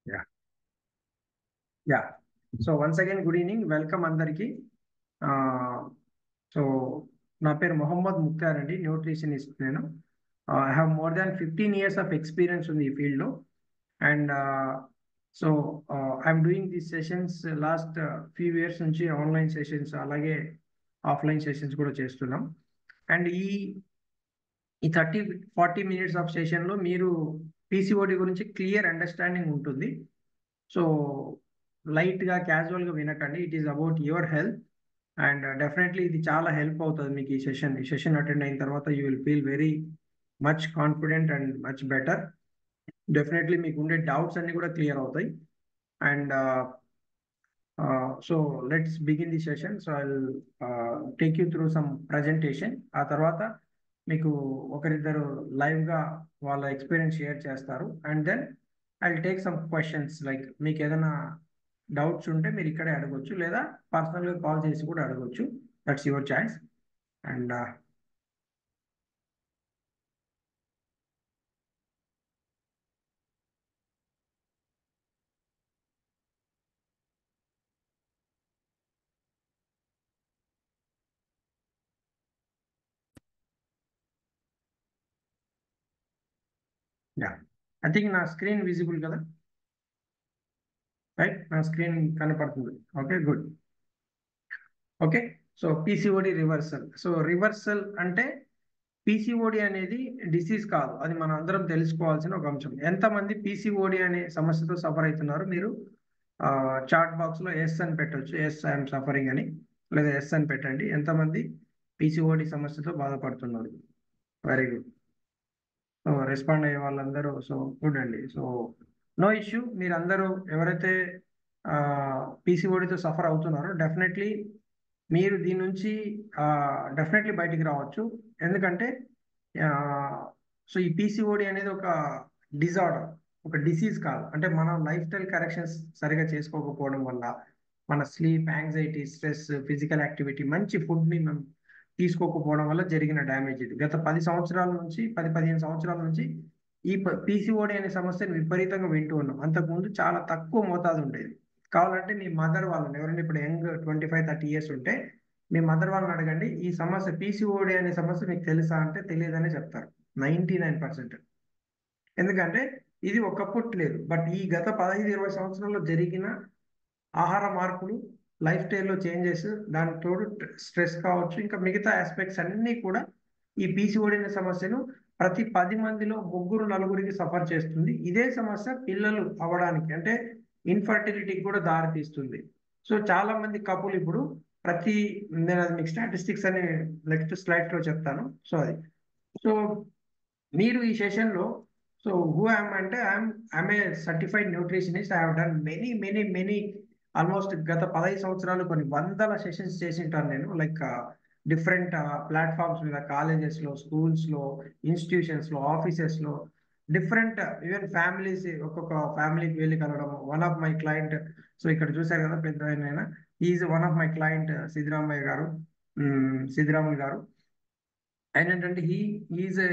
Yeah. Yeah. So once again, good evening. Welcome అందరికి. So నా పేరు మొహమ్మద్ ముక్తార్ అండి, న్యూట్రిషనిస్ట్ నేను. I have more than 15 years of experience ఉంది ఈ ఫీల్డ్లో. And so I'm doing these sessions last few years నుంచి, ఆన్లైన్ సెషన్స్ అలాగే ఆఫ్లైన్ సెషన్స్ కూడా చేస్తున్నాం. అండ్ ఈ 30-40 minutes ఆఫ్ సెషన్లో మీరు పీసీఓడి గురించి క్లియర్ అండర్స్టాండింగ్ ఉంటుంది. సో లైట్గా క్యాజువల్గా వినకండి, it is about your health. And definitely ఇది చాలా హెల్ప్ అవుతుంది మీకు ఈ సెషన్ అటెండ్ అయిన తర్వాత. You will feel very much confident and much better. Definitely మీకు ఉండే డౌట్స్ అన్ని కూడా క్లియర్ అవుతాయి. And so let's begin the session. So I will take you through some presentation. ఆ తర్వాత మీకు ఒకరిద్దరు లైవ్గా వాళ్ళ ఎక్స్పీరియన్స్ షేర్ చేస్తారు. And then I will take some questions, like మీకు ఏదైనా డౌట్స్ ఉంటే మీరు ఇక్కడే అడగొచ్చు, లేదా పర్సనల్గా కాల్ చేసి కూడా అడగొచ్చు. That's your choice. And yeah, I think నా స్క్రీన్ విజిబుల్ కదా, రైట్? నా స్క్రీన్ కనపడుతుంది. Okay, good. Okay, so PCOD reversal. So reversal అంటే పీసీఓడి అనేది డిసీజ్ కాదు, అది మనం అందరం తెలుసుకోవాల్సిన ఒక అంశం. ఎంతమంది పీసీఓడి అనే సమస్యతో సఫర్ అవుతున్నారు? మీరు చాట్ బాక్స్లో ఎస్ అని పెట్టొచ్చు, ఎస్ ఐఎమ్ సఫరింగ్ అని, లేదా ఎస్ అని పెట్టండి. ఎంతమంది పీసీఓడి సమస్యతో బాధపడుతున్నారు? Very good. సో రెస్పాండ్ అయ్యే వాళ్ళందరూ, సో గుడ్ అండి. So no issue. మీరందరూ ఎవరైతే పీసీఓడితో సఫర్ అవుతున్నారో డెఫినెట్లీ మీరు దీని నుంచి డెఫినెట్లీ బయటికి రావచ్చు. ఎందుకంటే సో ఈ పీసీఓడి అనేది ఒక డిజార్డర్, ఒక డిసీజ్ కాదు. అంటే మన లైఫ్ స్టైల్ కరెక్షన్స్ సరిగా చేసుకోకపోవడం వల్ల, మన sleep, anxiety, stress, physical activity, మంచి ఫుడ్ని మనం తీసుకోకపోవడం వల్ల జరిగిన డ్యామేజ్ ఇది. గత 10 సంవత్సరాల నుంచి, 10-15 సంవత్సరాల నుంచి ఈ పీసీఓడి అనే సమస్యను విపరీతంగా వింటూ ఉన్నాం. అంతకుముందు చాలా తక్కువ మోతాదు ఉండేది. కావాలంటే మీ మదర్ వాళ్ళని, ఎవరైనా ఇప్పుడు యంగ్ 25-30 years ఉంటే మీ మదర్ వాళ్ళని అడగండి, ఈ సమస్య పీసీఓడి అనే సమస్య మీకు తెలుసా అంటే తెలియదనే చెప్తారు 99%. ఎందుకంటే ఇది ఒకప్పుడు లేదు, బట్ ఈ గత 15-20 సంవత్సరాల్లో జరిగిన ఆహార మార్పులు, లైఫ్ స్టైల్లో చేంజెస్, దాని తోడు స్ట్రెస్ కావచ్చు, ఇంకా మిగతా ఆస్పెక్ట్స్ అన్నీ కూడా ఈ పీసీఓడి అనే సమస్యను ప్రతి 10 మందిలో 3-4 సఫర్ చేస్తుంది. ఇదే సమస్య పిల్లలు అవ్వడానికి, అంటే ఇన్ఫర్టిలిటీకి కూడా దారితీస్తుంది. సో చాలా మంది కపుల్ ఇప్పుడు నేను అది మీకు స్టాటిస్టిక్స్ అని నెక్స్ట్ స్లైడ్లో చెప్తాను. సో అది, సో మీరు ఈ సెషన్లో, సో హూ ఐఎమ్ అంటే I'm a certified nutritionist. I have done many almost గత 15 సంవత్సరాలు కొన్ని వందల సెషన్స్ చేసి ఉంటాను నేను. లైక్ డిఫరెంట్ ప్లాట్ఫామ్స్ మీద, కాలేజెస్లో, స్కూల్స్లో, ఇన్స్టిట్యూషన్స్లో, ఆఫీసెస్లో, డిఫరెంట్ ఈవెన్ ఫ్యామిలీస్, ఒక్కొక్క ఫ్యామిలీకి వెళ్ళి కలవడం. One of my client, so ఇక్కడ చూశారు కదా పెద్ద ఆయన, is one of my client Siddaramaiah గారు, సిద్ధిరాములు గారు. ఆయన ఏంటంటే is A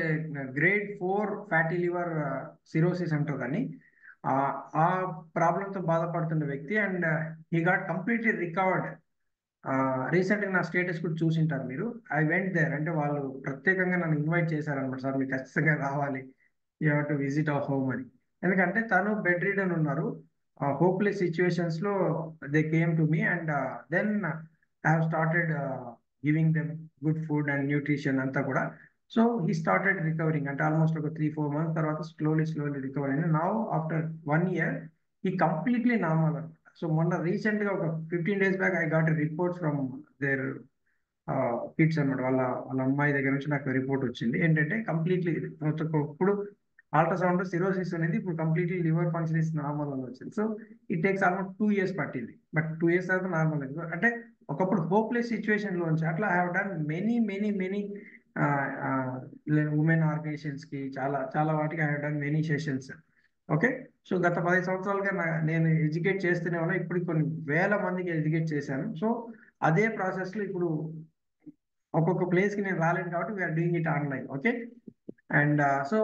grade 4 fatty liver cirrhosis అంటారు దాన్ని. ఆ ప్రాబ్లంతో బాధపడుతున్న వ్యక్తి. And he got completely recovered. రీసెంట్గా నా స్టేటస్ కూడా చూసింటారు మీరు. ఐ వెంట్ దేర్, అంటే వాళ్ళు ప్రత్యేకంగా నన్ను ఇన్వైట్ చేశారనమాట. సార్ మీరు ఖచ్చితంగా రావాలి, you have to visit our home అని. ఎందుకంటే తను బెడ్ రిడన్ ఉన్నారు, హోప్లెస్ సిచ్యువేషన్స్లో they came to me. And then I have started giving them good food and nutrition అంతా కూడా. సో హీ స్టార్టెడ్ రికవరింగ్, అంటే ఆల్మోస్ట్ ఒక 3-4 months తర్వాత స్లోలీ రికవర్ అయింది. నౌ ఆఫ్టర్ 1 year ఈ కంప్లీట్లీ నార్మల్ అనమాట. సో మొన్న రీసెంట్గా ఒక 15 days back I got reports from their kids అనమాట. వాళ్ళ అమ్మాయి దగ్గర నుంచి నాకు రిపోర్ట్ వచ్చింది. ఏంటంటే కంప్లీట్లీ ఇప్పుడు అల్ట్రాసౌండ్ సిరోసిస్ అనేది ఇప్పుడు completely liver function is normal అని వచ్చింది. So it takes almost 2 years పట్టింది, బట్ 2 years తర్వాత నార్మల్ అయింది. అంటే ఒకప్పుడు హోప్లెస్ సిచ్యువేషన్ లోంచి అట్లా I have done many women ఆర్గనైజేషన్స్కి, చాలా వాటికి I have done many sessions. Okay, so గత 10 సంవత్సరాలుగా నేను ఎడ్యుకేట్ చేస్తూనే ఉన్నా. ఇప్పుడు కొన్ని వేల మందికి ఎడ్యుకేట్ చేశాను. సో అదే ప్రాసెస్లో ఇప్పుడు ఒక్కొక్క ప్లేస్కి నేను రాలేను కాబట్టి we are doing it online. Okay, and so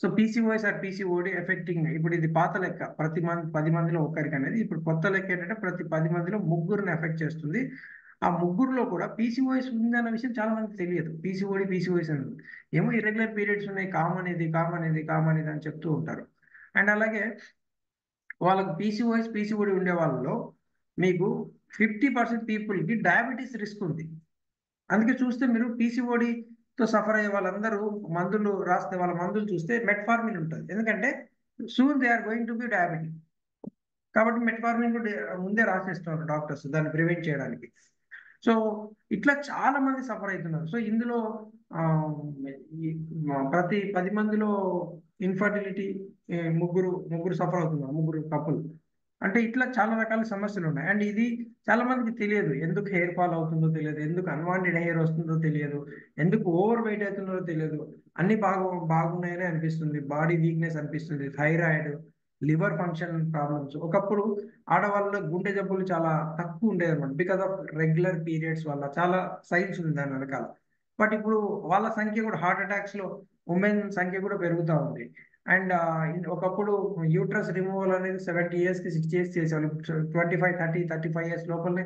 so PCOS or PCOD affecting, ఇప్పుడు ఇది పాత లెక్క, ప్రతి 10 మందిలో ఒకరికి అనేది. ఇప్పుడు కొత్త లెక్క ఏంటంటే ప్రతి 10 మందిలో ముగ్గురిని ఎఫెక్ట్ చేస్తుంది. ఆ ముగ్గురులో కూడా పీసీఓఎస్ ఉంది అన్న విషయం చాలా మందికి తెలియదు. పీసీఓడి పీసీఓఎస్ అని ఏమో ఇర్రెగ్యులర్ పీరియడ్స్ ఉన్నాయి, కామన్ ఇది అని చెప్తూ ఉంటారు. అండ్ అలాగే వాళ్ళకి పీసీఓడి ఉండే వాళ్ళలో మీకు 50% పీపుల్కి డయాబెటీస్ రిస్క్ ఉంది. అందుకే చూస్తే మీరు పీసీఓడితో సఫర్ అయ్యే వాళ్ళందరూ మందులు రాస్తే వాళ్ళ మందులు చూస్తే మెట్ఫార్మిన్ ఉంటుంది. ఎందుకంటే soon they are going to be diabetic, కాబట్టి మెట్ఫార్మిన్ కూడా ముందే రాసేస్తున్నారు డాక్టర్స్ దాన్ని ప్రివెంట్ చేయడానికి. సో ఇట్లా చాలా మంది సఫర్ అవుతున్నారు. సో ఇందులో ఆ, ఈ ప్రతి 10 మందిలో ఇన్ఫర్టిలిటీ ముగ్గురు సఫర్ అవుతున్నారు, ముగ్గురు కపుల్. అంటే ఇట్లా చాలా రకాల సమస్యలు ఉన్నాయి. అండ్ ఇది చాలా మందికి తెలియదు, ఎందుకు హెయిర్ ఫాల్ అవుతుందో తెలియదు, ఎందుకు అన్వాంటెడ్ హెయిర్ వస్తుందో తెలియదు, ఎందుకు ఓవర్ వెయిట్ అవుతుందో తెలియదు. అన్ని బాగున్నాయని అనిపిస్తుంది, బాడీ వీక్నెస్ అనిపిస్తుంది, థైరాయిడ్, లివర్ ఫంక్షన్ ప్రాబ్లమ్స్. ఒకప్పుడు ఆడవాళ్ళలో గుండె జబ్బులు చాలా తక్కువ ఉండేది అనమాట, బికాస్ ఆఫ్ రెగ్యులర్ పీరియడ్స్ వల్ల. చాలా సైన్స్ ఉంది దాని వెనకాల. బట్ ఇప్పుడు వాళ్ళ సంఖ్య కూడా, హార్ట్ అటాక్స్ లో ఉమెన్ సంఖ్య కూడా పెరుగుతూ ఉంది. అండ్ ఒకప్పుడు యూట్రస్ రిమూవల్ అనేది 70 years కి 60 years చేసేవాళ్ళు. 25 30 35 years లోపలనే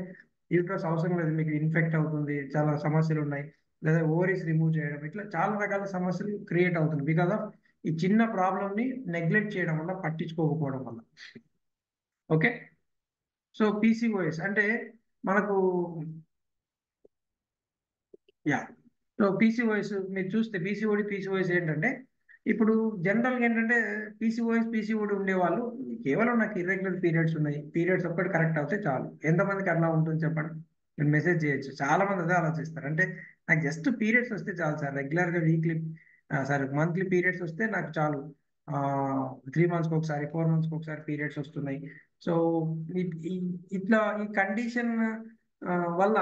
యూట్రస్ అవసరం లేదు, మీకు ఇన్ఫెక్ట్ అవుతుంది, చాలా సమస్యలు ఉన్నాయి. లేదా ఓవరీస్ రిమూవ్ చేయడం, ఇట్లా చాలా రకాల సమస్యలు క్రియేట్ అవుతుంది బికాస్ ఆఫ్ ఈ చిన్న ప్రాబ్లమ్ ని నెగ్లెక్ట్ చేయడం వల్ల, పట్టించుకోకపోవడం వల్ల. ఓకే, సో పీసీఓఎస్ అంటే మనకు, యా, సో పీసీఓఎస్ మీరు చూస్తే పీసీఓఎస్ ఏంటంటే, ఇప్పుడు జనరల్గా ఏంటంటే పీసీఓడి ఉండేవాళ్ళు కేవలం నాకు ఇర్రెగ్యులర్ పీరియడ్స్ ఉన్నాయి, పీరియడ్స్ ఒక్కటి కరెక్ట్ అవుతే చాలు. ఎంతమందికి అట్లా ఉంటుంది చెప్పండి? మీరు మెసేజ్ చేయొచ్చు. చాలా మంది అదే ఆలోచిస్తారు. అంటే నాకు జస్ట్ పీరియడ్స్ వస్తే చాలు సార్, రెగ్యులర్గా వీక్లీ సారీ మంత్లీ పీరియడ్స్ వస్తే నాకు చాలు. 3 monthsకి ఒకసారి, 4 monthsకి ఒకసారి పీరియడ్స్ వస్తున్నాయి. సో ఇట్లా ఈ కండిషన్ వల్ల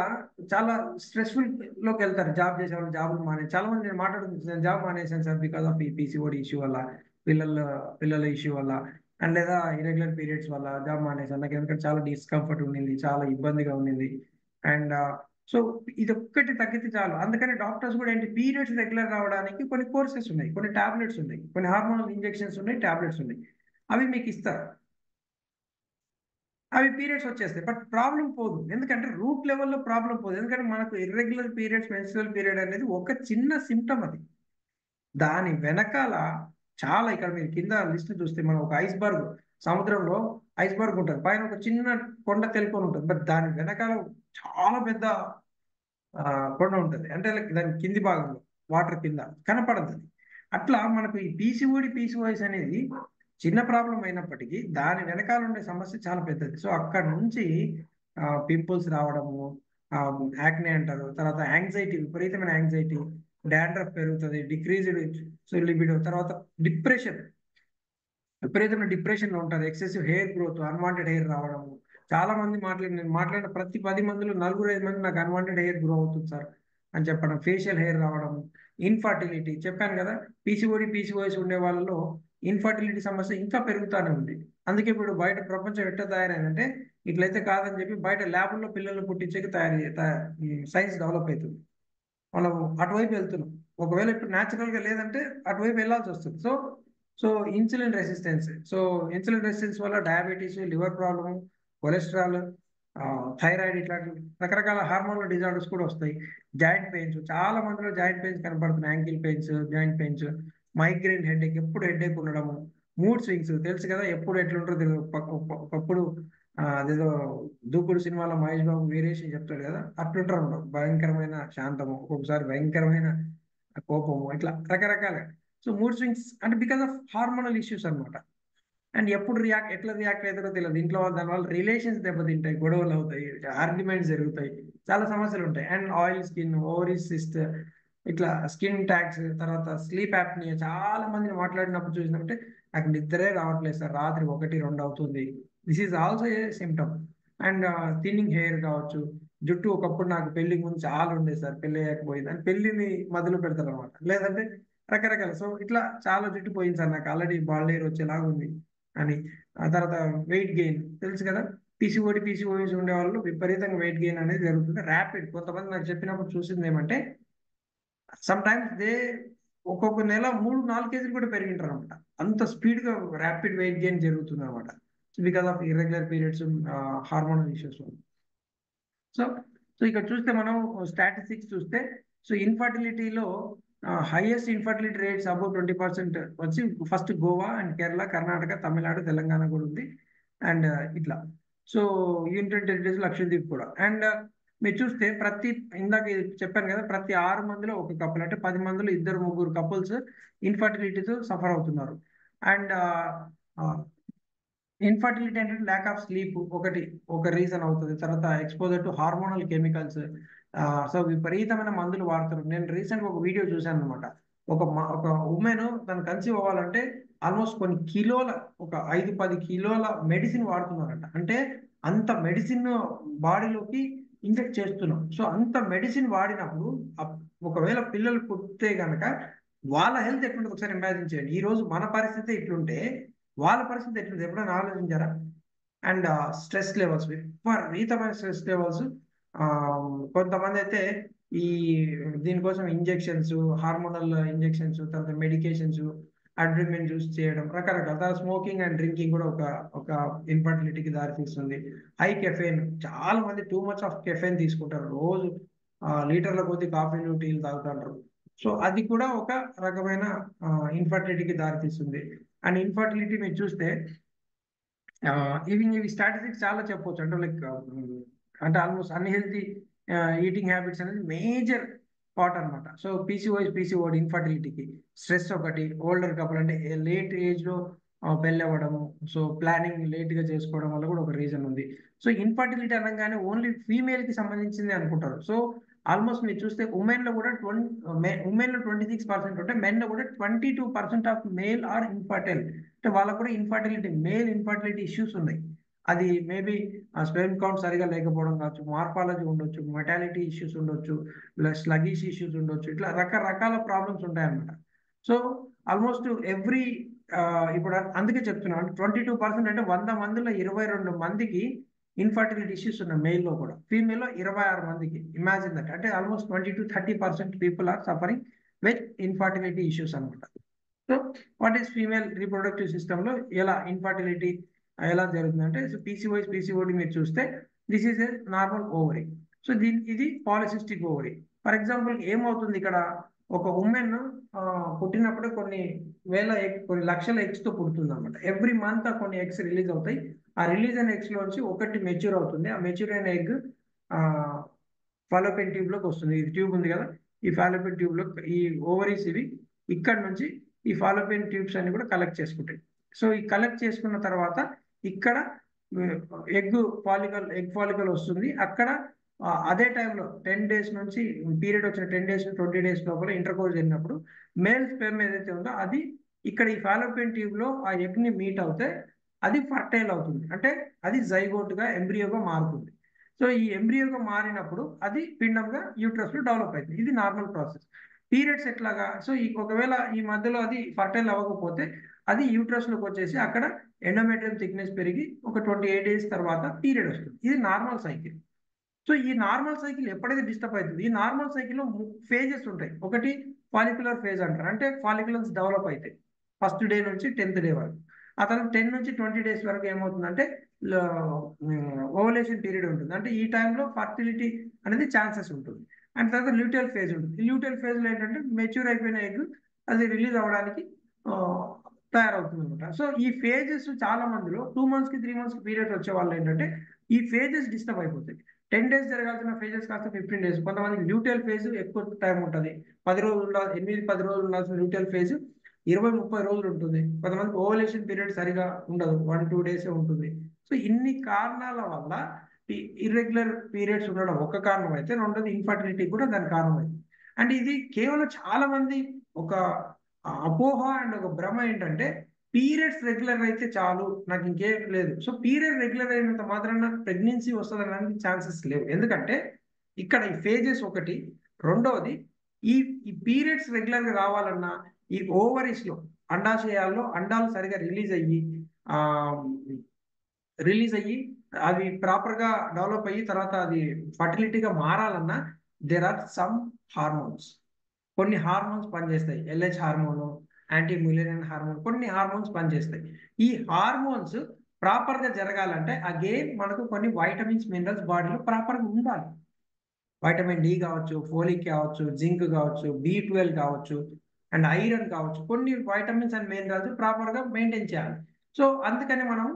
చాలా స్ట్రెస్ఫుల్ లోకి వెళ్తారు. జాబ్ చేసే వాళ్ళు జాబులు మానేసి, చాలా మంది నేను మాట్లాడుతుంది, నేను జాబ్ మానేశాను సార్ బికాస్ ఆఫ్ ఈ పీసీఓడి ఇష్యూ వల్ల, పిల్లల పిల్లల ఇష్యూ వల్ల, అండ్ లేదా ఇరెగ్యులర్ పీరియడ్స్ వల్ల జాబ్ మానేశాను. నాకు ఎందుకంటే చాలా డిస్కంఫర్ట్ ఉండింది, చాలా ఇబ్బందిగా ఉండింది. అండ్ సో ఇది ఒక్కటి తగ్గితే చాలు. అందుకని డాక్టర్స్ కూడా ఏంటి, పీరియడ్స్ రెగ్యులర్ రావడానికి కొన్ని కోర్సెస్ ఉన్నాయి, కొన్ని టాబ్లెట్స్ ఉన్నాయి, కొన్ని హార్మోనల్ ఇంజెక్షన్స్ ఉన్నాయి, టాబ్లెట్స్ ఉన్నాయి. అవి మీకు ఇస్తారు, అవి పీరియడ్స్ వచ్చేస్తాయి. బట్ ప్రాబ్లం పోదు, ఎందుకంటే రూట్ లెవెల్లో ప్రాబ్లం పోదు. ఎందుకంటే మనకు ఇర్రెగ్యులర్ పీరియడ్స్, మెన్స్ట్రువల్ పీరియడ్ అనేది ఒక చిన్న సిమ్టమ్ అది. దాని వెనకాల చాలా, ఇక్కడ మీరు కింద లిస్ట్ చూస్తే, మనం ఒక ఐస్బర్గ్, సముద్రంలో ఐస్బర్గ్ ఉంటుంది, పైన ఒక చిన్న కొండ తెలుపుకొని ఉంటుంది, బట్ దాని వెనకాల చాలా పెద్ద కొండ ఉంటుంది. అంటే దాని కింది భాగంలో వాటర్ కింద కనపడదు అది. అట్లా మనకు ఈ పీసీఓఎస్ అనేది చిన్న ప్రాబ్లం అయినప్పటికీ దాని వెనకాల ఉండే సమస్య చాలా పెద్దది. సో అక్కడ నుంచి పింపుల్స్ రావడము, యాక్నే అంటారు, తర్వాత యాంగ్జైటీ, విపరీతమైన యాంగ్జైటీ, డాండ్రఫ్ పెరుగుతుంది, డిక్రీజ్డ్ సో లిబిడో, తర్వాత డిప్రెషన్, విపరీతమైన డిప్రెషన్ లో ఉంటారు, excessive hair growth, unwanted hair రావడము. చాలా మంది నేను మాట్లాడిన ప్రతి 10 మందిలో 4 5 మంది నాకు అన్వాంటెడ్ హెయిర్ గ్రో అవుతుంది సార్ అని చెప్పడం, ఫేషియల్ హెయిర్ రావడం, ఇన్ఫర్టిలిటీ. చెప్పాను కదా, పీసీఓఎస్ ఉండే వాళ్ళలో ఇన్ఫర్టిలిటీ సమస్య ఇంకా పెరుగుతూనే ఉంది. అందుకే ఇప్పుడు బయట ప్రపంచం ఎట్లా తయారైందంటే, ఇట్లయితే కాదని చెప్పి బయట ల్యాబుల్లో పిల్లలు పుట్టించేకి సైన్స్ డెవలప్ అవుతుంది. మనం అటువైపు వెళ్తున్నాం. ఒకవేళ ఇప్పుడు న్యాచురల్ గా లేదంటే అటువైపు వెళ్ళాల్సి వస్తుంది. సో ఇన్సులిన్ రెసిస్టెన్స్ వల్ల diabetes, liver problem, cholesterol, thyroid, ఇట్లాంటి రకరకాల హార్మోనల్ డిజార్డర్స్ కూడా వస్తాయి. జాయింట్ పెయిన్స్, చాలా మందిలో జాయింట్ పెయిన్స్ కనపడుతున్నాయి, ankle pains, joint pains, migraine headache, ఎప్పుడు హెడేక్ ఉండడము, మూడ్ స్వింగ్స్. తెలుసు కదా ఎప్పుడు ఎట్లుంటుందో తెలియదు. ఒకప్పుడు అదేదో దూకుడు సినిమాలో మహేష్ బాబు వేరియేషన్ చెప్తాడు కదా, అట్లుంటారు అన్నమాట. భయంకరమైన శాంతము, ఒక్కొక్కసారి భయంకరమైన కోపము, ఇట్లా రకరకాల. సో మూడ్ స్వింగ్స్ అంటే బికాస్ ఆఫ్ హార్మోనల్ ఇష్యూస్ అన్నమాట. అండ్ ఎట్లా రియాక్ట్ అవుతారో తెలియదు. ఇంట్లో దానివల్ల రిలేషన్స్ దెబ్బతింటాయి, గొడవలు అవుతాయి, ఆర్గ్యుమెంట్స్ జరుగుతాయి, చాలా సమస్యలు ఉంటాయి. And oil skin, ovaries cyst, ఇట్లా స్కిన్ ట్యాక్స్, తర్వాత స్లీప్ యాప్నియా. చాలా మందిని మాట్లాడినప్పుడు చూసినట్టే నాకు నిద్రే రావట్లేదు సార్, రాత్రి 1 2 అవుతుంది. This is also a symptom. And thinning hair కావచ్చు, జుట్టు ఒకప్పుడు నాకు పెళ్లికి ముందు చాలా ఉండేది సార్, పెళ్లి అయ్యకపోయింది అని పెళ్లిని మొదలు పెడతారు అనమాట. లేదంటే రకరకాల. సో ఇట్లా చాలా జుట్టు పోయింది సార్, నాకు ఆల్రెడీ బాల్డ్ హెయిర్ వచ్చేలాగా ఉంది అని. ఆ తర్వాత వెయిట్ గెయిన్, తెలుసు కదా, పీసీఓఎస్ ఉండే వాళ్ళు విపరీతంగా వెయిట్ గెయిన్ అనేది జరుగుతుంది, ర్యాపిడ్. కొంతమంది నాకు చెప్పినప్పుడు చూసింది ఏమంటే, సమ్ టైమ్స్ దే ఒక్కొక్క నెల 3-4 కేజీలు కూడా పెరిగింటారు అనమాట. అంత స్పీడ్ గా ర్యాపిడ్ వెయిట్ గెయిన్ జరుగుతుంది అనమాట. Because of irregular periods, hormonal issues. So so ఇక్కడ చూస్తే మనం స్టాటిస్టిక్స్ చూస్తే, సో ఇన్ఫర్టిలిటీలో హైయెస్ట్ ఇన్ఫర్టిలిటీ రేట్స్ అబౌవ్ 20% వచ్చి ఫస్ట్ గోవా అండ్ కేరళ, కర్ణాటక, తమిళనాడు, తెలంగాణ కూడా ఉంది. అండ్ ఇట్లా సో యూనియన్ టెరిటరీస్, లక్షద్వీప్ కూడా. అండ్ మీరు చూస్తే ఇందాక చెప్పాను కదా, ప్రతి 6 మందిలో ఒక కపుల్, అంటే 10 మందిలో 2-3 కపుల్స్ ఇన్ఫర్టిలిటీతో సఫర్ అవుతున్నారు. అండ్ ఇన్ఫర్టిలిటీ అంటే ల్యాక్ ఆఫ్ స్లీప్ ఒక రీజన్ అవుతుంది. తర్వాత exposure to hormonal chemicals. So విపరీతమైన మందులు వాడతారు. నేను రీసెంట్ గా ఒక వీడియో చూశాను అనమాట. ఒక ఉమెన్ తను కన్సీవ్ అవ్వాలంటే ఆల్మోస్ట్ కొన్ని కిలోల, ఒక 5-10 కిలోల మెడిసిన్ వాడుతున్నారంట. అంటే అంత మెడిసిన్ బాడీలోకి ఇంజెక్ట్ చేస్తున్నాం. సో అంత మెడిసిన్ వాడినప్పుడు ఒకవేళ పిల్లలు పుట్టితే గనక వాళ్ళ హెల్త్ ఎట్లుంటుంది ఒకసారి ఇమాజిన్ చేయండి. ఈ రోజు మన పరిస్థితి ఇట్లుంటే వాళ్ళ పరిస్థితి ఎట్లుంది ఎప్పుడైనా ఆలోచించారా? అండ్ స్ట్రెస్ లెవెల్స్, విపరీతమైన స్ట్రెస్ లెవెల్స్. కొంతమంది అయితే ఈ దీనికోసం ఇంజెక్షన్స్, హార్మోనల్ ఇంజెక్షన్స్, తర్వాత మెడికేషన్స్, అడ్రినలిన్ యూస్ చేయడం, రకరకాల. తర్వాత స్మోకింగ్ అండ్ డ్రింకింగ్ కూడా ఒక ఇన్ఫర్టిలిటీకి దారితీస్తుంది. హై కెఫెన్, చాలా మంది టూ మచ్ ఆఫ్ కెఫెన్ తీసుకుంటారు. రోజు లీటర్ల కొద్ది కాఫీలు, టీలు తాగుతుంటారు. సో అది కూడా ఒక రకమైన ఇన్ఫర్టిలిటీకి దారితీస్తుంది. అండ్ ఇన్ఫర్టిలిటీ మీరు చూస్తే ఇవి స్టాటిస్టిక్స్ చాలా చెప్పొచ్చు. అంటే లైక్ అంటే ఆల్మోస్ట్ అన్హెల్తీ ఈటింగ్ హ్యాబిట్స్ అనేది మేజర్ పార్ట్ అనమాట. సో పీసీఓడి ఇన్ఫర్టిలిటీకి స్ట్రెస్ ఒకటి, ఓల్డర్ కపుల్ అంటే లేట్ ఏజ్ లో పెళ్ళి అవ్వడము, సో ప్లానింగ్ లేట్ గా చేసుకోవడం వల్ల కూడా ఒక రీజన్ ఉంది. సో ఇన్ఫర్టిలిటీ అనగానే ఓన్లీ ఫీమేల్ కి సంబంధించింది అనుకుంటారు. సో ఆల్మోస్ట్ మీరు చూస్తే ఉమెన్ లో కూడా 26% ఉంటే, మెన్ లో కూడా 22% ఆఫ్ మేల్ ఆర్ ఇన్ఫర్టైల్. అంటే వాళ్ళకు కూడా మేల్ ఇన్ఫర్టిలిటీ ఇష్యూస్ ఉన్నాయి. అది మేబీ స్పెర్మ్ కౌంట్ సరిగా లేకపోవడం కావచ్చు, మార్పాలజీ ఉండొచ్చు, మెటాలిటీ ఇష్యూస్ ఉండొచ్చు, స్లగిష్ ఇష్యూస్ ఉండొచ్చు, ఇట్లా రకరకాల ప్రాబ్లమ్స్ ఉంటాయి అన్నమాట. సో ఆల్మోస్ట్ ఇప్పుడు అందుకే చెప్తున్నాను, 22% అంటే 100 మందిలో 22 మందికి ఇన్ఫర్టిలిటీ ఇష్యూస్ ఉన్నాయి. మెయిల్లో కూడా, ఫీమేల్లో 26 మందికి. Imagine that. అంటే almost 20-30% people are suffering with infertility issues అనమాట. So what is female reproductive system లో ఎలా ఇన్ఫర్టిలిటీ ఎలా జరుగుతుందంటే, సో పీసీఓడి మీరు చూస్తే this is a normal ovary. So ఇది పాలిసిస్టిక్ ఓవరీ. ఫర్ ఎగ్జాంపుల్ ఏమవుతుంది ఇక్కడ, ఒక ఉమెన్ పుట్టినప్పుడు కొన్ని లక్షల ఎగ్స్ తో పుడుతుంది అనమాట. ఎవ్రీ మంత్ కొన్ని ఎగ్స్ రిలీజ్ అవుతాయి. ఆ రిలీజ్ అయిన ఎగ్స్ లోంచి ఒకటి మెచ్యూర్ అవుతుంది. ఆ మెచ్యూర్ అయిన ఎగ్ ఫాలోపియన్ ట్యూబ్ లోకి వస్తుంది. ఇది ట్యూబ్ ఉంది కదా, ఈ ఫాలోపియన్ ట్యూబ్ లో ఈ ఓవరీస్ ఇవి ఇక్కడ నుంచి ఈ ఫాలోపియన్ ట్యూబ్స్ అన్ని కూడా కలెక్ట్ చేసుకుంటాయి. సో ఈ కలెక్ట్ చేసుకున్న తర్వాత ఇక్కడ ఎగ్ ఫాలికల్ వస్తుంది. అక్కడ అదే టైంలో 10 డేస్ నుంచి పీరియడ్ వచ్చిన 10 డేస్ 20 డేస్ లోపల ఇంటర్ కోర్స్ జరిగినప్పుడు మేల్ స్పెర్మ్ ఏదైతే ఉందో అది ఇక్కడ ఈ ఫాలోపియన్ ట్యూబ్ లో ఆ ఎగ్ ని మీట్ అవుతే అది ఫర్టైల్ అవుతుంది. అంటే అది జైగోట్ గా, ఎంబ్రియోగా మారుతుంది. సో ఈ ఎంబ్రియోగా మారినప్పుడు అది పిండంగా యూట్రస్ లో డెవలప్ అవుతుంది. ఇది నార్మల్ ప్రాసెస్. పీరియడ్స్ ఎట్లాగా, సో ఒకవేళ ఈ మధ్యలో అది ఫర్టైల్ అవ్వకపోతే అది యూట్రస్ లోకి వచ్చేసి అక్కడ ఎండోమెట్రియం థిక్నెస్ పెరిగి ఒక 28 డేస్ తర్వాత పీరియడ్ వస్తుంది. ఇది నార్మల్ సైకిల్. సో ఈ నార్మల్ సైకిల్ ఎప్పుడైతే డిస్టర్బ్ అవుతుంది, ఈ నార్మల్ సైకిల్ లో ఫేజెస్ ఉంటాయి. ఒకటి ఫాలిక్యులర్ ఫేజ్ అంటారు. అంటే ఫాలిక్యులర్స్ డెవలప్ అవుతాయి ఫస్ట్ డే నుంచి 10th డే వరకు. ఆ తర్వాత 10 నుంచి 20 డేస్ వరకు ఏమవుతుందంటే ఓవలేషన్ పీరియడ్ ఉంటుంది. అంటే ఈ టైంలో ఫర్టిలిటీ అనేది ఛాన్సెస్ ఉంటుంది. అండ్ తర్వాత ల్యూటియల్ ఫేజ్ ఉంటుంది. ల్యూటియల్ ఫేజ్ లో ఏంటంటే మెచ్యూర్ అయిపోయిన ఎగ్ అది రిలీజ్ అవ్వడానికి తయారవుతుంది అనమాట. సో ఈ ఫేజెస్ చాలా మందిలో 2 months కి 3 months కి పీరియడ్ వచ్చే వాళ్ళు ఏంటంటే ఈ ఫేజెస్ డిస్టర్బ్ అయిపోతాయి. 10 డేస్ జరగాల్సిన ఫేజెస్ కాస్త 15 డేస్. కొంతమంది ల్యూటియల్ ఫేజ్ ఎక్కువ టైం ఉంటుంది. 10 రోజులు 8-10 రోజులు ఉండాల్సిన ల్యూటియల్ ఫేజ్ 20-30 రోజులు ఉంటుంది. కొంతమందికి ఓవలేషన్ పీరియడ్ సరిగా ఉండదు, 1-2 డేసే ఉంటుంది. సో ఇన్ని కారణాల వల్ల ఇర్రెగ్యులర్ పీరియడ్స్ ఉండడం ఒక కారణం అయితే, రెండోది ఇన్ఫర్టిలిటీ కూడా దాని కారణం అయింది. అంటే ఇది కేవలం చాలా మంది ఒక అపోహ అండ్ ఒక భ్రమ ఏంటంటే, పీరియడ్స్ రెగ్యులర్ అయితే చాలు, నాకు ఇంకేం లేదు. సో పీరియడ్ రెగ్యులర్ అయినంత మాత్రాన ప్రెగ్నెన్సీ వస్తుందనడానికి ఛాన్సెస్ లేవు. ఎందుకంటే ఇక్కడ ఈ ఫేజెస్ ఒకటి, రెండవది ఈ ఈ పీరియడ్స్ రెగ్యులర్ గా రావాలన్నా ఈ ఓవరీస్ లో, అండాశయాల్లో అండాలు సరిగా ఆ రిలీజ్ అయ్యి అవి ప్రాపర్ గా డెవలప్ అయ్యి తర్వాత అది ఫర్టిలిటీగా మారాలన్నా దేర్ ఆర్ సమ్ హార్మోన్స్. కొన్ని హార్మోన్స్ పనిచేస్తాయి, ఎల్హెచ్ హార్మోన్, యాంటీ మ్యూలేరియన్ హార్మోన్, కొన్ని హార్మోన్స్ పనిచేస్తాయి. ఈ హార్మోన్స్ ప్రాపర్ గా జరగాలంటే అగైన్ మనకు కొన్ని వైటమిన్స్ మినరల్స్ బాడీలో ప్రాపర్ గా ఉండాలి. వైటమిన్ డి కావచ్చు, ఫోలిక్ కావచ్చు, జింక్ కావచ్చు, B12 కావచ్చు, అండ్ ఐరన్ కావచ్చు, కొన్ని వైటమిన్స్ అండ్ మినరల్స్ ప్రాపర్ గా మెయింటైన్ చేయాలి. సో అందుకని మనం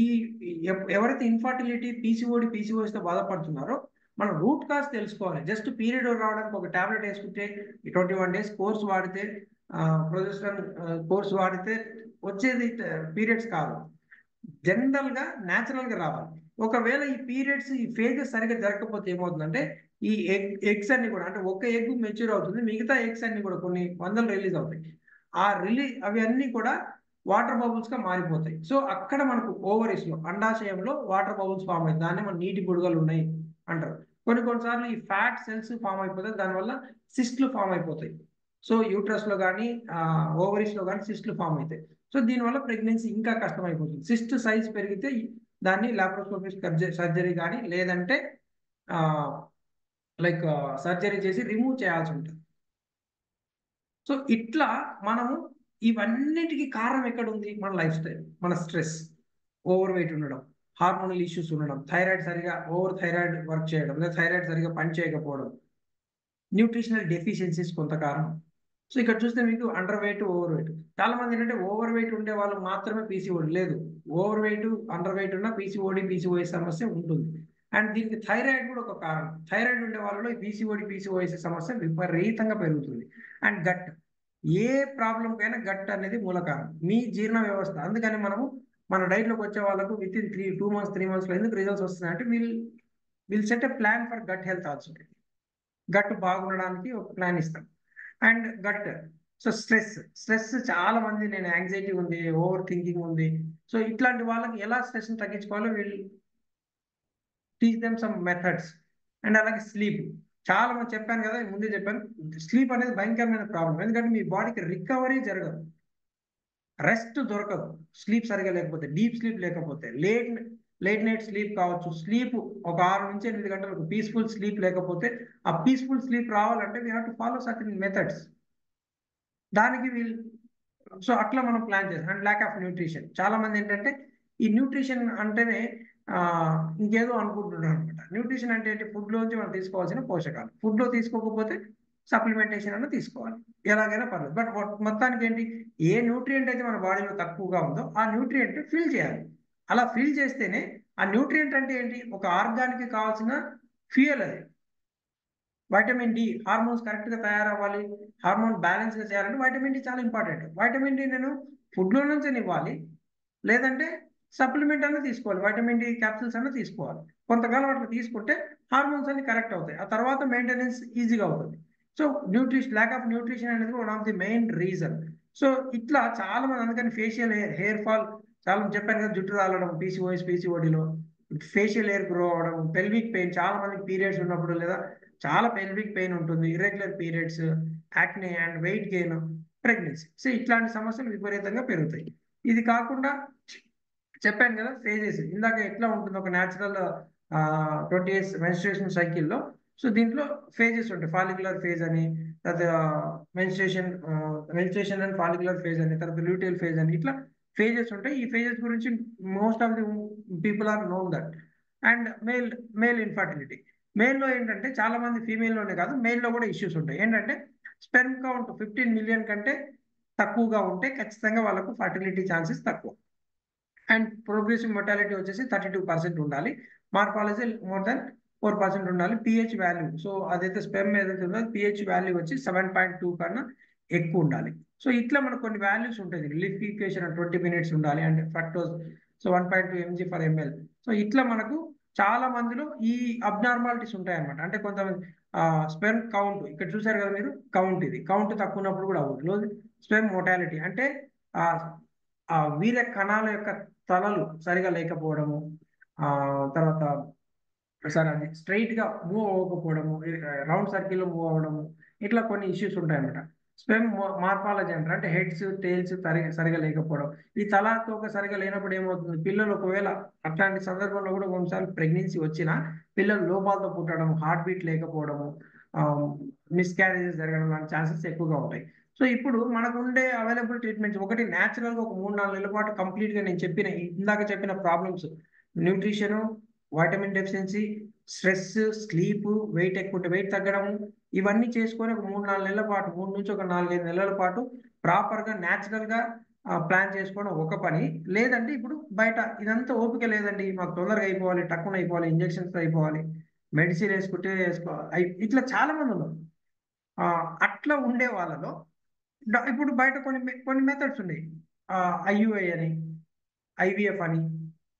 ఈ ఎవరైతే ఇన్ఫర్టిలిటీ, పీసీఓడితో బాధపడుతున్నారో మనం రూట్ కాజ్ తెలుసుకోవాలి. జస్ట్ పీరియడ్ రావడానికి ఒక టాబ్లెట్ వేసుకుంటే 21 days కోర్స్ వాడితే, ప్రొజెస్ట్రాన్ కోర్స్ వాడితే వచ్చేది పీరియడ్స్ కాదు. జనరల్ గా న్యాచురల్ గా రావాలి. ఒకవేళ ఈ పీరియడ్స్, ఈ ఫేజెస్ సరిగ్గా జరగకపోతే ఏమవుతుందంటే ఈ ఎగ్స్ అన్ని కూడా, అంటే ఒక ఎగ్ మెచ్యూర్ అవుతుంది, మిగతా ఎగ్స్ అన్ని కూడా కొన్ని వందలు రిలీజ్ అవుతాయి. అవి అన్ని కూడా వాటర్ బబుల్స్ గా మారిపోతాయి. సో అక్కడ మనకు ఓవరీస్ లో, అండాశయంలో వాటర్ బబుల్స్ ఫామ్ అవుతాయి. దాన్ని మన నీటి బుడగలు ఉన్నాయి అంటారు. కొన్నిసార్లు ఈ ఫ్యాట్ సెల్స్ ఫామ్ అయిపోతాయి, దానివల్ల సిస్ట్లు ఫామ్ అయిపోతాయి. సో యూట్రస్ లో కానీ ఓవరీస్ లో కానీ సిస్ట్లు ఫామ్ అవుతాయి. సో దీనివల్ల ప్రెగ్నెన్సీ ఇంకా కష్టం అయిపోతుంది. సిస్ట్ సైజ్ పెరిగితే దాన్ని లాప్రోస్కోపిక్ సర్జరీ కానీ, లేదంటే లైక్ సర్జరీ చేసి రిమూవ్ చేయాల్సి ఉంటుంది. సో ఇట్లా మనము ఇవన్నిటికీ కారణం ఎక్కడ ఉంది? మన లైఫ్ స్టైల్, మన స్ట్రెస్, ఓవర్ వెయిట్ ఉండడం, హార్మోనల్ ఇష్యూస్ ఉండడం, థైరాయిడ్ సరిగా, ఓవర్ థైరాయిడ్ వర్క్ చేయడం, లేదా థైరాయిడ్ సరిగా పని చేయకపోవడం, న్యూట్రిషనల్ డెఫిషియన్సీస్ కొంత కారణం. సో ఇక్కడ చూస్తే మీకు అండర్ వెయిట్, ఓవర్ వెయిట్. చాలా మంది ఏంటంటే ఓవర్ వెయిట్ ఉండే వాళ్ళు మాత్రమే పీసీఓడి. లేదు, ఓవర్ వెయిట్, అండర్ వెయిట్ ఉన్న పీసీఓడి సమస్య ఉంటుంది. అండ్ దీనికి థైరాయిడ్ కూడా ఒక కారణం. థైరాయిడ్ ఉండే వాళ్ళలో ఈ పీసీఓడి సమస్య విపరీతంగా పెరుగుతుంది. అండ్ గట్, ఏ ప్రాబ్లంకైనా గట్ అనేది మూల కారణం. మీ జీర్ణ వ్యవస్థ. అందుకని మనము మన డైట్లోకి వచ్చే వాళ్ళకు విత్ ఇన్ 2 months 3 months లో ఎందుకు రిజల్ట్స్ వస్తున్నాయంటే will set a plan for gut health also. Gut బాగుండడానికి ఒక ప్లాన్ ఇస్తాం. అండ్ గట్, సో స్ట్రెస్ చాలా మంది, నేను యాంగ్జైటీ ఉంది, ఓవర్ థింకింగ్ ఉంది, సో ఇట్లాంటి వాళ్ళకి ఎలా స్ట్రెస్ ని తగ్గించుకోవాలో వీళ్ళు teach them some methods. And అలాగే స్లీప్. చాలా మంది చెప్పాను కదా, ముందే చెప్పాను, స్లీప్ అనేది భయంకరమైన ప్రాబ్లం. ఎందుకంటే మీ బాడీకి రికవరీ జరగదు, రెస్ట్ దొరకదు. స్లీప్ సరిగా లేకపోతే, డీప్ స్లీప్ లేకపోతే, లేట్ నైట్ స్లీప్ కావచ్చు, స్లీప్ ఒక 6 నుంచి 8 గంటలకు పీస్ఫుల్ స్లీప్ లేకపోతే, ఆ పీస్ఫుల్ స్లీప్ రావాలంటే we have to follow certain methods. దానికి సో అట్లా మనం ప్లాన్ చేస్తాం. And lack of nutrition. చాలా మంది ఏంటంటే ఈ న్యూట్రిషన్ అంటేనే ఇంకేదో అనుకుంటున్నారు అనమాట. న్యూట్రిషన్ అంటే ఏంటి? ఫుడ్ లోంచి మనం తీసుకోవాల్సిన పోషకాలు. ఫుడ్ లో తీసుకోకపోతే సప్లిమెంటేషన్ అన్న తీసుకోవాలి, ఎలాగైనా పర్లేదు. బట్ మొత్తానికి ఏంటి, ఏ న్యూట్రియంట్ అయితే మన బాడీలో తక్కువగా ఉందో ఆ న్యూట్రియంట్ ఫిల్ చేయాలి. అలా ఫిల్ చేస్తేనే, ఆ న్యూట్రియంట్ అంటే ఏంటి, ఒక ఆర్గానికి కావాల్సిన ఫ్యూయల్ అది. వైటమిన్ డి, హార్మోన్స్ కరెక్ట్ గా తయారవ్వాలి, హార్మోన్ బ్యాలెన్స్ గా చేయాలంటే వైటమిన్ డి చాలా ఇంపార్టెంట్. వైటమిన్ డి నేను ఫుడ్ లో నుంచి ఇవ్వాలి, లేదంటే సప్లిమెంట్ అన్న తీసుకోవాలి, వైటమిన్ డి క్యాప్సూల్స్ అన్న తీసుకోవాలి. కొంతకాలం అట్లా తీసుకుంటే హార్మోన్స్ అన్ని కరెక్ట్ అవుతాయి, ఆ తర్వాత మెయింటెనెన్స్ ఈజీగా అవుతుంది. సో ల్యాక్ ఆఫ్ న్యూట్రిషన్ అనేది one of the main reason. So ఇట్లా చాలా మంది, అందుకని ఫేషియల్ హెయిర్ ఫాల్, చాలా చెప్పాను కదా, జుట్టు రాలడం, పీసీఓడిలో ఫేషియల్ హెయిర్ గ్రో అవడం, పెల్విక్ పెయిన్, చాలా మందికి పీరియడ్స్ ఉన్నప్పుడు లేదా చాలా పెల్విక్ పెయిన్ ఉంటుంది, irregular periods, acne and weight gain, pregnancy. So ఇట్లాంటి సమస్యలు విపరీతంగా పెరుగుతాయి. ఇది కాకుండా చెప్పాను కదా ఫేజెస్, ఇందాక ఎట్లా ఉంటుంది ఒక న్యాచురల్ 20 days మెన్స్ట్రుయేషన్ సైకిల్లో. సో దీంట్లో ఫేజెస్ ఉంటాయి, ఫాలిక్యులర్ ఫేజ్ అని, తర్వాత మెన్స్ట్రుయేషన్ అండ్ ఫాలిక్యులర్ ఫేజ్ అని, తర్వాత ల్యూటియల్ ఫేజ్ అని, ఇట్లా ఫేజెస్ ఉంటాయి. ఈ ఫేజెస్ గురించి most of the people are known that. And male infertility. మేల్లో ఏంటంటే చాలా మంది, ఫీమేల్లోనే కాదు మేల్లో కూడా ఇష్యూస్ ఉంటాయి. ఏంటంటే స్పెర్మ్ కౌంట్ 15 million కంటే తక్కువగా ఉంటే ఖచ్చితంగా వాళ్ళకు ఫర్టిలిటీ ఛాన్సెస్ తక్కువ. అండ్ ప్రోగ్రెసివ్ మొటాలిటీ వచ్చేసి 32% ఉండాలి. మార్ఫాలజీ మోర్ దెన్ 4% ఉండాలి. పిహెచ్ వాల్యూ, సో అదైతే స్పెర్మ్ ఏదైతే ఉందో పిహెచ్ వాల్యూ వచ్చి 7.2 కన్నా ఎక్కువ ఉండాలి. సో ఇట్లా మనకు కొన్ని వాల్యూస్ ఉంటుంది. లిఫ్ ఈక్వేషన్ 20 minutes ఉండాలి. And fructose, so 1.2 mg/ml. So ఇట్లా మనకు చాలా మందిలో ఈ అబ్నార్మాలిటీస్ ఉంటాయి అనమాట. అంటే కొంతమంది స్పెర్మ్ కౌంట్, ఇక్కడ చూసారు కదా మీరు, కౌంట్ తక్కువ ఉన్నప్పుడు కూడా అవ్వదు. స్పెర్మ్ మోటాలిటీ అంటే వీర్య కణాల యొక్క తలలు సరిగా లేకపోవడము, తర్వాత సార్ అది స్ట్రైట్ గా మూవ్ అవ్వకపోవడము, రౌండ్ సర్కిల్లో మూవ్ అవ్వడము, ఇట్లా కొన్ని ఇష్యూస్ ఉంటాయన్నమాట. స్పెమ్ మార్ఫాలజీ అంటారు, అంటే హెడ్స్ టైల్స్ సరిగా లేకపోవడం. ఈ తల తోక సరిగా లేనప్పుడు ఏమవుతుంది, పిల్లలు ఒకవేళ అట్లాంటి సందర్భంలో కూడా కొన్నిసార్లు ప్రెగ్నెన్సీ వచ్చినా పిల్లలు లోపాలతో పుట్టడం, హార్ట్ బీట్ లేకపోవడము, మిస్క్యారేజెస్ జరగడం లాంటి ఛాన్సెస్ ఎక్కువగా ఉంటాయి. సో ఇప్పుడు మనకు ఉండే అవైలబుల్ ట్రీట్మెంట్స్ ఒకటి న్యాచురల్గా ఒక 3-4 నెలల పాటు కంప్లీట్గా నేను చెప్పిన ఇందాక చెప్పిన problems, nutrition, vitamin deficiency, stress, sleep, weight ఎక్కువ ఉంటే వెయిట్ తగ్గడము, ఇవన్నీ చేసుకొని ఒక 3-4 నెలల పాటు 3 నుంచి ఒక 4-5 నెలల పాటు ప్రాపర్గా న్యాచురల్గా ప్లాన్ చేసుకోవడం ఒక పని. లేదంటే ఇప్పుడు బయట ఇదంతా ఓపిక లేదండి, మాకు తొందరగా అయిపోవాలి, టక్కున అయిపోవాలి, ఇంజెక్షన్స్ అయిపోవాలి, మెడిసిన్ వేసుకుంటే ఇట్లా చాలా మంది ఉన్నారు. అట్లా ఉండే వాళ్ళలో ఇప్పుడు బయట కొన్ని మెథడ్స్ ఉన్నాయి. ఐయుఐ అని, ఐవీఎఫ్ అని.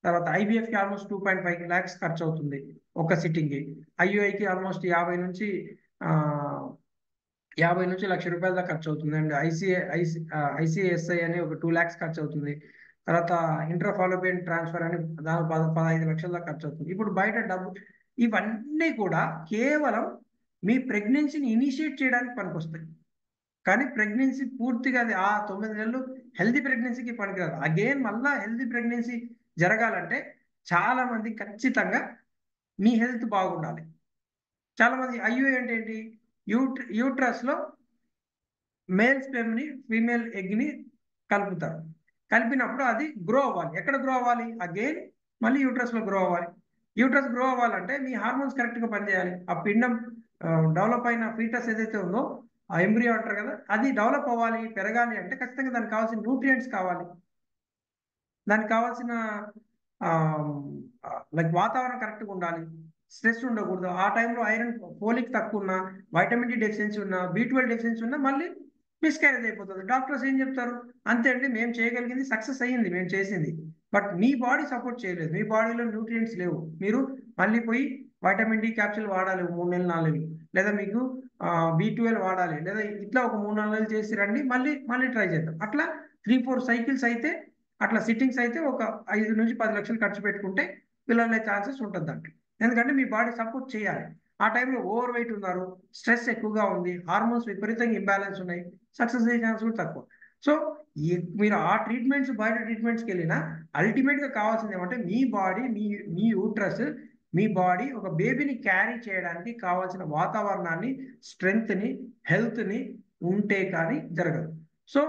తర్వాత ఐవీఎఫ్కి ఆల్మోస్ట్ 2.5 lakhs ఖర్చు అవుతుంది ఒక సిట్టింగ్కి. ఐయుఐకి ఆల్మోస్ట్ 50 నుంచి 1,00,000 దాకా ఖర్చు అవుతుంది. అండ్ ఐసిఐఎస్ఐ అని ఒక 2 lakhs ఖర్చు అవుతుంది. తర్వాత ఇంట్రాఫాలోపియన్ ట్రాన్స్ఫర్ అని దాదాపు 15 లక్షల దాకా ఖర్చు అవుతుంది. ఇప్పుడు బయట డబ్బు ఇవన్నీ కూడా కేవలం మీ ప్రెగ్నెన్సీని ఇనిషియేట్ చేయడానికి పనికొస్తాయి. కానీ ప్రెగ్నెన్సీ పూర్తిగా అది 9 నెలలు హెల్దీ ప్రెగ్నెన్సీకి పనికిరాదు. అగైన్ మళ్ళా హెల్దీ ప్రెగ్నెన్సీ జరగాలంటే చాలా మంది ఖచ్చితంగా మీ హెల్త్ బాగుండాలి. చాలా మంది ఐయుఐ అంటే ఏంటి, యూట్రస్లో మేల్ స్పెర్మ్ని ఫీమేల్ ఎగ్ని కలుపుతారు. కలిపినప్పుడు అది గ్రో అవ్వాలి. ఎక్కడ గ్రో అవ్వాలి, అగైన్ మళ్ళీ యూట్రస్లో గ్రో అవ్వాలి. యూట్రస్ గ్రో అవ్వాలంటే మీ హార్మోన్స్ కరెక్ట్గా పనిచేయాలి. ఆ పిండం డెవలప్ అయిన ఫీటస్ ఏదైతే ఉందో, ఆ ఎంబ్రియో అంటారు కదా, అది డెవలప్ అవ్వాలి, పెరగాలి అంటే ఖచ్చితంగా దానికి కావాల్సిన న్యూట్రియంట్స్ కావాలి. దానికి కావాల్సిన లైక్ వాతావరణం కరెక్ట్గా ఉండాలి, స్ట్రెస్ ఉండకూడదు. ఆ టైంలో ఐరన్ ఫోలిక్ తక్కువ ఉన్నా, వైటమిన్ డి డెఫిషియన్సీ ఉన్నా, B12 డెఫిషియన్సీ ఉన్నా మళ్ళీ మిస్క్యారేజ్ అయిపోతుంది. డాక్టర్స్ ఏం చెప్తారు, అంతే అండి మేము చేయగలిగింది సక్సెస్ అయ్యింది, మేము చేసింది, బట్ మీ బాడీ సపోర్ట్ చేయలేదు, మీ బాడీలో న్యూట్రియంట్స్ లేవు, మీరు మళ్ళీ పోయి వైటమిన్ డి క్యాప్సూల్ వాడాలి 3 నెలలు 4 నెలలు, లేదా మీకు B12 వాడాలి, లేదా ఇట్లా ఒక 3-4 నెలలు చేసి రండి, మళ్ళీ మళ్ళీ ట్రై చేద్దాం. అట్లా 3-4 సైకిల్స్ అయితే, అట్లా సిట్టింగ్స్ అయితే ఒక 5 నుంచి 10 లక్షలు ఖర్చు పెట్టుకుంటే పిల్లలే ఛాన్సెస్ ఉంటుంది దాంట్లో. ఎందుకంటే మీ బాడీ సపోర్ట్ చేయాలి. ఆ టైంలో ఓవర్ వెయిట్ ఉన్నారు, స్ట్రెస్ ఎక్కువగా ఉంది, హార్మోన్స్ విపరీతంగా ఇంబ్యాలెన్స్ ఉన్నాయి, సక్సెస్ అయ్యే ఛాన్స్ కూడా తక్కువ. సో మీరు ఆ ట్రీట్మెంట్స్ బయట ట్రీట్మెంట్స్కి వెళ్ళినా అల్టిమేట్గా కావాల్సింది ఏమంటే మీ బాడీ, మీ యూట్రస్, మీ బాడీ ఒక బేబీని క్యారీ చేయడానికి కావాల్సిన వాతావరణాన్ని, స్ట్రెంగ్త్ని, హెల్త్ని ఉంటే కానీ జరగదు. సో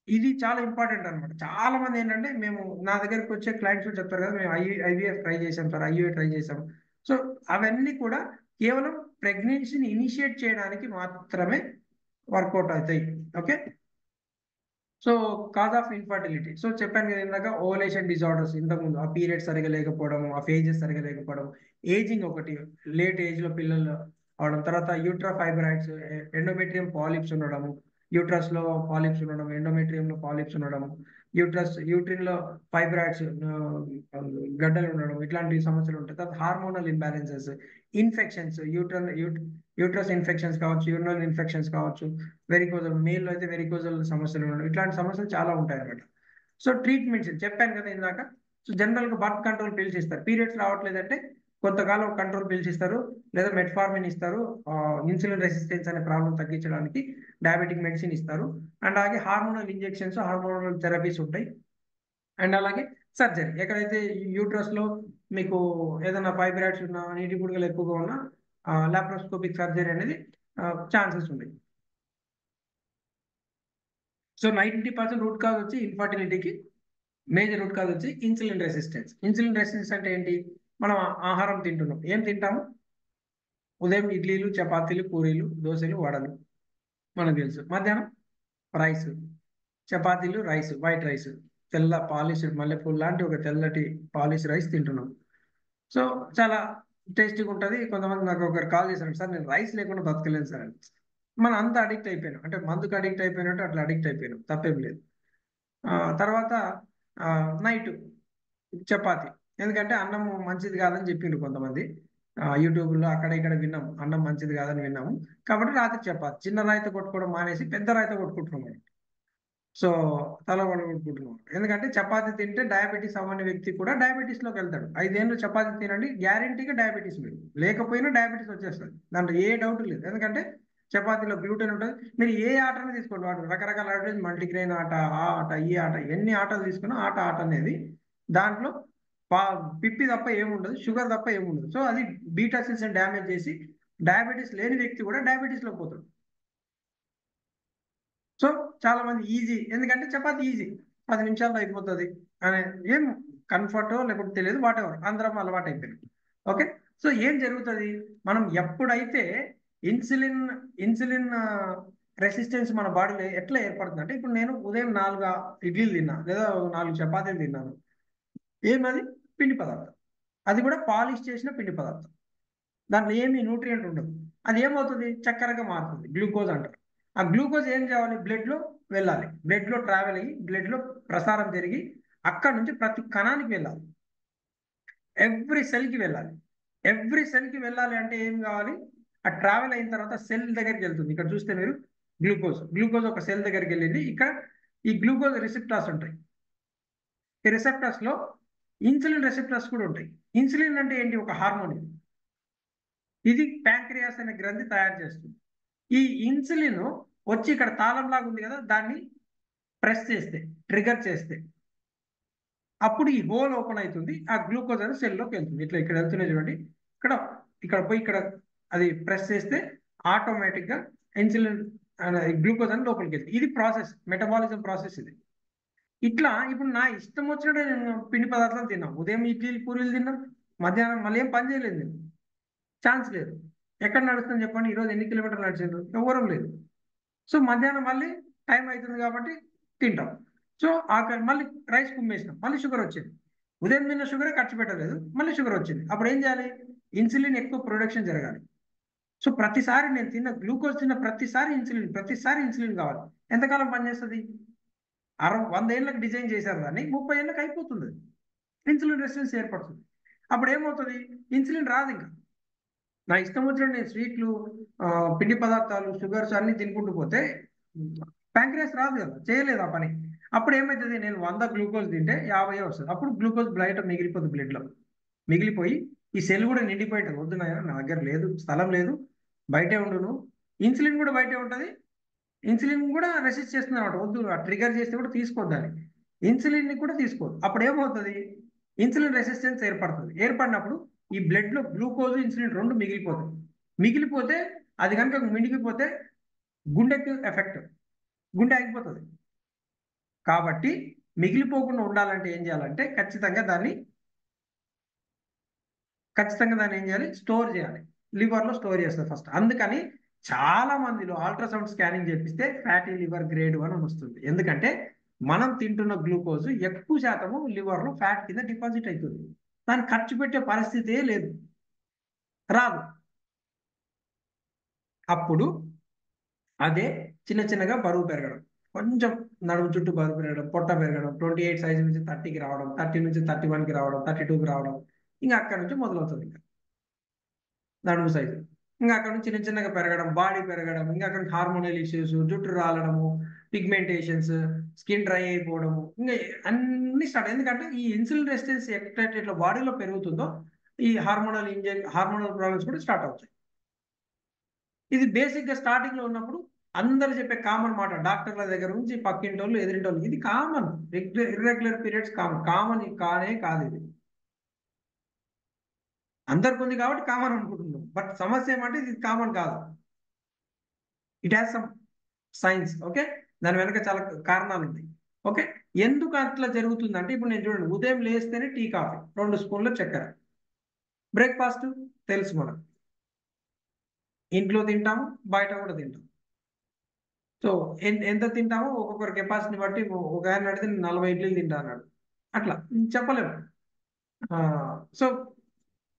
ఇది చాలా ఇంపార్టెంట్ అనమాట. చాలా మంది ఏంటంటే మేము నా దగ్గరికి వచ్చే క్లయింట్స్ చెప్తారు కదా, మేము ఐవీఎఫ్ ట్రై చేసాం సార్, ఐయుఐ ట్రై చేసాం. సో అవన్నీ కూడా కేవలం ప్రెగ్నెన్సీని ఇనిషియేట్ చేయడానికి మాత్రమే వర్కౌట్ అవుతాయి. Okay. So cause of infertility, so చెప్పాను కదా ఇందాక, ఓవలేషన్ డిజార్డర్స్, ఇంతకుముందు ఆ పీరియడ్ సరిగా లేకపోవడం, ఆ ఫేజెస్ సరిగా లేకపోవడం, ఏజింగ్ ఒకటి, లేట్ ఏజ్లో పిల్లలు అవడం, తర్వాత యూట్రా ఫైబ్రాయిడ్స్, ఎండోమెట్రియం పాలిప్స్ ఉండడము, యూట్రస్లో పాలిప్స్ ఉండడం, ఎండోమెట్రియంలో పాలిప్స్ ఉండడం, యూట్రిన్లో ఫైబ్రాయిడ్స్ గడ్డలు ఉండడం, ఇట్లాంటి సమస్యలు ఉంటాయి. తర్వాత hormonal imbalances, infections, uterus infections కావచ్చు, యూరినల్ ఇన్ఫెక్షన్స్ కావచ్చు, వెరికోజల్, మేల్లో అయితే వెరికోజల్ సమస్యలు ఉండడం, ఇట్లాంటి సమస్యలు చాలా ఉంటాయి అన్నమాట. సో ట్రీట్మెంట్స్ చెప్పాను కదా ఇందాక. సో జనరల్గా బర్త్ కంట్రోల్ పిల్స్ ఇస్తారు, పీరియడ్స్ రావట్లేదంటే కొంతకాలం కంట్రోల్ పిల్స్ ఇస్తారు, లేదా మెట్ఫార్మిన్ ఇస్తారు, ఇన్సులిన్ రెసిస్టెన్స్ అనే ప్రాబ్లం తగ్గించడానికి డయాబెటిక్ మెడిసిన్ ఇస్తారు. అండ్ అలాగే హార్మోనల్ ఇంజెక్షన్స్, హార్మోనల్ థెరపీస్ ఉంటాయి. అండ్ అలాగే సర్జరీ, ఎక్కడైతే యూట్రస్లో మీకు ఏదైనా ఫైబ్రాయిడ్స్ ఉన్నా, నీటి బుడగలు ఎక్కువగా ఉన్నా లాప్రోస్కోపిక్ సర్జరీ అనేది ఛాన్సెస్ ఉన్నాయి. సో 90% రూట్ కాజ్ వచ్చి ఇన్ఫర్టిలిటీకి, మేజర్ రూట్ కాజ్ వచ్చి ఇన్సులిన్ రెసిస్టెన్స్. ఇన్సులిన్ రెసిస్టెన్స్ అంటే ఏంటి, మనం ఆహారం తింటున్నాం, ఏం తింటాము, ఉదయం ఇడ్లీలు, చపాతీలు, పూరీలు, దోశలు, వడలు మనకు తెలుసు. మధ్యాహ్నం రైస్, చపాతీలు, రైస్, వైట్ రైస్, తెల్ల పాలిష్ మల్లెపూలు లాంటి ఒక తెల్లటి పాలిష్ రైస్ తింటున్నాం. సో చాలా టేస్టీగా ఉంటుంది. కొంతమంది నాకు ఒకరు కాల్ చేశారు, సార్ నేను రైస్ లేకుండా బతకలేను సార్ అని. మనం అంత అడిక్ట్ అయిపోయినాం, అంటే మందుకు అడిక్ట్ అయిపోయినట్టు అట్లా అడిక్ట్ అయిపోయినాం, తప్పేం లేదు. తర్వాత నైట్ చపాతి, ఎందుకంటే అన్నం మంచిది కాదని చెప్పిండ్రు కొంతమంది, యూట్యూబ్లో అక్కడ ఇక్కడ విన్నాం, అన్నం మంచిది కాదని విన్నాము, కాబట్టి రాత్రి చపాతి. చిన్న రాయితో కొట్టుకోవడం మానేసి పెద్ద రాయితో కొట్టుకుంటున్నాం. సో తల కొట్టుకుంటున్నాం, ఎందుకంటే చపాతి తింటే డయాబెటీస్ అవ్వని వ్యక్తి కూడా డయాబెటీస్లోకి వెళ్తాడు. 5 ఏళ్ళు చపాతి తినండి, గ్యారంటీగా డయాబెటీస్, మీరు లేకపోయినా డయాబెటీస్ వచ్చేస్తుంది, దాంట్లో ఏ డౌట్ లేదు. ఎందుకంటే చపాతీలో గ్లూటెన్ ఉంటుంది. మీరు ఏ ఆటను తీసుకోండి, వాడు రకరకాల ఆట, మల్టీగ్రెయిన్ ఆట, ఆ ఆట, ఈ ఆట, ఎన్ని ఆటలు తీసుకున్నా ఆట అనేది దాంట్లో పిప్పి తప్ప ఏముండదు, షుగర్ తప్ప ఏముండదు. సో అది బీటా సెల్స్ డ్యామేజ్ చేసి డయాబెటీస్ లేని వ్యక్తి కూడా డయాబెటీస్లో పోతాడు. సో చాలా మంది ఈజీ, ఎందుకంటే చపాతి ఈజీ 10 నిమిషాల్లో అయిపోతుంది అనే ఏం కంఫర్టో లేకపోతే తెలియదు, వాట్ ఎవర్ అందరం అలవాటు అయిపోయింది. ఓకే, సో ఏం జరుగుతుంది, మనం ఎప్పుడైతే ఇన్సులిన్ ఇన్సులిన్ రెసిస్టెన్స్ మన బాడీలో ఎట్లా ఏర్పడుతుంది అంటే, ఇప్పుడు నేను ఉదయం 4 ఇడ్లీలు తిన్నా లేదా 4 చపాతీలు తిన్నాను, ఏమది పిండి పదార్థం, అది కూడా పాలిష్ చేసిన పిండి పదార్థం, దాంట్లో ఏమి న్యూట్రియంట్ ఉండదు. అది ఏమవుతుంది, చక్కెరగా మారుతుంది, గ్లూకోజ్ అంటారు. ఆ గ్లూకోజ్ ఏం చేయాలి, బ్లడ్ లో వెళ్ళాలి, బ్లడ్ లో ట్రావెల్ అయ్యి బ్లడ్ లో ప్రసారం జరిగి అక్కడ నుంచి ప్రతి కణానికి వెళ్ళాలి, ఎవ్రీ సెల్ కి వెళ్ళాలి. ఎవ్రీ సెల్ కి వెళ్ళాలి అంటే ఏం కావాలి, ఆ ట్రావెల్ అయిన తర్వాత సెల్ దగ్గరికి వెళ్తుంది. ఇక్కడ చూస్తే మీరు గ్లూకోజ్ ఒక సెల్ దగ్గరికి వెళ్ళింది. ఇక్కడ ఈ గ్లూకోజ్ రిసెప్టార్స్ ఉంటాయి. ఈ రిసెప్టార్స్ లో ఇన్సులిన్ రిసెప్టార్స్ కూడా ఉంటాయి. ఇన్సులిన్ అంటే ఏంటి, ఒక హార్మోన్. ఇది ప్యాంక్రియాస్ అనే గ్రంథి తయారు చేస్తుంది. ఈ ఇన్సులిన్ వచ్చి ఇక్కడ తాళం లాగా ఉంది కదా, దాన్ని ప్రెస్ చేస్తే, ట్రిగర్ చేస్తే అప్పుడు ఈ హోల్ ఓపెన్ అవుతుంది, ఆ గ్లూకోజ్ అనేది సెల్లోకి వెళ్తుంది. ఇట్లా ఇక్కడ వెళ్తున్నాయి చూడండి, ఇక్కడ ఇక్కడ పోయి ఇక్కడ అది ప్రెస్ చేస్తే ఆటోమేటిక్ గా ఇన్సులిన్ గ్లూకోజ్ అనేది లోపలికి వెళ్తుంది. ఇది ప్రాసెస్, మెటబాలిజం ప్రాసెస్ ఇది. ఇట్లా ఇప్పుడు నా ఇష్టం వచ్చినట్టు నేను పిండి పదార్థాలు తిన్నాం. ఉదయం ఇడ్లీలు పూరీలు తిన్నాం, మధ్యాహ్నం మళ్ళీ ఏం పని చేయలేదు నేను, ఛాన్స్ లేదు. ఎక్కడ నడుస్తుంది చెప్పండి, ఈరోజు ఎన్ని కిలోమీటర్లు నడిచిండ్రు, ఎవరం లేదు. సో మధ్యాహ్నం మళ్ళీ టైం అవుతుంది కాబట్టి తింటాం. సో ఆకలి, మళ్ళీ రైస్ కుమ్మేసినాం, మళ్ళీ షుగర్ వచ్చింది. ఉదయం తిన్న షుగరే ఖర్చు పెట్టలేదు, మళ్ళీ షుగర్ వచ్చింది. అప్పుడు ఏం చేయాలి, ఇన్సులిన్ ఎక్కువ ప్రొడక్షన్ జరగాలి. సో ప్రతిసారి నేను తిన్న గ్లూకోజ్ తిన్న ప్రతిసారి ఇన్సులిన్ కావాలి. ఎంతకాలం పనిచేస్తుంది, 100 ఏళ్ళకి డిజైన్ చేశారు దాన్ని, 30 ఏళ్ళకి అయిపోతుంది, ఇన్సులిన్ రెసిస్టెన్స్ ఏర్పడుతుంది. అప్పుడు ఏమవుతుంది, ఇన్సులిన్ రాదు. ఇంకా నా ఇష్టం వచ్చినట్టు నేను స్వీట్లు, పిండి పదార్థాలు, షుగర్స్ అన్ని తినుకుంటూ పోతే ప్యాంక్రియాస్ రాదు కదా, చేయలేదు ఆ పని. అప్పుడు ఏమవుతుంది, నేను 100 గ్లూకోజ్ తింటే 50 వస్తుంది. అప్పుడు గ్లూకోజ్ బయట మిగిలిపోతుంది, బ్లడ్లో మిగిలిపోయి ఈ సెల్ కూడా నిండిపోయి ఉంటుంది. వద్దు నాయన, నా దగ్గర లేదు, స్థలం లేదు, బయటే ఉండును. ఇన్సులిన్ కూడా బయటే ఉంటుంది, ఇన్సులిన్ కూడా రెసిస్ట్ చేస్తుంది అనమాట. వద్దు, ట్రిగర్ చేస్తే కూడా తీసుకోవద్దని, ఇన్సులిన్ కూడా తీసుకోదు. అప్పుడు ఏమవుతుంది, ఇన్సులిన్ రెసిస్టెన్స్ ఏర్పడుతుంది. ఏర్పడినప్పుడు ఈ బ్లడ్ లో గ్లూకోజ్ ఇన్సులిన్ రెండు మిగిలిపోతుంది. మిగిలిపోతే అది కనుక మిగిలిపోతే గుండెకి ఎఫెక్ట్, గుండె ఆగిపోతుంది. కాబట్టి మిగిలిపోకుండా ఉండాలంటే ఏం చేయాలంటే ఖచ్చితంగా దాన్ని ఏం చేయాలి, స్టోర్ చేయాలి. లివర్ లో స్టోర్ చేస్తారు ఫస్ట్. అందుకని చాలా మందిలో అల్ట్రాసౌండ్ స్కానింగ్ చేపిస్తే ఫ్యాటీ లివర్ గ్రేడ్ 1 అని వస్తుంది. ఎందుకంటే మనం తింటున్న గ్లూకోజ్ ఎక్కువ శాతము లివర్ లో ఫ్యాట్ కింద డిపాజిట్ అవుతుంది. దాన్ని ఖర్చు పెట్టే పరిస్థితే లేదు, రాదు. అప్పుడు అదే చిన్న చిన్నగా బరువు పెరగడం, కొంచెం నడుము చుట్టూ బరువు పెరగడం, పొట్ట పెరగడం, 28 సైజ్ నుంచి 30కి రావడం, 30 నుంచి 31కి రావడం, 32కి రావడం, ఇంకా అక్కడ నుంచి మొదలవుతుంది. ఇంకా నడుము సైజు, ఇంకా అక్కడ నుంచి చిన్న చిన్నగా పెరగడం, బాడీ పెరగడం, ఇంకా అక్కడ హార్మోనల్ ఇష్యూస్, జుట్టు రాలడము, పిగ్మెంటేషన్స్, స్కిన్ డ్రై అయిపోవడము, ఇంకా అన్ని స్టార్ట్. ఎందుకంటే ఈ ఇన్సులిన్ రెసిస్టెన్స్ ఎక్కడైతే ఇట్లా బాడీలో పెరుగుతుందో ఈ హార్మోనల్ ప్రాబ్లమ్స్ కూడా స్టార్ట్ అవుతాయి. ఇది బేసిక్ గా స్టార్టింగ్ లో ఉన్నప్పుడు అందరు చెప్పే కామన్ మాట, డాక్టర్ల దగ్గర నుంచి పక్కింటోళ్ళు ఎదిరింటోళ్ళు, ఇది కామన్. ఇర్రెగ్యులర్ పీరియడ్స్ కామన్ కానే కాదు. ఇది అందరికి ఉంది కాబట్టి కామన్ అనుకుంటున్నాం, బట్ సమస్య ఏమంటే ఇది కామన్ కాదు. It has some science. Okay, దాని వెనక చాలా కారణాలు ఉంటాయి. ఓకే, ఎందుకు అట్లా జరుగుతుందంటే, ఇప్పుడు నేను చూడండి, ఉదయం లేస్తేనే టీ కాఫీ, 2 స్పూన్ల చక్కెర. బ్రేక్ఫాస్ట్ తెలుసు మనం, ఇంట్లో తింటాము, బయట కూడా తింటాం. సో ఎంత తింటామో ఒక్కొక్కరి కెపాసిటీని బట్టి, ఒక ఆయన అడిగితే 40 ఇడ్లీలు తింటా అన్నాడు, అట్లా చెప్పలేము. సో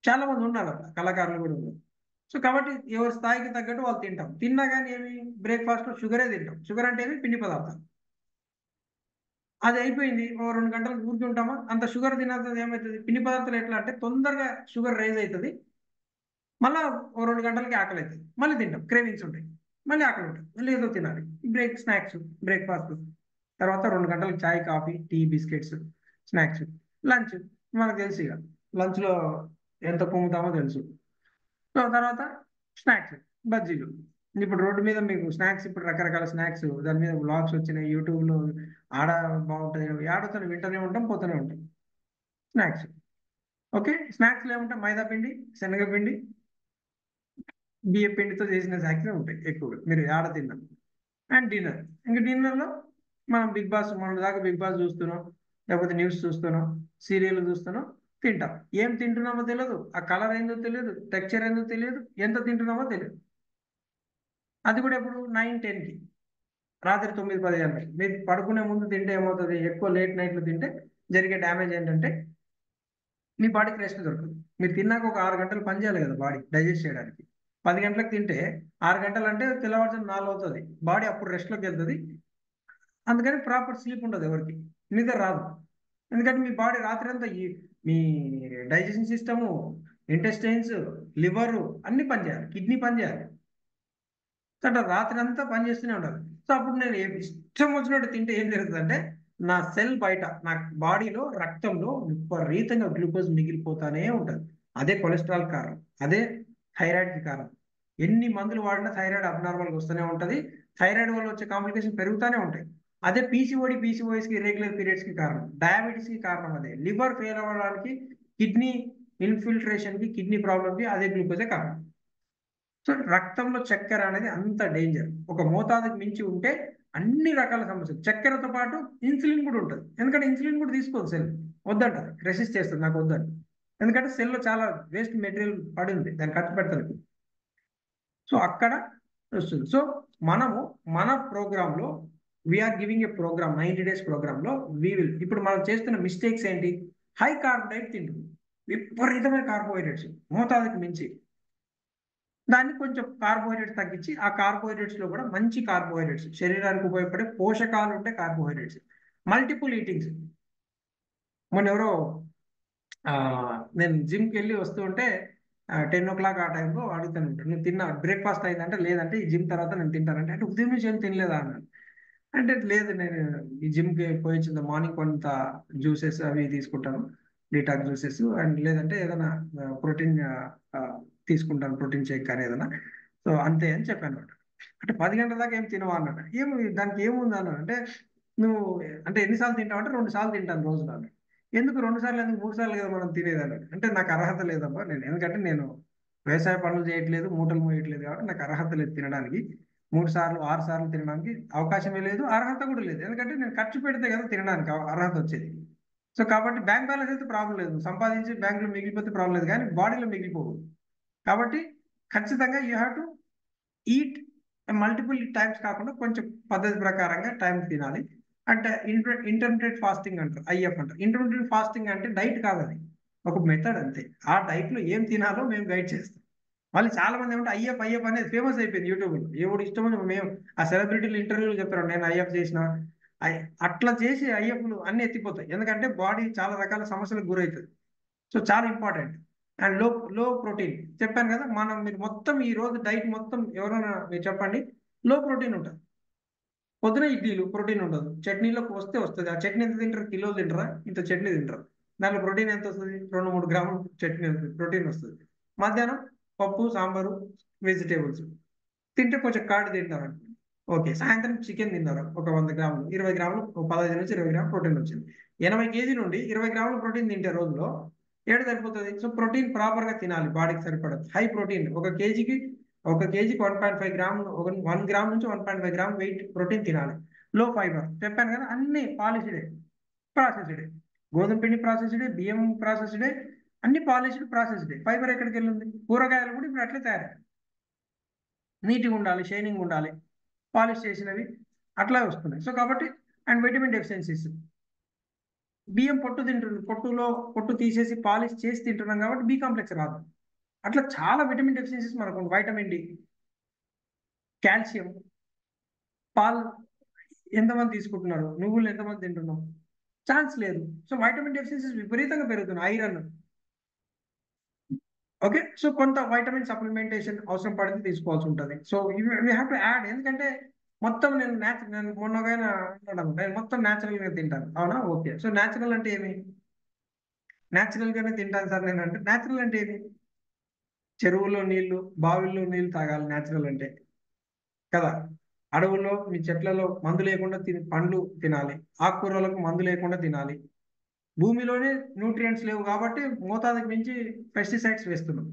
చాలా మంది ఉన్నారు అట్లా, కళాకారులు కూడా ఉన్నారు. సో కాబట్టి ఎవరి స్థాయికి తగ్గట్టు వాళ్ళు తింటాం. తిన్నా కానీ ఏమి, బ్రేక్ఫాస్ట్ లో షుగరే తింటాం. షుగర్ అంటే ఏమి, పిండి పదార్థం. అది అయిపోయింది, ఓ 2 గంటలు కూర్చుంటామా, అంత షుగర్ తినాల్సింది ఏమవుతుంది, పిండి పదార్థాలు ఎట్లా అంటే తొందరగా షుగర్ రైజ్ అవుతుంది, మళ్ళీ ఓ 2 గంటలకి ఆకలి అవుతుంది, మళ్ళీ తింటాం, క్రేవింగ్స్ ఉంటాయి, మళ్ళీ ఆకలి ఉంటుంది, మళ్ళీ ఏదో తినాలి. స్నాక్స్, బ్రేక్ఫాస్ట్, తర్వాత 2 గంటలకు చాయ్, coffee, tea, biscuits, snacks, lunch. మనకు తెలుసు ఇక లంచ్లో ఎంత పొంగుతామో తెలుసు. సో తర్వాత స్నాక్స్, బజ్జీలు. ఇప్పుడు రోడ్డు మీద మీకు స్నాక్స్, ఇప్పుడు రకరకాల స్నాక్స్, దాని మీద బ్లాగ్స్ వచ్చినాయి యూట్యూబ్లో. ఆడ బాగుంటుంది, ఆడుతాను, వింటూనే ఉంటాం, పోతూనే ఉంటాం. స్నాక్స్. ఓకే, స్నాక్స్లో ఏముంటాయి, మైదా పిండి, శనగపిండి, బియ్య పిండితో చేసిన స్నాక్స్ ఉంటాయి ఎక్కువగా మీరు ఆడ తిన్నా. అండ్ డిన్నర్, ఇంకా డిన్నర్లో మనం బిగ్ బాస్, మన దాకా బిగ్ బాస్ చూస్తున్నాం, లేకపోతే న్యూస్ చూస్తున్నాం, సీరియల్ చూస్తున్నాం, తింటాం. ఏం తింటున్నామో తెలియదు, ఆ కలర్ ఏందో తెలియదు, టెక్స్చర్ ఏందో తెలియదు, ఎంత తింటున్నామో తెలియదు. అది కూడా ఎప్పుడు 9-10కి, రాత్రి 9-10 గంటలకి. మీరు పడుకునే ముందు తింటే ఏమవుతుంది, ఎక్కువ లేట్ నైట్లో తింటే జరిగే డ్యామేజ్ ఏంటంటే మీ బాడీకి రెస్ట్ దొరకదు. మీరు తిన్నాక ఒక 6 గంటలు పని చేయాలి కదా బాడీ డైజెస్ట్ చేయడానికి. 10 గంటలకు తింటే 6 గంటలు అంటే తెల్లవారుజాము 4 అవుతుంది, బాడీ అప్పుడు రెస్ట్లోకి వెళ్తుంది. అందుకని ప్రాపర్ స్లీప్ ఉండదు ఎవరికి, నిద్ర రాదు. ఎందుకంటే మీ బాడీ రాత్రి అంతా మీ డైజెషన్ సిస్టము, ఇంటెస్టైన్స్, లివర్ అన్ని పనిచేయాలి, కిడ్నీ పనిచేయాలి. సో అట్లా రాత్రి అంతా పనిచేస్తూనే ఉండాలి. సో అప్పుడు నేను ఇష్టం వచ్చినట్టు తింటే ఏం జరుగుతుందంటే నా సెల్ బయట, నా బాడీలో రక్తంలో విపరీతంగా గ్లూకోజ్ మిగిలిపోతానే ఉంటుంది. అదే కొలెస్ట్రాల్ కారణం, అదే థైరాయిడ్కి కారణం. ఎన్ని మందులు వాడినా థైరాయిడ్ అబ్నార్మల్గా వస్తూనే ఉంటుంది, థైరాయిడ్ వల్ల వచ్చే కాంప్లికేషన్ పెరుగుతూనే ఉంటాయి. అదే పీసీఓడి, పీసీఓఎస్కి, ఇర్రెగ్యులర్ పీరియడ్స్కి కారణం, డయాబెటీస్కి కారణం అదే, లివర్ ఫెయిల్ అవ్వడానికి, కిడ్నీ ఇన్ఫిల్ట్రేషన్కి, కిడ్నీ ప్రాబ్లమ్కి అదే గ్లూకోజే కారణం. సో రక్తంలో చక్కెర అనేది అంత డేంజర్. ఒక మోతాదుకి మించి ఉంటే అన్ని రకాల సమస్యలు, చక్కెరతో పాటు ఇన్సులిన్ కూడా ఉంటుంది. ఎందుకంటే ఇన్సులిన్ కూడా తీసుకోదు సెల్, వద్దంటది, రెసిస్ట్ చేస్తుంది, నాకు వద్దని. ఎందుకంటే సెల్లో చాలా వేస్ట్ మెటీరియల్ పడింది, దాన్ని ఖర్చు పెడతాను. సో అక్కడ వస్తుంది. సో మనము మన ప్రోగ్రాంలో we are giving a programme, 90 days ప్రోగ్రాంలో ఇప్పుడు మనం చేస్తున్న మిస్టేక్స్ ఏంటి, హై కార్బ్ డైట్ తింటుంది, విపరీతమైన కార్బోహైడ్రేట్స్ మోతాదుకి మించి. దాన్ని కొంచెం కార్బోహైడ్రేట్స్ తగ్గించి, ఆ కార్బోహైడ్రేట్స్ లో కూడా మంచి కార్బోహైడ్రేట్స్, శరీరానికి ఉపయోగపడే పోషకాలు ఉంటే కార్బోహైడ్రేట్స్, మల్టిపుల్ ఈటింగ్స్. మొన్న ఎవరో నేను జిమ్కి వెళ్ళి వస్తూ ఉంటే 10 o'clock ఆ టైంలో అడుగుతాను, నువ్వు తిన్నా బ్రేక్ఫాస్ట్ అయిందంటే, లేదంటే ఈ జిమ్ తర్వాత నేను తింటానంటే, అంటే ఉదయం నుంచి ఏం తినలేదా అన్నాను. అంటే లేదు, నేను ఈ జిమ్కి పోయి వచ్చింది, మార్నింగ్ కొంత జ్యూసెస్ అవి తీసుకుంటాను, డీటాక్స్ జ్యూసెస్, అండ్ లేదంటే ఏదైనా ప్రోటీన్ తీసుకుంటాను, ప్రోటీన్ షేక్ కానీ ఏదైనా. సో అంతే అని చెప్పాను అనమాట. అంటే 10 గంటల దాకా ఏం తినవా అన్నాడు. ఏమి దానికి ఏముంది అన్నాడు. అంటే నువ్వు అంటే ఎన్నిసార్లు తింటావు అంటే 2 సార్లు తింటాను రోజులో అన్నాడు. ఎందుకు 2 సార్లు, ఎందుకు 3 సార్లు కదా మనం తినేది అన్నాడు. అంటే నాకు అర్హత లేదమ్మా, నేను ఎందుకంటే నేను వ్యవసాయ పనులు చేయట్లేదు, మూటలు మోయట్లేదు, కాబట్టి నాకు అర్హత లేదు తినడానికి. 3 సార్లు 6 సార్లు తినడానికి అవకాశమే లేదు, అర్హత కూడా లేదు. ఎందుకంటే నేను ఖర్చు పెడితే కదా తినడానికి అర్హత వచ్చేది. సో కాబట్టి బ్యాంక్ బ్యాలెన్స్ అయితే ప్రాబ్లం లేదు, సంపాదించి బ్యాంకులో మిగిలిపోతే ప్రాబ్లం లేదు, కానీ బాడీలో మిగిలిపోవు. కాబట్టి ఖచ్చితంగా you have to eat multiple times కాకుండా కొంచెం పద్ధతి ప్రకారంగా టైం తినాలి. అంటే ఇంటర్మీడియట్ ఫాస్టింగ్ అంటారు, ఐఎఫ్ అంటారు. ఇంటర్మీడియట్ ఫాస్టింగ్ అంటే డైట్ కాదు, అది ఒక మెథడ్ అంతే. ఆ డైట్ లో ఏం తినాలో మేము గైడ్ చేస్తాం. మళ్ళీ చాలా మంది ఏమంటే ఐఎఫ్ ఐఎఫ్ అనేది ఫేమస్ అయిపోయింది యూట్యూబ్ లో, ఎవడు ఇష్టం మేము ఆ సెలబ్రిటీలు ఇంటర్వ్యూలు చెప్తారు, నేను ఐఎఫ్ చేసిన, అట్లా చేసి ఐఎఫ్లు అన్ని ఎత్తిపోతాయి. ఎందుకంటే బాడీ చాలా రకాల సమస్యలకు గురవుతుంది. సో చాలా ఇంపార్టెంట్. అండ్ లో లో ప్రోటీన్ చెప్పాను కదా, మీరు మొత్తం ఈ రోజు డైట్ మొత్తం ఎవరైనా మీరు చెప్పండి, లో ప్రోటీన్ ఉంటుంది. పొద్దున ఇడ్లీలు ప్రోటీన్ ఉండదు, చట్నీలోకి వస్తే వస్తుంది. ఆ చట్నీ ఎంత తింటారు, కిలోలు తింటారా, ఇంత చట్నీ తింటారు, దాంట్లో ప్రోటీన్ ఎంత వస్తుంది, 2-3 గ్రాములు చట్నీ వస్తుంది, ప్రోటీన్ వస్తుంది. మధ్యాహ్నం పప్పు, సాంబారు, వెజిటేబుల్స్ తింటే కొంచెం కాడి తింటారు అనుకోండి, ఓకే. సాయంత్రం చికెన్ తిన్నారు ఒక 100 గ్రాములు, 20 గ్రాములు, 15 నుంచి 20 గ్రాములు ప్రోటీన్ వచ్చింది. 80 kg నుండి 20 గ్రాములు ప్రోటీన్ తింటే రోజులో ఏడు సరిపోతుంది. సో ప్రోటీన్ ప్రాపర్ గా తినాలి, బాడీకి సరిపడదు. హై ప్రోటీన్ ఒక కేజీకి 1.5 గ్రాములు, 1 గ్రామ్ నుంచి 1.5 గ్రామ్ వెయిట్ ప్రోటీన్ తినాలి. లో ఫైబర్ చెప్పాను కదా, అన్ని పాలిష్డే, ప్రాసెస్డే, గోధుమ పిండి ప్రాసెస్డే, బియ్యం ప్రాసెస్డే, అన్ని పాలిష్డ్ ప్రాసెస్డే. ఫైబర్ ఎక్కడికి వెళ్ళింది, కూరగాయలు కూడా ఇప్పుడు అట్లే తయారు, నీట్గా ఉండాలి, షైనింగ్ ఉండాలి, పాలిష్ చేసినవి అట్లా వస్తున్నాయి. సో కాబట్టి అండ్ విటమిన్ డెఫిషియన్సీస్, బియ్యం పొట్టు తింటున్నాం, పొట్టు తీసేసి పాలిష్ చేసి తింటున్నాం కాబట్టి బి కాంప్లెక్స్ రాదు. అట్లా చాలా విటమిన్ డెఫిషియన్సీస్ మనకు, వైటమిన్ డి, కాల్షియం, పాలు ఎంతమంది తీసుకుంటున్నారు, నువ్వులు ఎంతమంది తింటున్నాం, ఛాన్స్ లేదు. సో వైటమిన్ డెఫిషియన్సీస్ విపరీతంగా పెరుగుతున్నాయి, ఐరన్. ఓకే. సో కొంత వైటమిన్ సప్లిమెంటేషన్ అవసరం పడితే తీసుకోవాల్సి ఉంటుంది. So you have to add. ఎందుకంటే మొత్తం నేను మొన్నగైనా నేను మొత్తం న్యాచురల్ గా తింటాను, అవునా, ఓకే. సో న్యాచురల్ అంటే ఏమి, న్యాచురల్ గానే తింటాను సార్ నేను అంటే, న్యాచురల్ అంటే ఏమి, చెరువుల్లో నీళ్లు, బావిల్లో నీళ్లు తాగాలి న్యాచురల్ అంటే, కదా. అడవుల్లో మీ చెట్లలో మందు లేకుండా పండ్లు తినాలి, ఆకుకూరలకు మందు లేకుండా తినాలి. భూమిలోనే న్యూట్రియంట్స్ లేవు కాబట్టి మోతాదుకు మించి పెస్టిసైడ్స్ వేస్తున్నాం.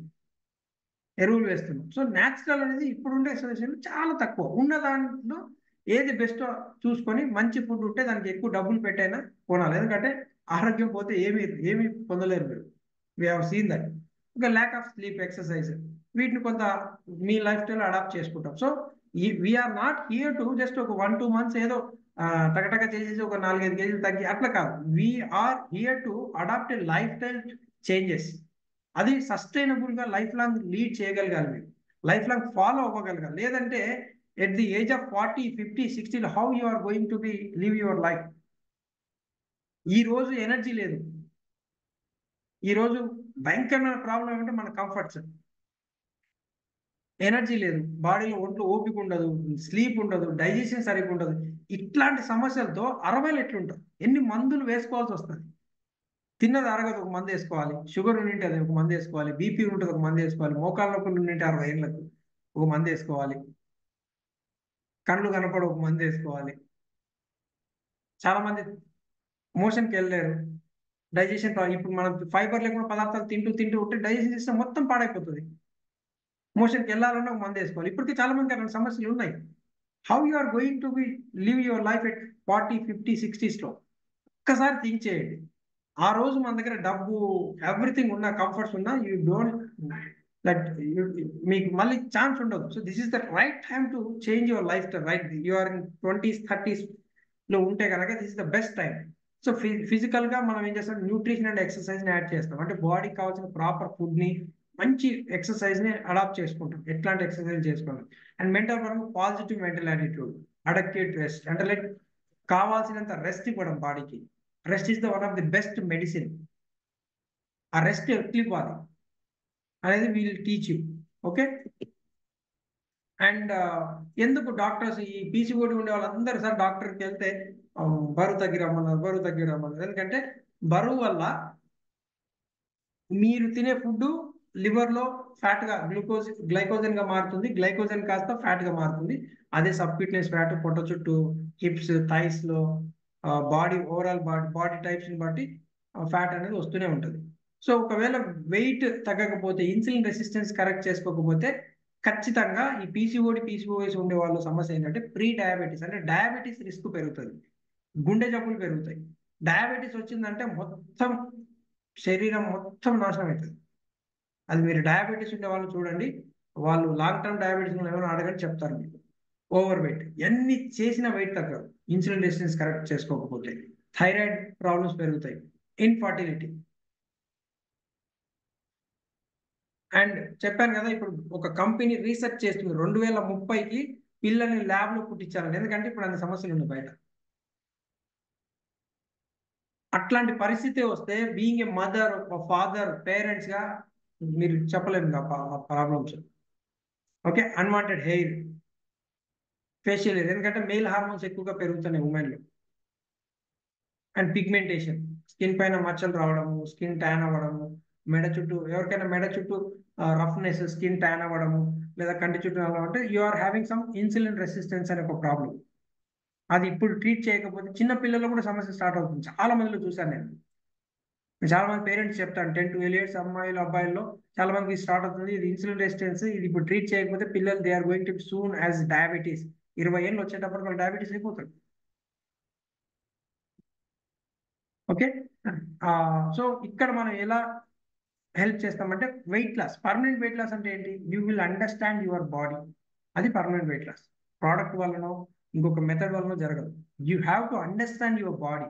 ఎరువులు వేస్తున్నాం. సో న్యాచురల్ అనేది ఇప్పుడుండే సిచ్యువేషన్ చాలా తక్కువ. ఉన్న దాంట్లో ఏది బెస్టో చూసుకొని మంచి ఫుడ్ ఉంటే దానికి ఎక్కువ డబ్బులు పెట్టైనా కొనాలి. ఎందుకంటే ఆరోగ్యం పోతే ఏమి ఏమి పొందలేరు మీరు. We have seen that. ఇంకా ల్యాక్ ఆఫ్ స్లీప్, ఎక్సర్సైజ్, వీటిని కొంత మీ లైఫ్ స్టైల్ అడాప్ట్ చేసుకుంటాం. So we are not here to just ఒక 1-2 months ఏదో టకటక చేసేసి ఒక 4-5 కేజీలు తగ్గి అట్లా కాదు. We are here to adapt a lifestyle changes. అది సస్టైనబుల్ గా లైఫ్ లాంగ్ లీడ్ చేయగలగాలి మీరు. లైఫ్ లాంగ్ ఫాలో అవ్వగలగాలి. లేదంటే at the age of 40, 50, 60 how you are going to be live your life. ఈ రోజు ఎనర్జీ లేదు. ఈ రోజు భయంకరమైన ప్రాబ్లం ఏమంటే మన కంఫర్ట్స్. ఎనర్జీ లేదు, బాడీలో ఒంట్లో ఓపిక ఉండదు, స్లీప్ ఉండదు, డైజెషన్ సరిగ్గా ఉండదు. ఇట్లాంటి సమస్యలతో 60లో ఎట్లుంటారు? ఎన్ని మందులు వేసుకోవాల్సి వస్తుంది. తిన్నది అరగదు, ఒక మందు వేసుకోవాలి. షుగర్ ఉండింటే అది ఒక మందు వేసుకోవాలి. బీపీ ఉంటుంది, ఒక మందు వేసుకోవాలి. మోకాళ్ళ నొప్పులు ఉండింటే 60 ఏళ్ళకు ఒక మందు వేసుకోవాలి. కళ్ళు కనపడ ఒక మందు వేసుకోవాలి. చాలా మంది మోషన్కి వెళ్ళలేరు. డైజెషన్ ఇప్పుడు మనం ఫైబర్ లేకుండా పదార్థాలు తింటూ తింటూ ఉంటే డైజెషన్ సిస్టమ్ మొత్తం పాడైపోతుంది. మోషన్కి వెళ్ళాలన్నా ఒక మందు వేసుకోవాలి. ఇప్పటికీ చాలా మందికి అటువంటి సమస్యలు ఉన్నాయి. How you are going to be live your life at 40, 50, 60s లో ఒక్కసారి థింక్ చేయండి. ఆ రోజు మన దగ్గర డబ్బు, ఎవ్రీథింగ్ ఉన్న, కంఫర్ట్స్ ఉన్నా, యూ డోంట్ దట్ మీకు మళ్ళీ ఛాన్స్ ఉండదు. So this is the right time to change your life style. Right, you are in 20s, 30s లో ఉంటే కనుక this is the best time. So physical గా మనం ఏం చేస్తాం, న్యూట్రిషన్ అండ్ ఎక్సర్సైజ్ ని యాడ్ చేస్తాం. అంటే బాడీకి కావాల్సిన ప్రాపర్ ఫుడ్ ని, మంచి ఎక్సర్సైజ్ ని అడాప్ట్ చేసుకుంటాం. ఎట్లాంటి ఎక్సర్సైజ్ చేసుకుంటాం. అండ్ మెంటల్ పరంగా positive mental attitude, adequate rest, అంటే లైక్ కావాల్సినంత రెస్ట్ ఇవ్వడం బాడీకి. Rest is the one of the best medicine. ఆ రెస్ట్ ఎట్లు ఇవ్వాలి అనేది we'll teach you. Okay. And ఎందుకు డాక్టర్స్ ఈ పీసీఓడి ఉండే వాళ్ళందరూ సార్ డాక్టర్కి వెళ్తే బరువు తగ్గి రమ్మన్నారు, బరువు తగ్గి రమ్మన్నారు. ఎందుకంటే బరువు వల్ల మీరు తినే ఫుడ్ లివర్ లో ఫ్యాట్ గా గ్లైకోజన్ గా మారుతుంది. గ్లైకోజన్ కాస్త ఫ్యాట్ గా మారుతుంది. అదే సబ్క్యూటేనియస్ ఫ్యాట్ పొట్ట చుట్టూ, హిప్స్, థైస్ లో, బాడీ ఓవరాల్ బాడీ టైప్స్ ని బట్టి ఫ్యాట్ అనేది వస్తూనే ఉంటుంది. సో ఒకవేళ వెయిట్ తగ్గకపోతే, ఇన్సులిన్ రెసిస్టెన్స్ కరెక్ట్ చేసుకోకపోతే ఖచ్చితంగా ఈ పీసీఓఎస్ ఉండే వాళ్ళ సమస్య ఏంటంటే ప్రీ డయాబెటీస్, అంటే డయాబెటీస్ రిస్క్ పెరుగుతుంది, గుండె జబ్బులు పెరుగుతాయి. డయాబెటీస్ వచ్చిందంటే మొత్తం శరీరం మొత్తం నాశనం అవుతుంది. అది మీరు డయాబెటీస్ ఉండే వాళ్ళు చూడండి, వాళ్ళు లాంగ్ టర్మ్ డయాబెటీస్ ఏమైనా అడగని చెప్తారు మీకు. ఓవర్ వెయిట్, ఎన్ని చేసిన వెయిట్ తగ్గదు ఇన్సులిన్ రెసిస్టెన్స్ కరెక్ట్ చేసుకోకపోతే. థైరాయిడ్ ప్రాబ్లమ్స్ పెరుగుతాయి, ఇన్ఫర్టిలిటీ. అండ్ చెప్పాను కదా, ఇప్పుడు ఒక కంపెనీ రీసెర్చ్ చేస్తుంది 2030కి పిల్లల్ని ల్యాబ్ లో పుట్టించాలని. ఎందుకంటే ఇప్పుడు అన్ని సమస్యలు ఉన్నాయి బయట. అట్లాంటి పరిస్థితి వస్తే being a mother, father, parents గా మీరు చెప్పలేము problems. Okay. Unwanted hair, facial hair, ఎందుకంటే మేల్ హార్మోన్స్ ఎక్కువగా పెరుగుతున్నాయి ఉమెన్ లో. అండ్ పిగ్మెంటేషన్, స్కిన్ పైన మచ్చలు రావడము, స్కిన్ ట్యాన్ అవ్వడము, మెడ చుట్టూ, ఎవరికైనా మెడ చుట్టూ రఫ్నెస్, స్కిన్ ట్యాన్ అవ్వడము, లేదా కంటి చుట్టూ అలా అంటే you are having some insulin resistance అనే ఒక ప్రాబ్లం. అది ఇప్పుడు ట్రీట్ చేయకపోతే చిన్న పిల్లల్లో కూడా సమస్య స్టార్ట్ అవుతుంది. చాలా మందిలో చూశాను నేను. చాలా మంది పేరెంట్స్ చెప్తాను, 10-12 years అమ్మాయిలు, అబ్బాయిల్లో చాలా మందికి స్టార్ట్ అవుతుంది ఇది ఇన్సులిన్ రెసిస్టెన్స్. ఇది ఇప్పుడు ట్రీట్ చేయకపోతే పిల్లలు they are going to soon as diabetes. 20 ఏళ్ళు వచ్చేటప్పుడు వాళ్ళు డయాబెటీస్ అయిపోతారు. ఓకే. సో ఇక్కడ మనం ఎలా హెల్ప్ చేస్తామంటే weight loss, permanent weight loss అంటే ఏంటి, you will understand your body. అది పర్మనెంట్ వెయిట్ లాస్. ప్రోడక్ట్ వల్లనో ఇంకొక మెథడ్ వల్లనో జరగదు. You have to understand your body.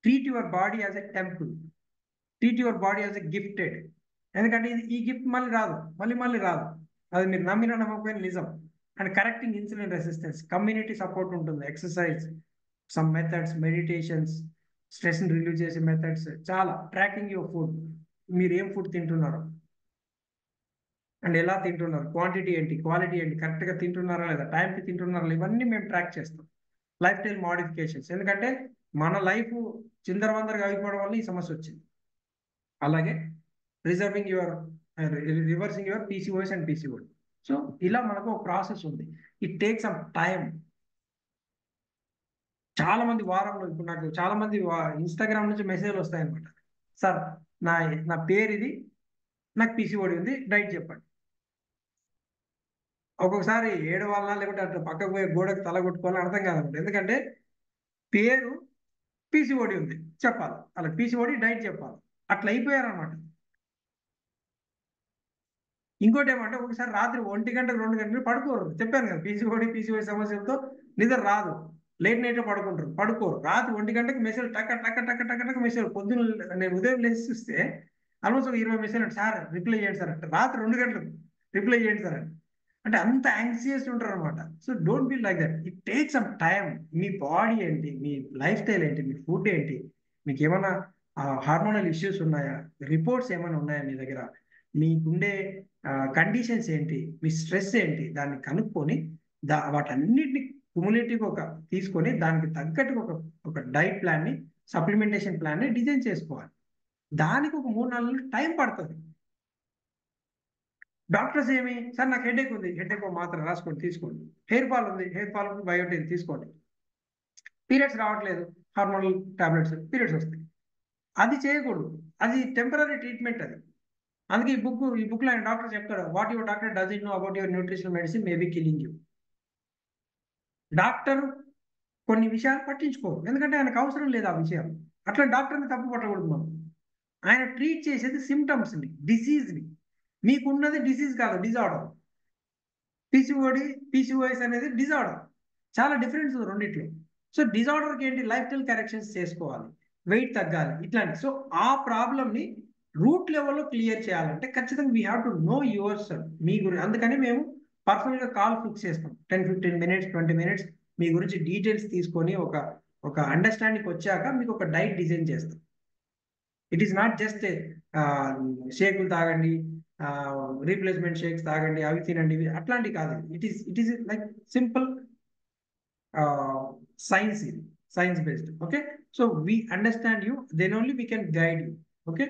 Treat your body as a temple. Treat your body as a gifted. ఎందుకంటే ఈ gift మళ్ళీ రాదు, మళ్ళీ రాదు. అది మీరు నమ్మినా నమ్మకపోయిన నిజం. And correcting insulin resistance, community support ఉంటుంది, exercise, some methods, meditations, stress ని రిలీవ్ చేసే మెథడ్స్ చాలా. ట్రాకింగ్ యువర్ ఫుడ్, మీరు ఏం ఫుడ్ తింటున్నారు అండ్ ఎలా తింటున్నారు, క్వాంటిటీ ఏంటి, క్వాలిటీ ఏంటి, కరెక్ట్ గా తింటున్నారా లేదా, టైంకి తింటున్నారా, ఇవన్నీ మేము ట్రాక్ చేస్తాం. లైఫ్ స్టైల్ మోడిఫికేషన్స్, ఎందుకంటే మన లైఫ్ చిందరవందరగా అయిపోవడం వల్ల ఈ సమస్య వచ్చింది. అలాగే reserving your reversing your PCOS and PCOD. So ఇలా మనకు ఒక ప్రాసెస్ ఉంది. It takes some time. చాలా మంది వారంలో, ఇప్పుడు నాకు చాలా మంది ఇన్స్టాగ్రామ్ నుంచి మెసేజ్లు వస్తాయన్నమాట. సార్ నా నా పేరు ఇది, నాకు పీసీఓడి ఉంది, డైట్ చెప్పండి. ఒక్కొక్కసారి ఏడవాలనా లేకుంటే అట్లా పక్కకు పోయి గోడకు తల కొట్టుకోవాలని అర్థం కాదనమాట. ఎందుకంటే పేరు పీసీఓడి ఉంది చెప్పాలి. అలా పీసీఓడి డైట్ చెప్పాలి. అట్లా అయిపోయారనమాట. ఇంకోటి ఏమంటే ఒకసారి రాత్రి 1 గంట 2 గంటలు పడుకోరు. చెప్పాను కదా పీసీఓడి సమస్యలతో నిద్ర రాదు. లేట్ నైట్ పడుకుంటారు. పడుకోరు. రాత్రి 1 గంటకి మెసేజ్ టక టక టక టక టక మెసేజ్. పొద్దున్న నేను ఉదయం లేచి చూస్తే ఆల్మోస్ట్ ఒక 20 మెసేజ్ సార్ రిప్లై చేయండి సార్ అంటే. రాత్రి 2 గంటలకు రిప్లై చేయండి సార్ అంటే అంత యాంగ్జియస్ ఉంటారు అనమాట. So don't be like that. It take some time. Me body ఏంటి, మీ లైఫ్ స్టైల్ ఏంటి, మీ ఫుడ్ ఏంటి, మీకు ఏమైనా హార్మోనల్ ఇష్యూస్ ఉన్నాయా, రిపోర్ట్స్ ఏమైనా ఉన్నాయా మీ దగ్గర, మీకుండే కండిషన్స్ ఏంటి, మీ స్ట్రెస్ ఏంటి, దాన్ని కనుక్కొని వాటన్నిటిని కుములేటివ్ ఒక తీసుకొని దానికి తగ్గట్టుగా ఒక డైట్ ప్లాన్ ని, సప్లిమెంటేషన్ ప్లాన్ ని డిజైన్ చేసుకోవాలి. దానికి ఒక 3-4 నెలలు టైం పడుతుంది. డాక్టర్స్ ఏమి సార్ నాకు హెడేక్ ఉంది, హెడేక్ మాత్రం రాసుకోండి తీసుకోండి. హెయిర్ ఫాల్ ఉంది, హెయిర్ ఫాల్ బయోటిన్ తీసుకోండి. పీరియడ్స్ రావట్లేదు, హార్మోనల్ టాబ్లెట్స్, పీరియడ్స్ వస్తాయి. అది చేయకూడదు. అది టెంపరీ ట్రీట్మెంట్ అది. అందుకే ఈ బుక్ లో ఆయన డాక్టర్ చెప్తాడు, what your doctor does it know about your nutritional medicine may be killing you. Doctor కొన్ని విషయాలు పట్టించుకోరు, ఎందుకంటే ఆయనకు అవసరం లేదు ఆ విషయాలు. అట్లా డాక్టర్ని తప్పు పట్టకూడదు మనం. ఆయన ట్రీట్ చేసేది సిమ్టమ్స్ ని, డిసీజ్ ని. మీకున్నది డిసీజ్ కాదు, డిజార్డర్. పీసీఓడి, పీసీఓఎస్ అనేది డిజార్డర్. చాలా డిఫరెన్స్ ఉంది రెండిట్లో. సో డిజార్డర్కి ఏంటి, లైఫ్ స్టైల్ కరెక్షన్స్ చేసుకోవాలి, వెయిట్ తగ్గాలి, ఇట్లాంటి. సో ఆ ప్రాబ్లమ్ని రూట్ లెవెల్లో క్లియర్ చేయాలంటే ఖచ్చితంగా we have to know yourself. మీ గురించి అందుకని మేము పర్సనల్గా కాల్ ఫిక్స్ చేస్తాం. 10-15 మినిట్స్ 20 మినిట్స్ మీ గురించి డీటెయిల్స్ తీసుకొని ఒక అండర్స్టాండింగ్ వచ్చాక మీకు ఒక డైట్ డిజైన్ చేస్తాం. ఇట్ ఈస్ నాట్ జస్ట్ షేకులు తాగండి, రీప్లేస్మెంట్ షేక్స్ తాగండి, అవి తినండి, అట్లాంటివి కాదు. It is like simple science, science based. Okay, so we understand you, then only we can guide you. Okay,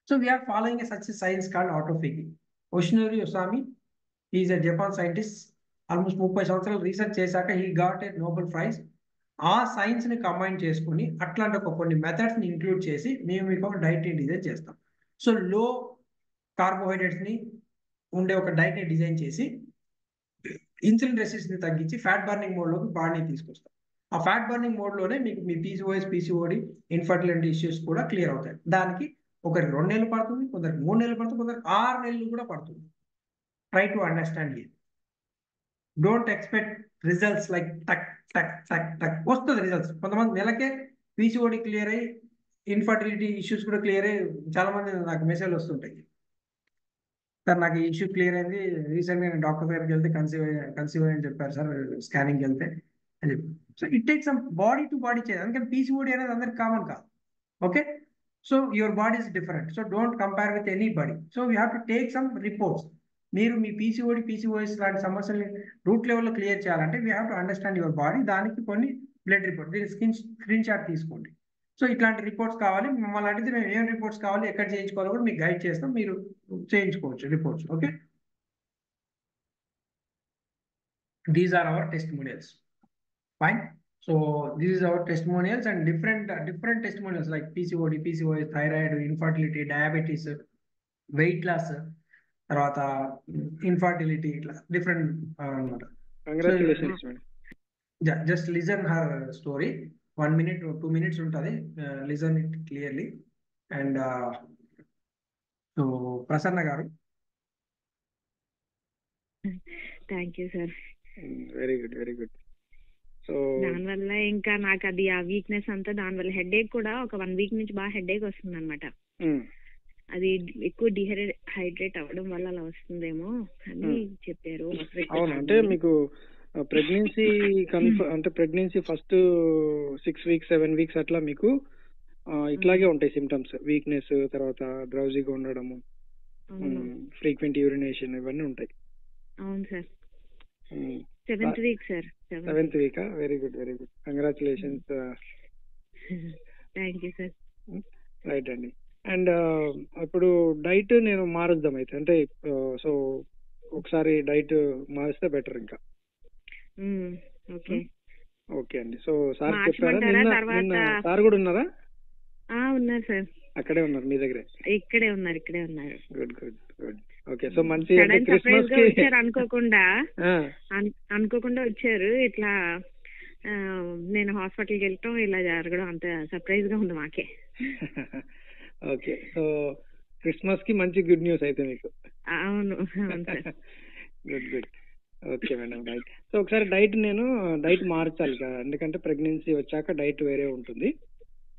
so we are following such a science called autophagy. Yoshinori Osami, he is a Japan scientist. Almost 30 సంవత్సరాలు research చేశాక he got a Nobel Prize. ఆ science ని combine చేసుకుని అట్లాంటి కొన్ని methods ని include చేసి మేము మీకు ఒక డైట్ ని డిజైన్ చేస్తాం. సో లో కార్బోహైడ్రేట్స్ ని ఉండే ఒక డైట్ ని డిజైన్ చేసి ఇన్సులిన్ రెసిస్టెన్స్ ని తగ్గించి ఫ్యాట్ బర్నింగ్ మోడ్ లోకి బాడీని తీసుకొస్తాం. ఆ ఫ్యాట్ బర్నింగ్ మోడ్ లోనే మీకు మీ పీసీఓఎస్, పీసీఓడి, ఇన్ఫర్టిలిటీ ఇష్యూస్ కూడా క్లియర్ అవుతాయి. దానికి ఒకరికి 2 నెలలు పడుతుంది, కొందరికి 3 నెలలు పడుతుంది, కొందరికి 6 నెలలు కూడా పడుతుంది. Try to understand it. Don't expect results like టక్ టక్ టక్ టక్ వస్తుంది రిజల్ట్స్. కొంతమంది నెలకే పీసీఓడి క్లియర్ అయ్యి ఇన్ఫర్టిలిటీ ఇష్యూస్ కూడా క్లియర్ అయ్యి చాలా మంది నాకు మెసేజ్లు వస్తుంటాయి, సార్ నాకు ఈ ఇష్యూ క్లియర్ అయింది, రీసెంట్గా నేను డాక్టర్ దగ్గరికి వెళ్తే కన్సీవ్ అని చెప్పారు సార్, స్కానింగ్కి వెళ్తే అని చెప్పి. So it takes some body to body change. అందుకని పీసీఓడి అనేది అందరికి కామన్ కాదు. Okay, so your body is different. So don't compare with any body. So you have to take some reports. మీరు మీ పీసీఓడి, పీసీఓఎస్ లాంటి సమస్యల్ని route లెవెల్లో clear చేయాలంటే we have to understand your body. దానికి కొన్ని బ్లడ్ రిపోర్ట్, దీని screen shot తీసుకోండి. So ఇట్లాంటి రిపోర్ట్స్ కావాలి, మమ్మల్ని అడిగితే మేము ఏం రిపోర్ట్స్ కావాలి, ఎక్కడ చేయించుకోవాలో కూడా మీకు గైడ్ చేస్తాం, మీరు చేయించుకోవచ్చు reports. Okay, these are our testimonials. Fine. So this is our testimonials and different testimonials like PCOD, PCOS, thyroid, infertility, diabetes, weight loss, తర్వాత ఇన్ఫర్టిలిటీ, ఇట్లా డిఫరెంట్ అనమాట. Congratulations madam. Just listen her story. 1 minute 2 minutes ఉంటుంది, listen it clearly. And so Prasanna గారు. Thank you sir. Very good, very good. So దానివల్ల ఇంకా నాకు అది ఆ వీక్నెస్ అంతా దానివల్ల హెడేక్ కూడా ఒక 1 week నుంచి బాగా హెడేక్ వస్తుంది అనమాట. అది ఎక్కువ డిహైడ్రేట్ అవ్వడం వల్ల అలా వస్తుందేమో అని చెప్పారు. అవును, అంటే మీకు ప్రెగ్నెన్సీ అంటే ప్రెగ్నెన్సీ ఫస్ట్ 6 weeks 7 weeks అట్లా మీకు ఇట్లాగే ఉంటాయి సిమ్టమ్స్. వీక్నెస్, తర్వాత డ్రౌజీగా ఉండడము, ఫ్రీక్వెంట్ యూరినేషన్, ఇవన్నీ ఉంటాయి. అవును sir. 7th week sir. 7th week. Very good, very good. Congratulations. Thank you sir. Right అండి. అండ్ ఇప్పుడు డైట్ నేను మారుద్దాం అయితే, అంటే సో ఒకసారి డైట్ మారిస్తే బెటర్ ఇంకా. ఓకే, ఓకే అండి. సో సార్ చెప్పారా, నిన్న సార్ కూడా ఉన్నారా? ఉన్నారు సార్. అక్కడే ఉన్నారు మీ దగ్గరే? ఇక్కడే ఉన్నారు. Good good good. Okay. So మంచి అంటే సడన్ సర్ప్రైజ్ క్రిస్మస్ గా కి వచ్చారు అనుకోకుండా. ఆ, అనుకోకుండా వచ్చారు ఇట్లా. ఆ, నేను హాస్పిటల్కి వెళ్ళటం ఇలా జరగడం అంత సర్ప్రైజ్ గా ఉంది మాకే. ఓకే. సో క్రిస్మస్ కి మంచి గుడ్ న్యూస్ అయితే మీకు. అవును అవును sir. Good good. Okay madam, right. So ఒకసారి డైట్ మార్చాలి కదా, ఎందుకంటే ప్రెగ్నెన్సీ వచ్చాక డైట్ వేరే ఉంటుంది.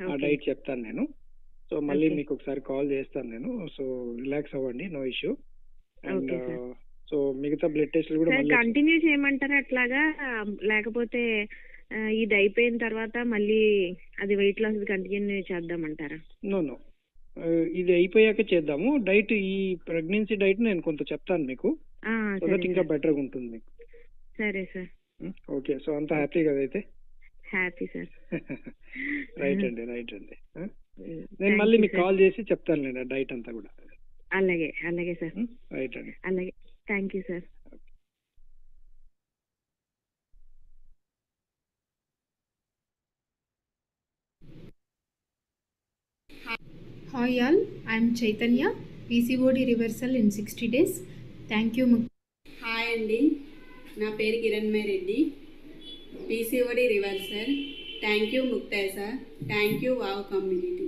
ఆ ఓకే డైట్ చెప్తాను నేను. సో మళ్ళీ ఓకే మీకు ఒకసారి కాల్ చేస్తాను నేను. సో రిలాక్స్ అవ్వండి, no issue. And okay sir. So మిగతా బ్లడ్ టెస్ట్లు కూడా సార్ మళ్ళీ కంటిన్యూ చేయమంటారా అట్లాగా? లేకపోతే ఇది అయిపోయిన తర్వాత మళ్ళీ అది వెయిట్ లాస్ కంటిన్యూ చేద్దామంటారా? నో నో, ఇది అయిపోయాక చేద్దాము. డైట్ ఈ ప్రెగ్నెన్సీ డైట్ నేను కొంత చెప్తాను మీకు, సో సరే దట్ ఇంకా సార్. బెటర్గా ఉంటుంది మీకు. సరే సార్. ఓకే. సో అంత హ్యాపీ కదా అయితే? Happy sir. రైట్ అండి, రైట్ అండి. నేను థ్యాంక్ మళ్ళీ యూ మీకు సార్. కాల్ చేసి చెప్తాను నేను డైట్ అంతా కూడా. అలాగే అలాగే సార్. రైట్ అండి. అలాగే. Thank you sir. Hi all, I am Chaitanya. PCOD reversal in 60 days. Thank you. Hi అండి, నా పేరు Kiranmayi Reddy. PCOD reversal. Thank you Muktai sir. Thank you wow community.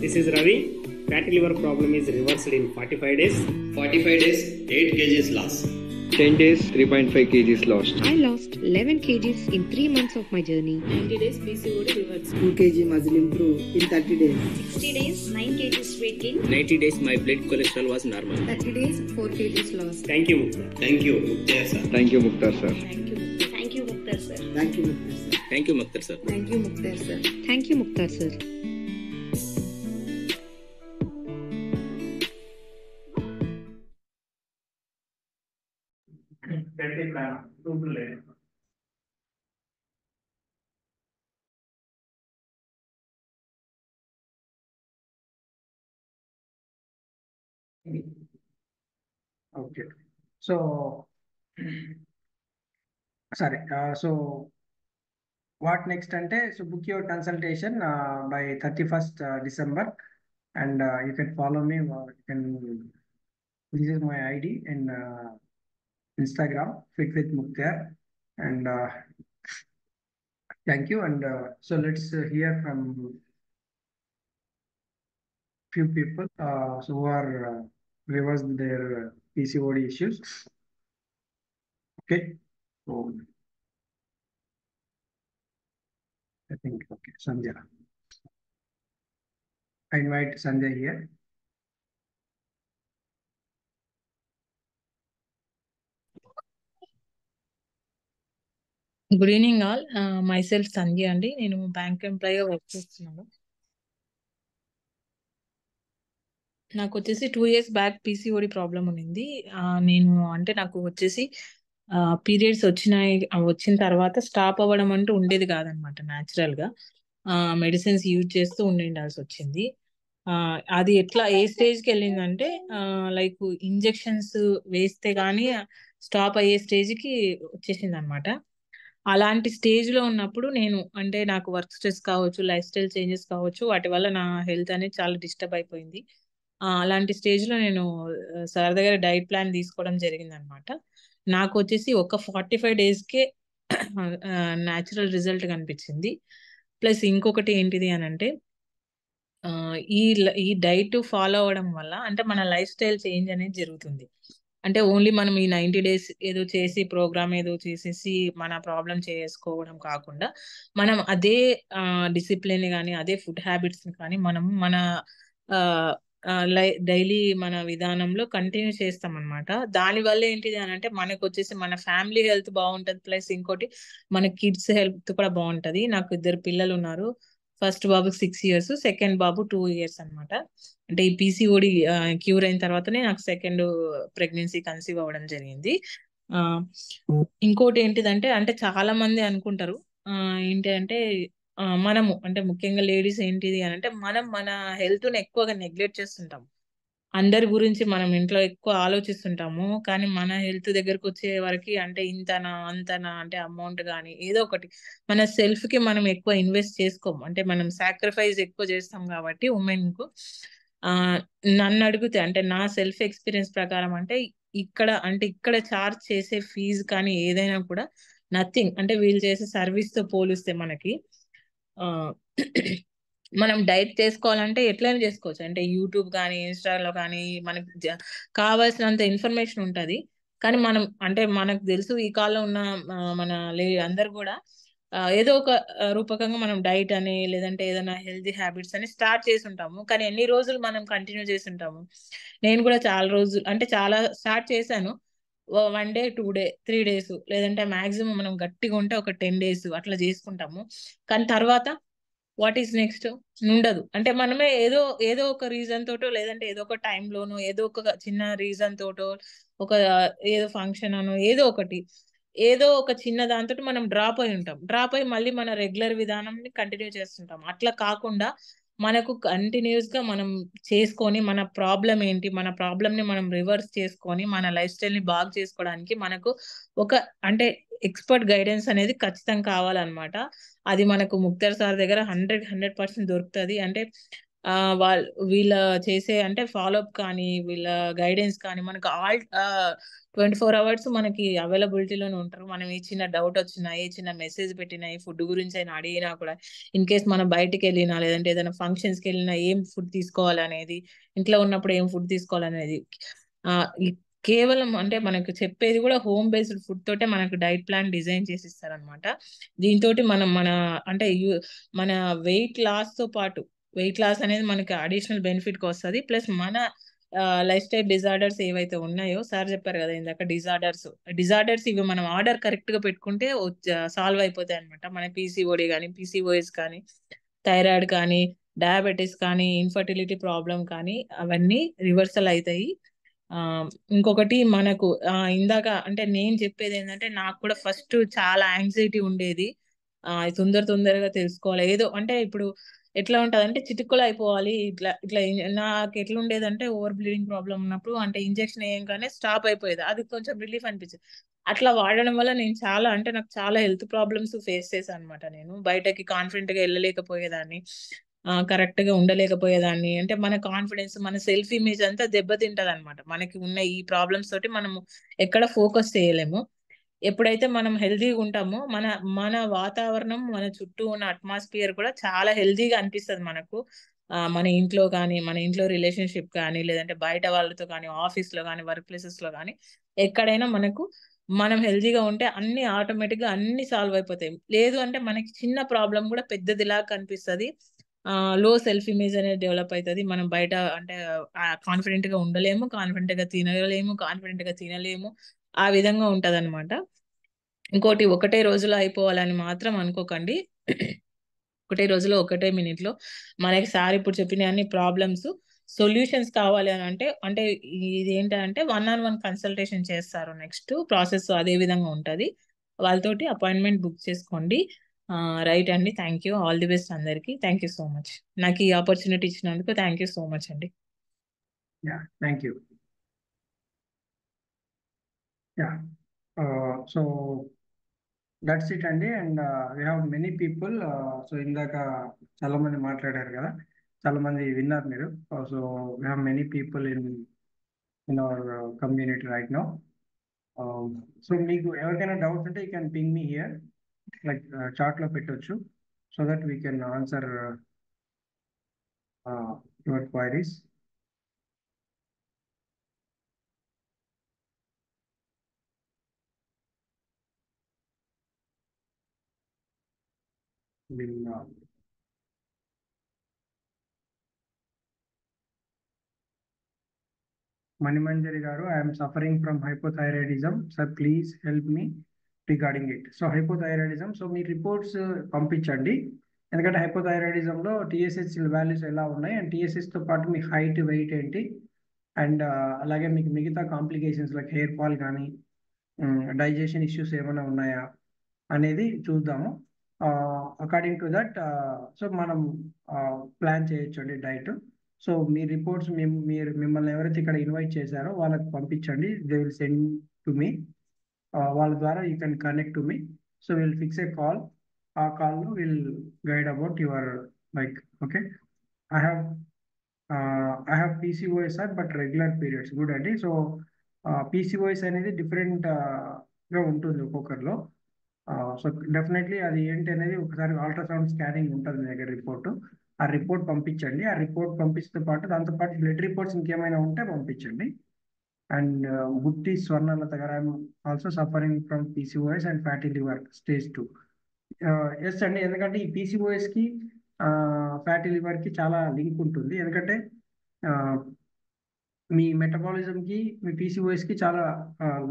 This is Ravi. Fatty liver problem is reversed in 45 days. 45 days, 8 kgs loss. 10 days, 3.5 kgs lost. I lost 11 kgs in 3 months of my journey. 90 days PCOD reverse. 2 kg muscle improve in 30 days. 60 days, 9 kgs weight gain. 90 days my blood cholesterol was normal. 30 days, 4 kgs lost. Thank you, Mukta. Thank you, Muktaya sir. Thank you, Mukhtar sir. Thank you, Mukhtar sir. Thank you, Mr. Sir. Thank you, Mukhtar sir. Thank you, Mukhtar sir. Thank you, Mukhtar sir. Okay. So, sorry. So, what next? Ante, so book your consultation by 31st December, and you can follow me. You can. This is my ID in Instagram, Fit with Mukhtar, and thank you. And so let's hear from few people so who are reversed their PCOD issues. Okay, so I think okay, Sandhya. I invite Sandhya here. Good evening all. Myself Sandhya అండి. నేను bank ఎంప్లాయీగా work చేస్తున్నాను. నాకు వచ్చేసి 2 years back PCOD problem ఉన్నింది. నాకు వచ్చేసి periods వచ్చిన తర్వాత స్టాప్ అవ్వడం అంటూ ఉండేది కాదనమాట. న్యాచురల్ గా మెడిసిన్స్ యూజ్ చేస్తూ ఉండాల్సి వచ్చింది. అది ఏ స్టేజ్ కి వెళ్ళిందంటే లైక్ ఇంజెక్షన్స్ వేస్తే గానీ స్టాప్ అయ్యే స్టేజ్ కి వచ్చేసింది అనమాట. అలాంటి స్టేజ్ లో ఉన్నప్పుడు నాకు వర్క్ స్ట్రెస్ కావచ్చు, లైఫ్ స్టైల్ చేంజెస్ కావచ్చు, వాటి వల్ల నా హెల్త్ అనేది చాలా డిస్టర్బ్ అయిపోయింది. అలాంటి స్టేజ్ లో నేను సార్ దగ్గర డైట్ ప్లాన్ తీసుకోవడం జరిగింది అనమాట. నాకు వచ్చేసి ఒక 45 days కే న్యాచురల్ రిజల్ట్ కనిపించింది. ప్లస్ ఇంకొకటి ఏంటిది అని అంటే ఈ డైట్ ఫాలో అవ్వడం వల్ల అంటే మన లైఫ్ స్టైల్ చేంజ్ అనేది జరుగుతుంది. అంటే ఓన్లీ మనం ఈ 90 days ఏదో చేసి ప్రోగ్రామ్ ఏదో చేసేసి మన ప్రాబ్లం చేసుకోవడం కాకుండా మనం అదే డిసిప్లిన్ కానీ అదే ఫుడ్ హ్యాబిట్స్ కానీ మనం మన డైలీ మన విధానంలో కంటిన్యూ చేస్తాం అనమాట. దానివల్ల ఏంటిది అని అంటే మనకు వచ్చేసి మన ఫ్యామిలీ హెల్త్ బాగుంటది. ప్లస్ ఇంకోటి మన కిడ్స్ హెల్త్ కూడా బాగుంటది. నాకు 2 పిల్లలు ఉన్నారు. ఫస్ట్ బాబు 6 years, సెకండ్ బాబు 2 years అనమాట. అంటే ఈ పీసీఓడి క్యూర్ అయిన తర్వాతనే నాకు సెకండ్ ప్రెగ్నెన్సీ కన్సీవ్ అవ్వడం జరిగింది. ఇంకోటి ఏంటిదంటే చాలా మంది అనుకుంటారు ఏంటి అంటే మనము అంటే ముఖ్యంగా లేడీస్ ఏంటిది అని అంటే మనం మన హెల్త్ ని ఎక్కువగా నెగ్లెక్ట్ చేస్తుంటాం. అందరి గురించి మనం ఇంట్లో ఎక్కువ ఆలోచిస్తుంటాము. కానీ మన హెల్త్ దగ్గరకు వచ్చే వరకి అంటే ఇంతనా, అంతనా అంటే అమౌంట్ గాని ఏదో ఒకటి మన సెల్ఫ్‌కి మనం ఎక్కువ ఇన్వెస్ట్ చేసుకోము. అంటే మనం సాక్రిఫైస్ ఎక్కువ చేస్తాం కాబట్టి వుమెన్‌కు ఆహ్, నన్నడిగితే అంటే నా సెల్ఫ్ ఎక్స్‌పీరియన్స్ ప్రకారం అంటే ఇక్కడ చార్జ్ చేసే ఫీజ్ కానీ ఏదైనా కూడా నథింగ్. అంటే వీళ్ళు చేసే సర్వీస్‌తో పోలిస్తే మనకి ఆహ్, మనం డైట్ చేసుకోవాలంటే ఎట్లైనా చేసుకోవచ్చు. అంటే యూట్యూబ్ కానీ, ఇన్‌స్టాలో కానీ మనకు కావాల్సినంత ఇన్ఫర్మేషన్ ఉంటది. కానీ మనం అంటే మనకు తెలుసు ఈ కాలంలో ఉన్న మన అందరూ గూడా ఏదో ఒక రూపకంగా మనం డైట్ అని లేదంటే ఏదైనా హెల్తీ హ్యాబిట్స్ అని స్టార్ట్ చేసుంటాము. కానీ ఎన్ని రోజులు మనం కంటిన్యూ చేసుంటాము. నేను కూడా చాలా రోజులు అంటే చాలా స్టార్ట్ చేశాను. 1 డే, 2 డే, 3 డేస్ లేదంటే మాక్సిమం మనం గట్టిగా ఉంటే ఒక 10 డేస్ అట్లా చేసుకుంటాము. కానీ తర్వాత వాట్ ఈస్ నెక్స్ట్? ఉండదు. అంటే మనమే ఏదో ఒక రీజన్ తోటో, లేదంటే ఏదో ఒక టైంలోనో, ఏదో ఒక చిన్న రీజన్ తోటో, ఒక ఏదో ఫంక్షన్ అనో, ఏదో ఒక చిన్న దాంతోటి మనం డ్రాప్ అయి ఉంటాం. డ్రాప్ అయ్యి మళ్ళీ మన రెగ్యులర్ విధానంని కంటిన్యూ చేస్తుంటాం. అట్లా కాకుండా మనకు కంటిన్యూయస్‌గా మనం చేసుకొని, మన ప్రాబ్లమ్ ఏంటి? మన ప్రాబ్లమ్‌ని మనం రివర్స్ చేసుకొని, మన లైఫ్ స్టైల్‌ని బాగు చేసుకోవడానికి మనకు ఒక అంటే ఎక్స్‌పర్ట్ గైడెన్స్ అనేది ఖచ్చితంగా కావాలన్నమాట. అది మనకు ముక్తార్ సార్ దగ్గర 100% దొరుకుతది. అంటే వీళ్ళ చేసే అంటే ఫాలో అప్ కానీ, వీళ్ళ గైడెన్స్ కానీ మనకు 24 అవర్స్ మనకి అవైలబిలిటీలోనే ఉంటారు. మనం ఏ చిన్న డౌట్ వచ్చినా, ఏ చిన్న మెసేజ్ పెట్టినా, ఈ ఫుడ్ గురించైనా అడిగినా కూడా ఇన్‌కేస్ మనం బయటికెళ్ళినా, లేదంటే ఏదైనా ఫంక్షన్స్‌కెళ్ళినా ఏం ఫుడ్ తీసుకోవాలనేది, ఇంట్లో ఉన్నప్పుడు ఏం ఫుడ్ తీసుకోవాలనేది ఈ కేవలం అంటే మనకు చెప్పేది కూడా హోమ్ బేస్డ్ ఫుడ్ తోటే మనకు డైట్ ప్లాన్ డిజైన్ చేసి ఇస్తారనమాట. దీనితోటి మనం అంటే మన వెయిట్ లాస్ అనేది మనకి అడిషనల్ బెనిఫిట్‌గా వస్తది. ప్లస్ మన లైఫ్ స్టైల్ డిజార్డర్స్ ఏవైతే ఉన్నాయో సార్ చెప్పారు కదా ఇందాక డిజార్డర్స్ ఇవి మనం ఆర్డర్ కరెక్ట్‌గా పెట్టుకుంటే సాల్వ్ అయిపోతాయన్నమాట. మన పీసీఓడీ గాని, పీసీఓఎస్ కానీ, థైరాయిడ్ కానీ, డయాబెటిస్ కానీ, ఇన్‌ఫర్టిలిటీ ప్రాబ్లమ్ కానీ అవన్నీ రివర్సల్ అయితాయి. ఇంకొకటి మనకు ఇందాక అంటే నేను చెప్పేదేంటంటే నాకు కూడా ఫస్ట్ చాలా యాంగ్జైటీ ఉండేది. తొందరగా తెలుసుకోవాలి. ఏదో అంటే ఇప్పుడు ఎట్లా ఉంటదంటే చిటిక్కులో అయిపోవాలి. ఇట్లా ఇట్లా నాకెట్లుండేదంటే ఓవర్ బ్లీడింగ్ ప్రాబ్లమ్ ఉన్నప్పుడు అంటే ఇంజెక్షన్ ఎయంగానే స్టాప్ అయిపోయేది. అది కొంచెం రిలీఫ్ అనిపించేది. అట్లా వాడడం వల్ల నేను చాలా అంటే నాకు చాలా హెల్త్ ప్రాబ్లమ్స్ ఫేస్ చేశానన్నమాట నేను. బయటకి కాన్ఫిడెంట్‌గా ఎళ్ళలేకపోయేదాన్ని. కరెక్ట్‌గా ఉండలేకపోయేదాన్ని. అంటే మన కాన్ఫిడెన్స్, మన సెల్ఫ్ ఇమేజ్ అంతా దెబ్బతింటదన్నమాట. మనకి ఉన్న ఈ ప్రాబ్లమ్స్ తోటి మనము ఎక్కడ ఫోకస్ చేయలేము. ఎప్పుడైతే మనం హెల్తీగా ఉంటామో మన వాతావరణం, మన చుట్టూ ఉన్న అట్మాస్ఫియర్ కూడా చాలా హెల్తీగా అనిపిస్తది మనకు. మన ఇంట్లో కానీ, మన ఇంట్లో రిలేషన్‌షిప్ కానీ, లేదంటే బయట వాళ్ళతో కానీ, ఆఫీస్‌లో గానీ, వర్క్ ప్లేసెస్‌లో గానీ, ఎక్కడైనా మనం హెల్తీగా ఉంటే అన్నీ ఆటోమేటిక్‌గా అన్నీ సాల్వ్ అయిపోతాయి. లేదు అంటే మనకి చిన్న ప్రాబ్లమ్ కూడా పెద్దదిలాగా కనిపిస్తది. లో సెల్ఫ్ ఇమేజ్ అనేది డెవలప్ అయితది. మనం బయట అంటే కాన్ఫిడెంట్‌గా తినలేము. ఆ విధంగా ఉంటదన్నమాట. ఇంకోటి ఒకటే రోజులో అయిపోవాలని మాత్రం అనుకోకండి. ఒకటే రోజులో, ఒకటే మినిట్‌లో మనకి సార్ ఇప్పుడు చెప్పిన అన్ని ప్రాబ్లమ్స్ సొల్యూషన్స్ కావాలి అంటే ఇదేంటంటే 1-on-1 కన్సల్టేషన్ చేస్తారు. నెక్స్ట్ ప్రాసెస్ అదే విధంగా ఉంటది. వాళ్ళతోటి అపాయింట్‌మెంట్ బుక్ చేసుకోండి. రైట్ అండి. Thank you. All the best అందరికి. Thank you so much. నాకు ఈ ఆపర్చునిటీ ఇచ్చినందుకు థాంక్ యూ సో మచ్ అండి. Yeah! Thank you. Yeah! So that's it అండి. And we have many people. So ఇందాక చాలా మంది మాట్లాడారు కదా! చాలా మంది విన్నారు మీరు. So we have many people in our community right now. So మీకు ఎవరికైనా డౌట్స్ ఉంటే you can ping me here like చాట్‌లో పెట్టొచ్చు. So that we can answer your queries. Manimanjari garu, I am suffering from hypothyroidism. Sir, please help me regarding it. So hypothyroidism, so me reports పంపించండి. ఎందుకంటే హైపోథైరాయిడిజంలో TSH values ఎలా ఉన్నాయి and టీఎస్హెచ్తో పాటు మీ height, wait ఏంటి and అలాగే మీకు మిగతా complications like hair fall కానీ డైజెషన్ ఇష్యూస్ ఏమైనా ఉన్నాయా అనేది చూద్దాము. అకార్డింగ్ టు దట్ సో మనం ప్లాన్ చేయొచ్చు అండి డైట్. సో మీ రిపోర్ట్స్ మిమ్మల్ని ఎవరైతే ఇక్కడ ఇన్వైట్ చేశారో వాళ్ళకి పంపించండి. They will send to me. వాళ్ళ ద్వారా you can connect to me. So will fix a call. ఆ కాల్లో will guide about your like okay. I have PCOS but regular periods. Good అండి. సో పీసీఓఎస్ అనేది డిఫరెంట్గా ఉంటుంది ఒక్కొక్కరిలో. సో డెఫినెట్లీ అది ఏంటి అనేది ఒకసారి అల్ట్రాసౌండ్ స్కానింగ్ ఉంటుంది మీ దగ్గర రిపోర్టు. ఆ రిపోర్ట్ పంపించండి. ఆ రిపోర్ట్ పంపిస్తే పాటు దాంతోపాటు బ్లడ్ రిపోర్ట్స్ ఇంకేమైనా ఉంటే పంపించండి. And Gutti Swarnalatha garu, I'm also suffering from PCOS and fatty liver stage 2. Yes అండి, ఎందుకంటే ఈ పీసీఓఎస్కి ఫ్యాటీ లివర్కి చాలా లింక్ ఉంటుంది. ఎందుకంటే మీ మెటబాలిజంకి మీ పీసీఓఎస్కి చాలా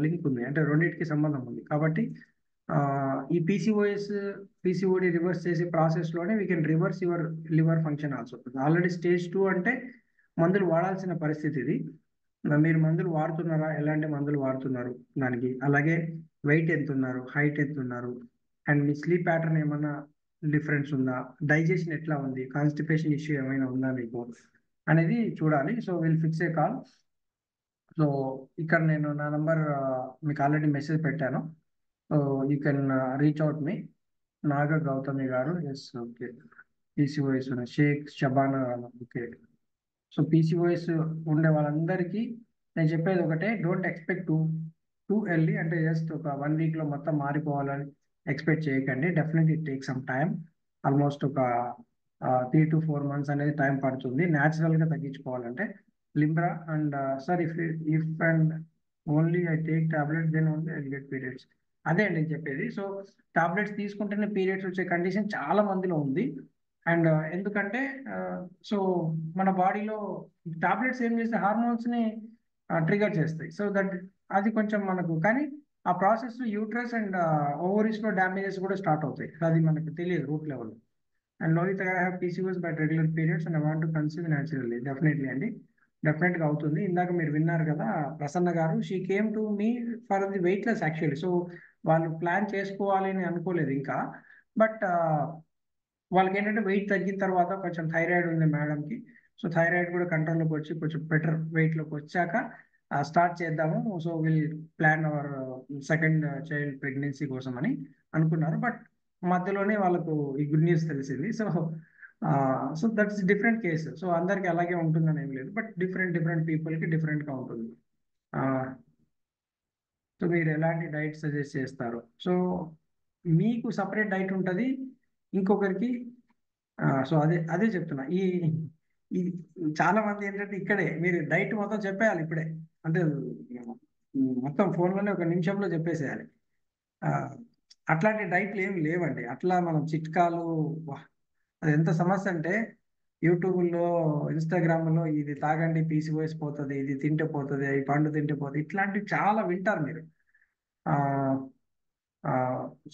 లింక్ ఉంది, అంటే రెండింటికి సంబంధం ఉంది. కాబట్టి ఈ పీసీఓడి రివర్స్ చేసే ప్రాసెస్లోనే we can reverse your liver function also. Already stage 2 అంటే మందులు వాడాల్సిన పరిస్థితి ఇది. మీరు మందులు వాడుతున్నారా, ఎలాంటి మందులు వాడుతున్నారు దానికి, అలాగే వెయిట్ ఎంత ఉన్నారు, హైట్ ఎంత ఉన్నారు, అండ్ మీ స్లీప్ ప్యాటర్న్ ఏమైనా డిఫరెన్స్ ఉందా, డైజెషన్ ఎట్లా ఉంది, కాన్స్టిపేషన్ ఇష్యూ ఏమైనా ఉందా మీకు అనేది చూడాలి. So will fix a call. So ఇక్కడ నేను నా నంబర్ మీకు ఆల్రెడీ మెసేజ్ పెట్టాను. So you can reach out me. Naga Gautami గారు, yes okay. PCOS Shaik Shabana, okay. So PCOS ఉండే వాళ్ళందరికీ నేను చెప్పేది ఒకటే, డోంట్ ఎక్స్పెక్ట్ టూ ఎర్లీ. అంటే జస్ట్ ఒక 1 వీక్లో మొత్తం మారిపోవాలని ఎక్స్పెక్ట్ చేయకండి. Definitely it take some time. Almost ఒక 3 to 4 months అనేది టైం పడుతుంది న్యాచురల్గా తగ్గించుకోవాలంటే. లింబ్రా and sir if and only I take tablets then only I get periods. అదే అండి నేను చెప్పేది. సో టాబ్లెట్స్ తీసుకుంటేనే పీరియడ్స్ వచ్చే కండిషన్ చాలా మందిలో ఉంది. అండ్ ఎందుకంటే సో మన బాడీలో టాబ్లెట్స్ ఏం చేస్తే హార్మోన్స్ని ట్రిగర్ చేస్తాయి. సో అది కొంచెం మనకు, కానీ ఆ ప్రాసెస్ యూట్రస్ అండ్ ఓవరీస్లో డ్యామేజెస్ కూడా స్టార్ట్ అవుతాయి. అది మనకు తెలియదు రూట్ లెవెల్. అండ్ లోహిత్ గారు, I have PCOS but regular periods and I want to conceive naturally. Definitely అండి, డెఫినెట్గా అవుతుంది. ఇందాక మీరు విన్నారు కదా ప్రసన్న గారు, she came to me for the weight less actually. So వాళ్ళు ప్లాన్ చేసుకోవాలి అని అనుకోలేదు ఇంకా, బట్ వాళ్ళకి ఏంటంటే వెయిట్ తగ్గిన తర్వాత కొంచెం థైరాయిడ్ ఉంది మేడంకి. సో థైరాయిడ్ కూడా కంట్రోల్లోకి వచ్చి కొంచెం బెటర్ వెయిట్లోకి వచ్చాక స్టార్ట్ చేద్దాము. So will plan hour second child pregnancy కోసం అని అనుకున్నారు. బట్ మధ్యలోనే వాళ్ళకు ఈ గుడ్ న్యూస్ తెలిసింది. So that's different case. So అందరికి అలాగే ఉంటుందని ఏం లేదు, బట్ డిఫరెంట్ పీపుల్కి డిఫరెంట్గా ఉంటుంది. సో మీరు ఎలాంటి డైట్ సజెస్ట్ చేస్తారు? సో మీకు సపరేట్ డైట్ ఉంటుంది, ఇంకొకరికి సో అదే చెప్తున్నా. ఈ చాలా మంది ఏంటంటే ఇక్కడే మీరు డైట్ మొత్తం చెప్పేయాలి ఇప్పుడే, అంటే మొత్తం ఫోన్లోనే 1 నిమిషంలో చెప్పేసేయాలి. అట్లాంటి డైట్లు ఏమి లేవండి. అట్లా మనం చిట్కాలు, అది ఎంత సమస్య అంటే యూట్యూబ్లో, ఇన్స్టాగ్రామ్లో ఇది తాగండి పీసీఓఎస్ పోతుంది, ఇది తింటే పోతుంది, ఈ పండు తింటే పోతుంది, ఇట్లాంటివి చాలా వింటారు మీరు.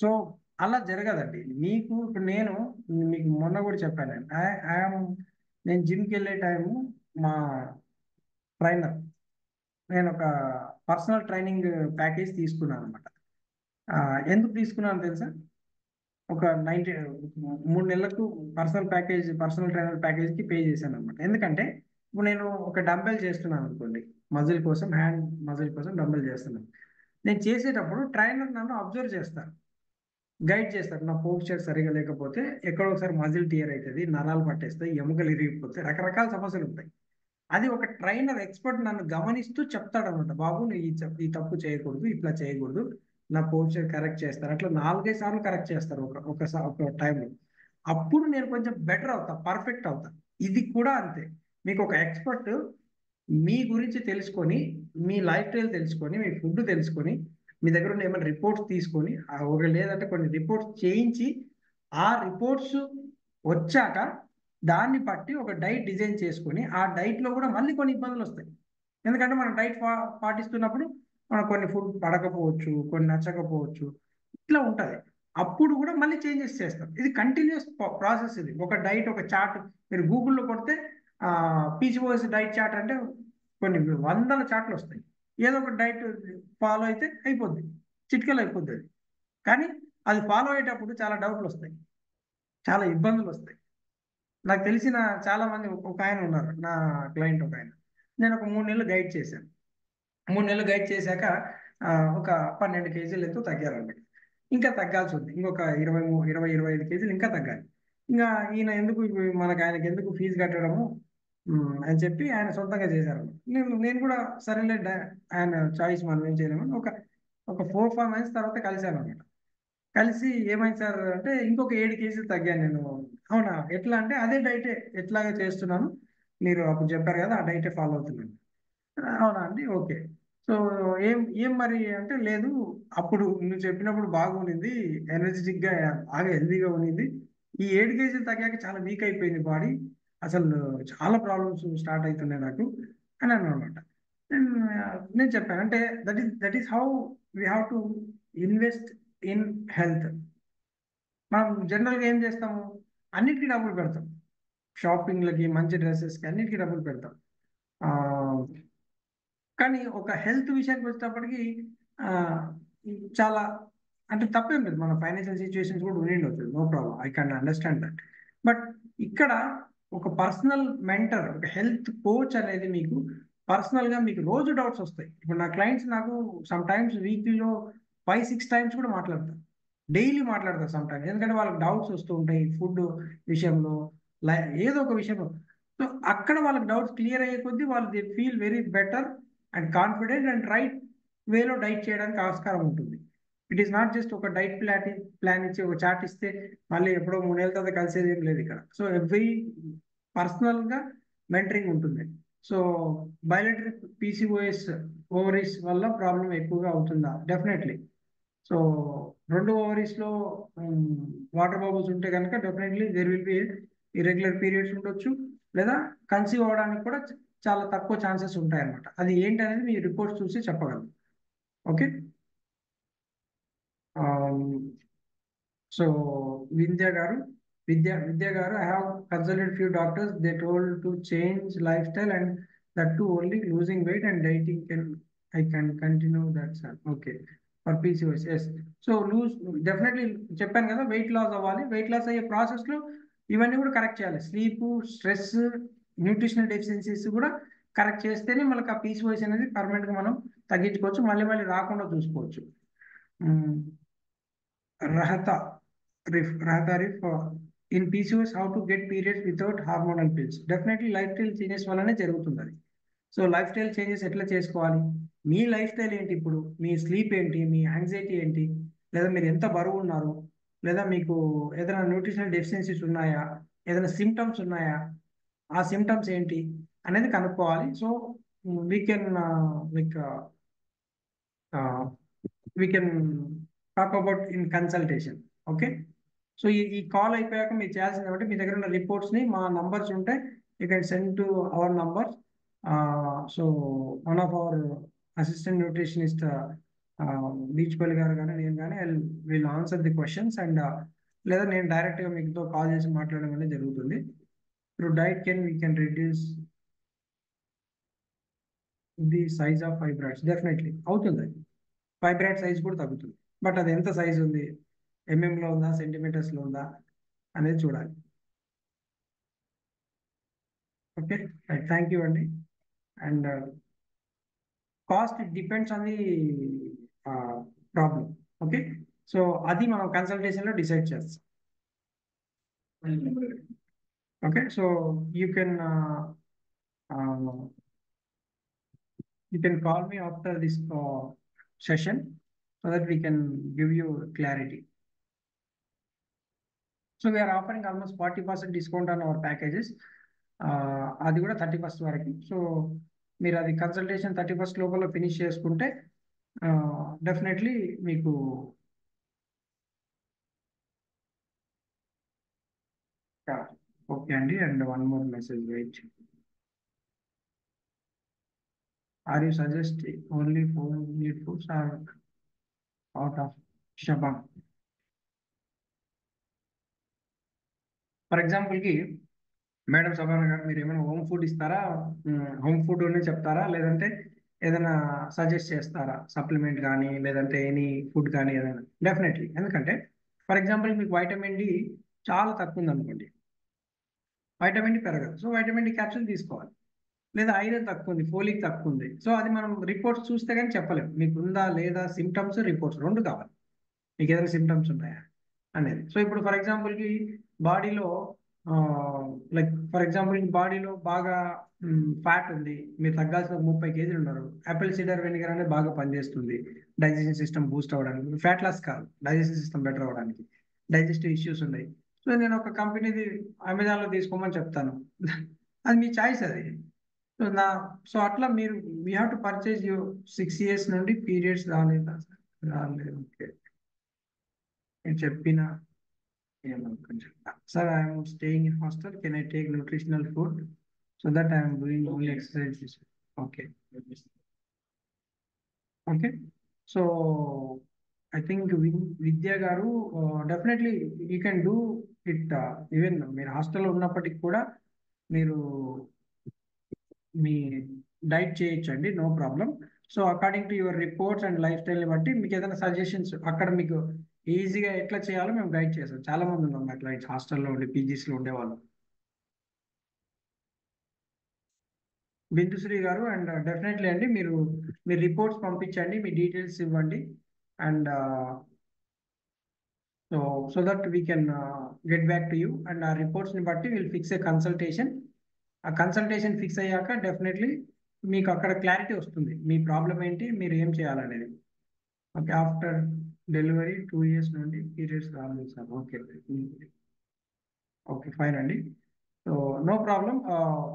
సో అలా జరగదండి. మీకు ఇప్పుడు మీకు మొన్న కూడా చెప్పాను, నేను జిమ్కి వెళ్ళే టైము మా ట్రైనర్, నేను ఒక పర్సనల్ ట్రైనింగ్ ప్యాకేజ్ తీసుకున్నాను అనమాట. ఎందుకు తీసుకున్నాను తెలుసా? ఒక 3 నెలలకు పర్సనల్ ట్రైనర్ ప్యాకేజ్కి పే చేశాను అనమాట. ఎందుకంటే ఇప్పుడు నేను ఒక డంబెల్ చేస్తున్నాను అనుకోండి, మజిల్ కోసం, హ్యాండ్ మజిల్ కోసం డంబెల్ చేస్తున్నాను. నేను చేసేటప్పుడు ట్రైనర్ నన్ను అబ్జర్వ్ చేస్తాను, గైడ్ చేస్తారు. నా పోస్చర్ సరిగా లేకపోతే ఎక్కడో ఒకసారి మజిల్ టియర్ అవుతుంది, నరాలు పట్టేస్తాయి, ఎముకలు ఇరిగిపోతాయి, రకరకాల సమస్యలు ఉంటాయి. అది ఒక ట్రైనర్ ఎక్స్పర్ట్ నన్ను గమనిస్తూ చెప్తాడు అనమాట, బాబు నువ్వు ఈ తప్పు చేయకూడదు, ఇట్లా చేయకూడదు, నా పోస్చర్ కరెక్ట్ చేస్తారు. అట్లా 4-5 సార్లు కరెక్ట్ చేస్తారు ఒక టైంలో. అప్పుడు నేను కొంచెం బెటర్ అవుతా, పర్ఫెక్ట్ అవుతా. ఇది కూడా అంతే. మీకు ఒక ఎక్స్పర్ట్ మీ గురించి తెలుసుకొని, మీ లైఫ్ స్టైల్ తెలుసుకొని, మీ ఫుడ్ తెలుసుకొని, మీ దగ్గర ఉన్న ఏమైనా రిపోర్ట్స్ తీసుకొని, లేదంటే కొన్ని రిపోర్ట్స్ చేయించి, ఆ రిపోర్ట్స్ వచ్చాక దాన్ని బట్టి ఒక డైట్ డిజైన్ చేసుకొని, ఆ డైట్లో కూడా మళ్ళీ కొన్ని ఇబ్బందులు వస్తాయి. ఎందుకంటే మనం డైట్ పాటిస్తున్నప్పుడు మనం కొన్ని ఫుడ్ పడకపోవచ్చు, కొన్ని నచ్చకపోవచ్చు, ఇట్లా ఉంటుంది. అప్పుడు కూడా మళ్ళీ చేంజెస్ చేస్తాం. ఇది కంటిన్యూస్ ప్రాసెస్. ఇది ఒక డైట్, ఒక చార్ట్ మీరు గూగుల్లో కొడితే పీసీఓఎస్ డైట్ చార్ట్ అంటే కొన్ని 100 చార్ట్లు వస్తాయి. ఏదో ఒక డైట్ ఫాలో అయితే అయిపోద్ది, చిటికలు అయిపోద్ది అది. కానీ అది ఫాలో అయ్యేటప్పుడు చాలా డౌట్లు వస్తాయి, చాలా ఇబ్బందులు వస్తాయి. నాకు తెలిసిన చాలా మంది ఒక ఆయన ఉన్నారు, నా క్లయింట్ ఒక ఆయన. నేను ఒక 3 నెలలు గైడ్ చేశాను. 3 నెలలు గైడ్ చేశాక ఒక 12 కేజీలు ఎంతో తగ్గారండి. ఇంకా తగ్గాల్సి ఉంది, ఇంకొక 25 కేజీలు ఇంకా తగ్గాలి. ఇంకా ఈయన ఎందుకు ఆయనకి ఎందుకు ఫీజు కట్టడము అని చెప్పి ఆయన సొంతంగా చేశారు. నేను కూడా సరేలే, ఆయన చాయిస్ మనం ఏం చేయలేము. ఒక 4-5 మంత్స్ తర్వాత కలిశాను అనమాట. కలిసి ఏమైంది సార్ అంటే, ఇంకొక 7 కేజీలు తగ్గాను నేను. అవునా, ఎట్లా అంటే అదే డైటే ఎట్లాగా చేస్తున్నాను, మీరు అప్పుడు చెప్పారు కదా ఆ డైటే ఫాలో అవుతున్నాను. అవునా అండి, ఓకే. సో ఏం మరి అంటే, లేదు అప్పుడు నువ్వు చెప్పినప్పుడు బాగుండింది, ఎనర్జెటిక్ గా బాగా హెల్దీగా ఉండింది. ఈ 7 కేజీలు తగ్గాక చాలా వీక్ అయిపోయింది బాడీ, అసలు చాలా ప్రాబ్లమ్స్ స్టార్ట్ అవుతున్నాయి నాకు అని అన్నమాట. నేను చెప్పాను అంటే, that is how we have to invest in health. మనం జనరల్గా ఏం చేస్తాము, అన్నిటికీ డబ్బులు పెడతాం, షాపింగ్లకి, మంచి డ్రెస్సెస్కి, అన్నిటికీ డబ్బులు పెడతాం. కానీ ఒక హెల్త్ విషయానికి వచ్చేటప్పటికి చాలా అంటే తప్పేం లేదు, మన ఫైనాన్షియల్ సిచ్యువేషన్స్ కూడా ఉండిండొచ్చు, no problem, I can understand that. But ఇక్కడ ఒక పర్సనల్ మెంటర్, ఒక హెల్త్ కోచ్ అనేది మీకు పర్సనల్గా మీకు రోజు డౌట్స్ వస్తాయి. ఇప్పుడు నా క్లయింట్స్ నాకు సమ్ టైమ్స్ వీక్లీలో 5-6 టైమ్స్ కూడా మాట్లాడతారు, డైలీ మాట్లాడతారు సమ్ టైమ్స్, ఎందుకంటే వాళ్ళకి డౌట్స్ వస్తూ ఉంటాయి ఫుడ్ విషయంలో, ఏదో ఒక విషయంలో. సో అక్కడ వాళ్ళకి డౌట్స్ క్లియర్ అయ్యే కొద్దీ వాళ్ళు they feel very better and confident and right వేలో డైట్ చేయడానికి ఆస్కారం ఉంటుంది. ఇట్ ఈస్ నాట్ జస్ట్ ఒక డైట్ ప్లాన్ ఇచ్చి ఒక చార్ట్ ఇస్తే మళ్ళీ ఎప్పుడో 3 నెలల తర్వాత కలిసేది ఏం లేదు ఇక్కడ. సో ఎవ్రీ పర్సనల్గా మెంటరింగ్ ఉంటుంది. సో బయోలెటరీ పీసీఓఎస్ ఓవరీస్ వల్ల ప్రాబ్లం ఎక్కువగా అవుతుందా? డెఫినెట్లీ. సో 2 ఓవరీస్లో వాటర్ బబుల్స్ ఉంటే కనుక definitely there will be irregular periods ఉండొచ్చు, లేదా కన్సీవ్ అవ్వడానికి కూడా చాలా తక్కువ ఛాన్సెస్ ఉంటాయి అన్నమాట. అది ఏంటనేది మీ రిపోర్ట్స్ చూసి చెప్పగలరు. Okay. So Vidya garu, I have consulted few doctors, they told to change life style and that to only losing weight and dieting I can continue that sir. Okay, for PCOS. Yes. So definitely చెప్పాను కదా, weight loss అవ్వాలి. Weight loss అయ్యే ప్రాసెస్లో ఇవన్నీ కూడా correct చేయాలి. Sleep, stress, nutritional deficiencies కూడా correct చేస్తేనే మనకు ఆ పీసీఓఎస్ అనేది పర్మనెంట్గా మనం తగ్గించుకోవచ్చు, మళ్ళీ రాకుండా చూసుకోవచ్చు. Rahata Rif, in PCOS, how to get periods without hormonal pills? Definitely life style changes వల్లనే జరుగుతుంది అది. సో లైఫ్ స్టైల్ చేంజెస్ ఎట్లా చేసుకోవాలి? మీ లైఫ్ స్టైల్ ఏంటి, ఇప్పుడు మీ స్లీప్ ఏంటి, మీ యాంగ్జైటీ ఏంటి, లేదా మీరు ఎంత బరువు ఉన్నారు, లేదా మీకు ఏదైనా న్యూట్రిషనల్ డెఫిషియన్సీస్ ఉన్నాయా, ఏదైనా సిమ్టమ్స్ ఉన్నాయా, ఆ సిమ్టమ్స్ ఏంటి అనేది కనుక్కోవాలి. So we can talk about in consultation. Okay. So ఈ కాల్ అయిపోయాక మీరు చేయాల్సింది ఏమంటే, మీ దగ్గర ఉన్న రిపోర్ట్స్ని, మా నంబర్స్ ఉంటే you can send to our number. So one of our assistant nutritionist Beechpally గారు కానీ నేను కానీ will answer the questions, and లేదా నేను డైరెక్ట్గా మీతో కాల్ చేసి మాట్లాడడం అనేది జరుగుతుంది. Through diet we can reduce the size of fibroids. Definitely అవుతుంది, ఫైబ్రాయిడ్ సైజ్ కూడా తగ్గుతుంది. బట్ అది ఎంత సైజ్ ఉంది, ఎంఎంలో ఉందా, సెంటీమీటర్స్లో ఉందా అనేది చూడాలి. ఓకే, థ్యాంక్ యూ అండి. And cost it depends on the problem. Okay, so అది మనం కన్సల్టేషన్లో డిసైడ్ చేస్తాం. Okay, so you can call me after this session so that we can give you clarity. So we are offering almost 40% discount on our packages. అది కూడా 31st వరకు. So మీరు అది consultation 31st లోపల finish చేసుకుంటే definitely మీకు okay అండి. And one more message, wait. Are you suggest only for need foods or out of Shabam? For ఎగ్జాంపుల్కి మేడం సబానా గారు, మీరు ఏమైనా హోమ్ ఫుడ్ ఇస్తారా, హోమ్ ఫుడ్ అనే చెప్తారా, లేదంటే ఏదైనా సజెస్ట్ చేస్తారా, సప్లిమెంట్ కానీ లేదంటే ఎనీ ఫుడ్ కానీ ఏదైనా? డెఫినెట్లీ. ఎందుకంటే ఫర్ ఎగ్జాంపుల్ మీకు వైటమిన్ డి చాలా తక్కువ ఉంది అనుకోండి, వైటమిన్ డి పెరగదు. సో వైటమిన్ డి క్యాప్సూల్ తీసుకోవాలి. లేదా ఐరన్ తక్కువ ఉంది, ఫోలిక్ తక్కువ ఉంది. సో అది మనం రిపోర్ట్స్ చూస్తే కానీ చెప్పలేము మీకు ఉందా లేదా. సిమ్టమ్స్, రిపోర్ట్స్ రెండు కావాలి. మీకు ఏదైనా సిమ్టమ్స్ ఉన్నాయా అనేది. సో ఇప్పుడు ఫర్ ఎగ్జాంపుల్కి బాడీలో లైక్ ఫర్ ఎగ్జాంపుల్ బాడీలో బాగా ఫ్యాట్ ఉంది, మీరు తగ్గాల్సిన 30 కేజీలు ఉన్నారు. యాపిల్ సిడర్ వెనిగర్ అనేది బాగా పనిచేస్తుంది డైజెషన్ సిస్టమ్ బూస్ట్ అవ్వడానికి. ఫ్యాట్ లాస్ కాదు, డైజెషన్ సిస్టమ్ బెటర్ అవ్వడానికి. డైజెస్టివ్ ఇష్యూస్ ఉన్నాయి. సో నేను ఒక కంపెనీది అమెజాన్లో తీసుకోమని చెప్తాను. అది మీ చాయిస్ అది. సో అట్లా మీరు we have to purchase you 6 years నుండి పీరియడ్స్ రాలేదా రాలేదు. ఓకే నేను చెప్పిన sir I'm staying in hostel, can I take nutritional food so that I'm doing only exercise. Okay okay. So I think Vidya garu definitely you can do it. Even మీరు హాస్టల్లో ఉన్నప్పటికీ కూడా మీరు మీ డైట్ చేయొచ్చండి, no problem. So according to your reports and లైఫ్ స్టైల్ని బట్టి మీకు ఏదైనా సజెషన్స్ అక్కడ మీకు ఈజీగా ఎట్లా చేయాలో మేము గైడ్ చేస్తాం. చాలా మంది ఉన్నాం మా క్లయింట్స్ హాస్టల్లో ఉండి పీజీస్లో ఉండేవాళ్ళు. బిందుశ్రీ గారు అండ్ డెఫినెట్లీ అండి మీరు మీ రిపోర్ట్స్ పంపించండి, మీ డీటెయిల్స్ ఇవ్వండి and so that we can get back to you and ఆ రిపోర్ట్స్ని బట్టి విల్ ఫిక్స్ ఏ కన్సల్టేషన్. ఆ కన్సల్టేషన్ ఫిక్స్ అయ్యాక డెఫినెట్లీ మీకు అక్కడ క్లారిటీ వస్తుంది మీ ప్రాబ్లం ఏంటి, మీరు ఏం చేయాలనేది. ఓకే ఆఫ్టర్ డెలివరీ 2 years నుండి పీరియడ్స్ రాలేదు సార్. ఓకే ఓకే ఫైన్ అండి. So no problem.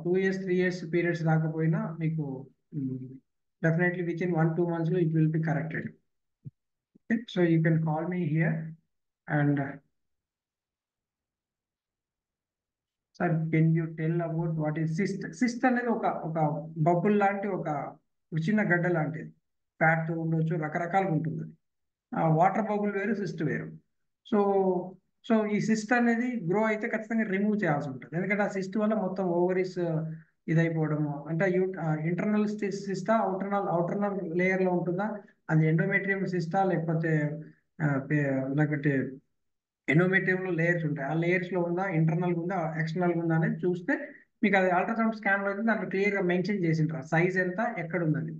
2 years 3 years periods రాకపోయినా మీకు డెఫినెట్లీ విత్ ఇన్ 1-2 monthsలో it will be corrected. Okay so you can call me here and sir can you tell about what is cyst. Cyst అనేది ఒక bubble లాంటి ఒక చిన్న గడ్డ లాంటిది. ఫ్యాట్తో ఉండొచ్చు, రకరకాలుగా ఉంటుంది. వాటర్ బబుల్ వేరు, సిస్ట్ వేరు. సో సో ఈ సిస్ట్ అనేది గ్రో అయితే ఖచ్చితంగా రిమూవ్ చేయాల్సి ఉంటుంది. ఎందుకంటే ఆ సిస్ట్ వల్ల మొత్తం ఓవరీస్ ఇదైపోవడము అంటే ఇంటర్నల్ సిస్టా అవుటర్నల్ లేయర్లో ఉంటుందా, అది ఎండోమెట్రియం సిస్టా లేకపోతే లేకపోతే ఎండోమెట్రియంలో లేయర్స్ ఉంటాయి. ఆ లేయర్స్లో ఉందా, ఇంటర్నల్గా ఉందా, ఎక్స్టర్నల్గా ఉందా అనేది చూస్తే మీకు అది అల్ట్రాసౌండ్ స్కాన్లో అయితే దాంట్లో క్లియర్గా మెన్షన్ చేసి ఉంటారు సైజ్ ఎంత, ఎక్కడ ఉందని.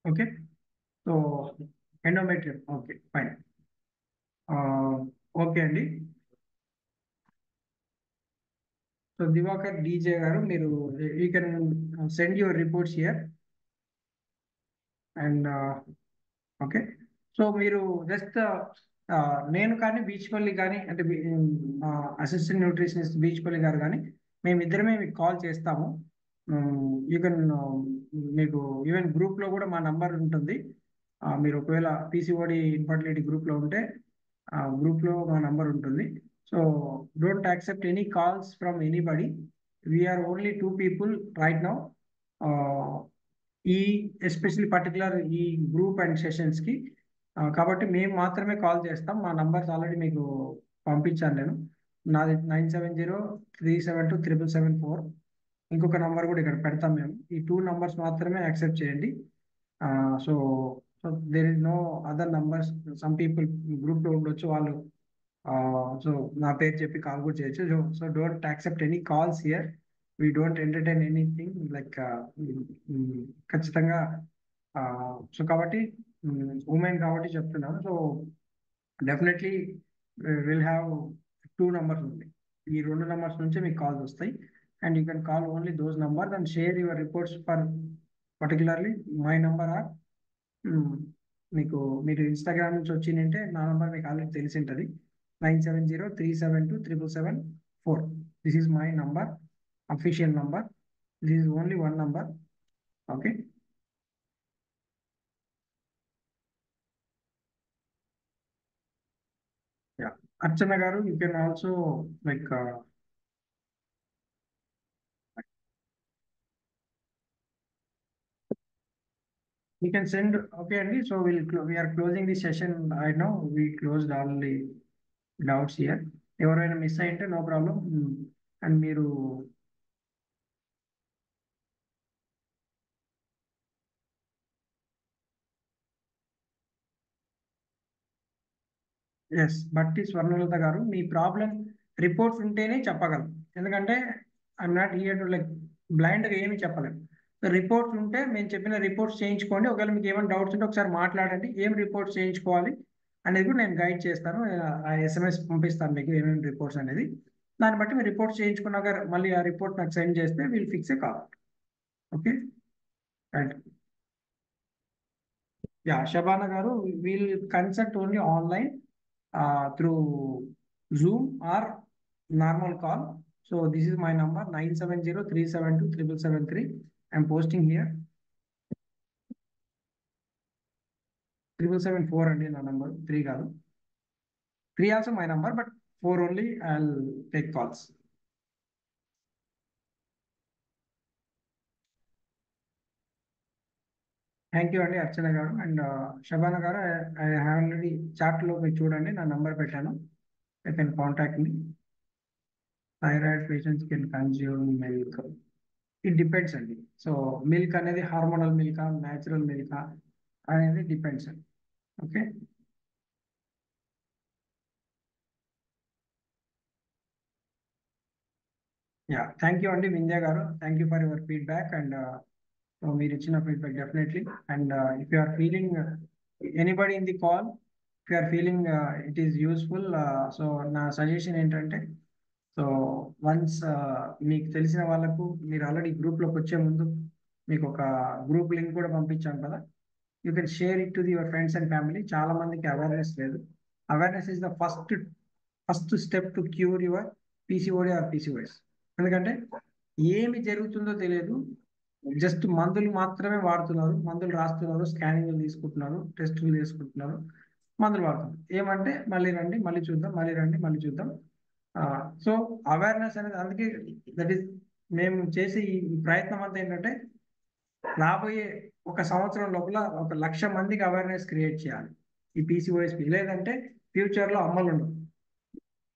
Okay so endometrium okay fine. Okay అండి. సో దివాకర్ డీజే గారు మీరు you can send your reports here and okay. So మీరు జస్ట్ నేను కానీ బీచ్పల్లి కానీ అంటే అసిస్టెంట్ న్యూట్రిషనిస్ట్ బీచ్పల్లి గారు కానీ మేమిద్దరమే మీకు కాల్ చేస్తాము. యూ కెన్ మీకు ఈవెన్ గ్రూప్లో కూడా మా నంబర్ ఉంటుంది. మీరు ఒకవేళ పీసీఓడి ఇన్ఫర్టిలిటీ గ్రూప్లో ఉంటే గ్రూప్లో మా నంబర్ ఉంటుంది. So don't accept any calls from anybody. We're only 2 people right now. ఈ ఎస్పెషల్లీ పర్టికులర్ ఈ గ్రూప్ అండ్ సెషన్స్కి కాబట్టి మేము మాత్రమే కాల్ చేస్తాం. మా నంబర్స్ ఆల్రెడీ మీకు పంపించాను నేను. నాది 9703727774. ఇంకొక నంబర్ కూడా ఇక్కడ పెడతాం మేము. ఈ 2 numbers మాత్రమే యాక్సెప్ట్ చేయండి. So there is no other numbers. Some people గ్రూప్లో ఉండొచ్చు, వాళ్ళు సో నా పేరు చెప్పి కాల్ కూడా చేయొచ్చు. So don't accept any calls here. We don't entertain anything like ఖచ్చితంగా. సో కాబట్టి ఉమెన్ కాబట్టి చెప్తున్నాను. So definitely will have 2 numbers ఉంది. ఈ 2 numbers నుంచే మీకు కాల్స్ వస్తాయి and you can call only those numbers and share your reports for particularly my number or మీకు మీరు ఇన్స్టాగ్రామ్ నుంచి వచ్చిందంటే నా నంబర్ మీకు ఆల్రెడీ తెలిసి ఉంటుంది. 9703727774. This is my number, official number. This is only 1 number. Okay yeah Archana గారు you can also like you can send. Okay అండి. సో we are closing the session right now. We closed all the doubts here. ఎవరైనా miss అయింటే no problem. And మీరు yes, బట్టి స్వర్ణలత గారు, మీ problem reports ఉంటేనే చెప్పగలం. ఎందుకంటే I'm not here to like బ్లైండ్గా ఏమి చెప్పలేము. రిపోర్ట్స్ ఉంటే మేము చెప్పిన రిపోర్ట్స్ చేయించుకోండి. ఒకవేళ మీకు ఏమైనా డౌట్స్ ఉంటే ఒకసారి మాట్లాడండి. ఏం రిపోర్ట్స్ చేయించుకోవాలి అనేది కూడా నేను గైడ్ చేస్తాను. ఆ SMS పంపిస్తాను మీకు ఏమేమి రిపోర్ట్స్ అనేది. దాన్ని బట్టి మీరు రిపోర్ట్స్ చేయించుకున్నాక మళ్ళీ ఆ రిపోర్ట్ నాకు సెండ్ చేస్తే will fix a call. Okay, right. Yeah, Shabana గారు, will consult only online through Zoom or normal call. So this is my number 970-372-7773. I'm posting here. 774 అండి నా నంబర్, 3 కాదు. 3 also my number, but 4 only I'll take calls. Thank you అండి అర్చన గారు. And Shabana గారు, I have already చాట్లో మీరు చూడండి, నా నంబర్ పెట్టాను. I can contact me. Thyroid patients can consume milk. It depends అండి. సో మిల్క్ అనేది హార్మోనల్ మిల్కా, న్యాచురల్ మిల్కా అనేది డిపెండ్స్ అండి. ఓకే, యా, థ్యాంక్ యూ అండి Vindhya garu. Thank you for your feedback. And మీరు ఇచ్చిన feedback definitely. And if you are feeling anybody in the call, if you are feeling it is useful, so నా suggestion ఏంటంటే, so once మీకు తెలిసిన వాళ్ళకు, మీరు already గ్రూప్లోకి వచ్చే ముందు మీకు ఒక గ్రూప్ లింక్ కూడా పంపించాను కదా, you can share it to your friends and family. చాలా మందికి అవేర్నెస్ లేదు. Awareness is the first step to cure your PCOD or PCOS. ఎందుకంటే ఏమి జరుగుతుందో తెలియదు, జస్ట్ మందులు మాత్రమే వాడుతున్నారు, మందులు రాస్తున్నారు, స్కానింగ్లు తీసుకుంటున్నారు, టెస్టులు తీసుకుంటున్నారు, మందులు వాడుతున్నారు. ఏమంటే మళ్ళీ రండి, మళ్ళీ చూద్దాం, మళ్ళీ రండి, మళ్ళీ చూద్దాం. సో అవేర్నెస్ అనేది, అందుకే దట్ ఈస్ మేము చేసే ఈ ప్రయత్నం అంతా ఏంటంటే, రాబోయే 1 సంవత్సరం లోపల 1,00,000 మందికి అవేర్నెస్ క్రియేట్ చేయాలి ఈ PCOS. లేదంటే ఫ్యూచర్లో అమ్మలు ఉండరు.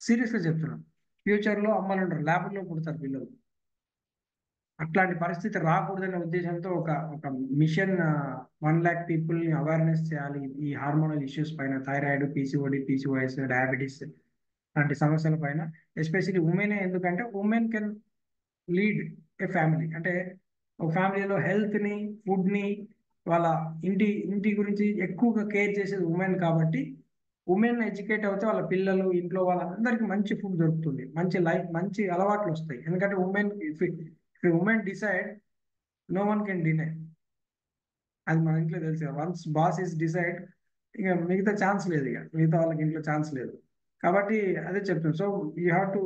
సీరియస్గా చెప్తున్నాను, ఫ్యూచర్లో అమ్మలు ఉండరు, ల్యాబ్లో పుడతారు పిల్లలు. అట్లాంటి పరిస్థితి రాకూడదనే ఉద్దేశంతో ఒక మిషన్ 1,00,000 పీపుల్ని అవేర్నెస్ చేయాలి ఈ హార్మోనల్ ఇష్యూస్ పైన, థైరాయిడ్, PCOD, PCOS, డయాబెటీస్ లాంటి సమస్యల పైన. ఎస్పెషల్లీ ఉమెనే, ఎందుకంటే women can lead a family. అంటే ఒక ఫ్యామిలీలో హెల్త్ని, ఫుడ్ని, వాళ్ళ ఇంటి గురించి ఎక్కువగా కేర్ చేసేది ఉమెన్. కాబట్టి ఉమెన్ ఎడ్యుకేట్ అవుతే వాళ్ళ పిల్లలు, ఇంట్లో వాళ్ళందరికీ మంచి ఫుడ్ దొరుకుతుంది, మంచి లైఫ్, మంచి అలవాట్లు వస్తాయి. ఎందుకంటే women decide, no one can deny. అది మన ఇంట్లో తెలుసు. వన్స్ బాస్ ఇస్ డిసైడ్, ఇక మిగతా ఛాన్స్ లేదు, ఇక మిగతా వాళ్ళకి ఇంట్లో ఛాన్స్ లేదు. కాబట్టి అదే చెప్తాను. So you have to,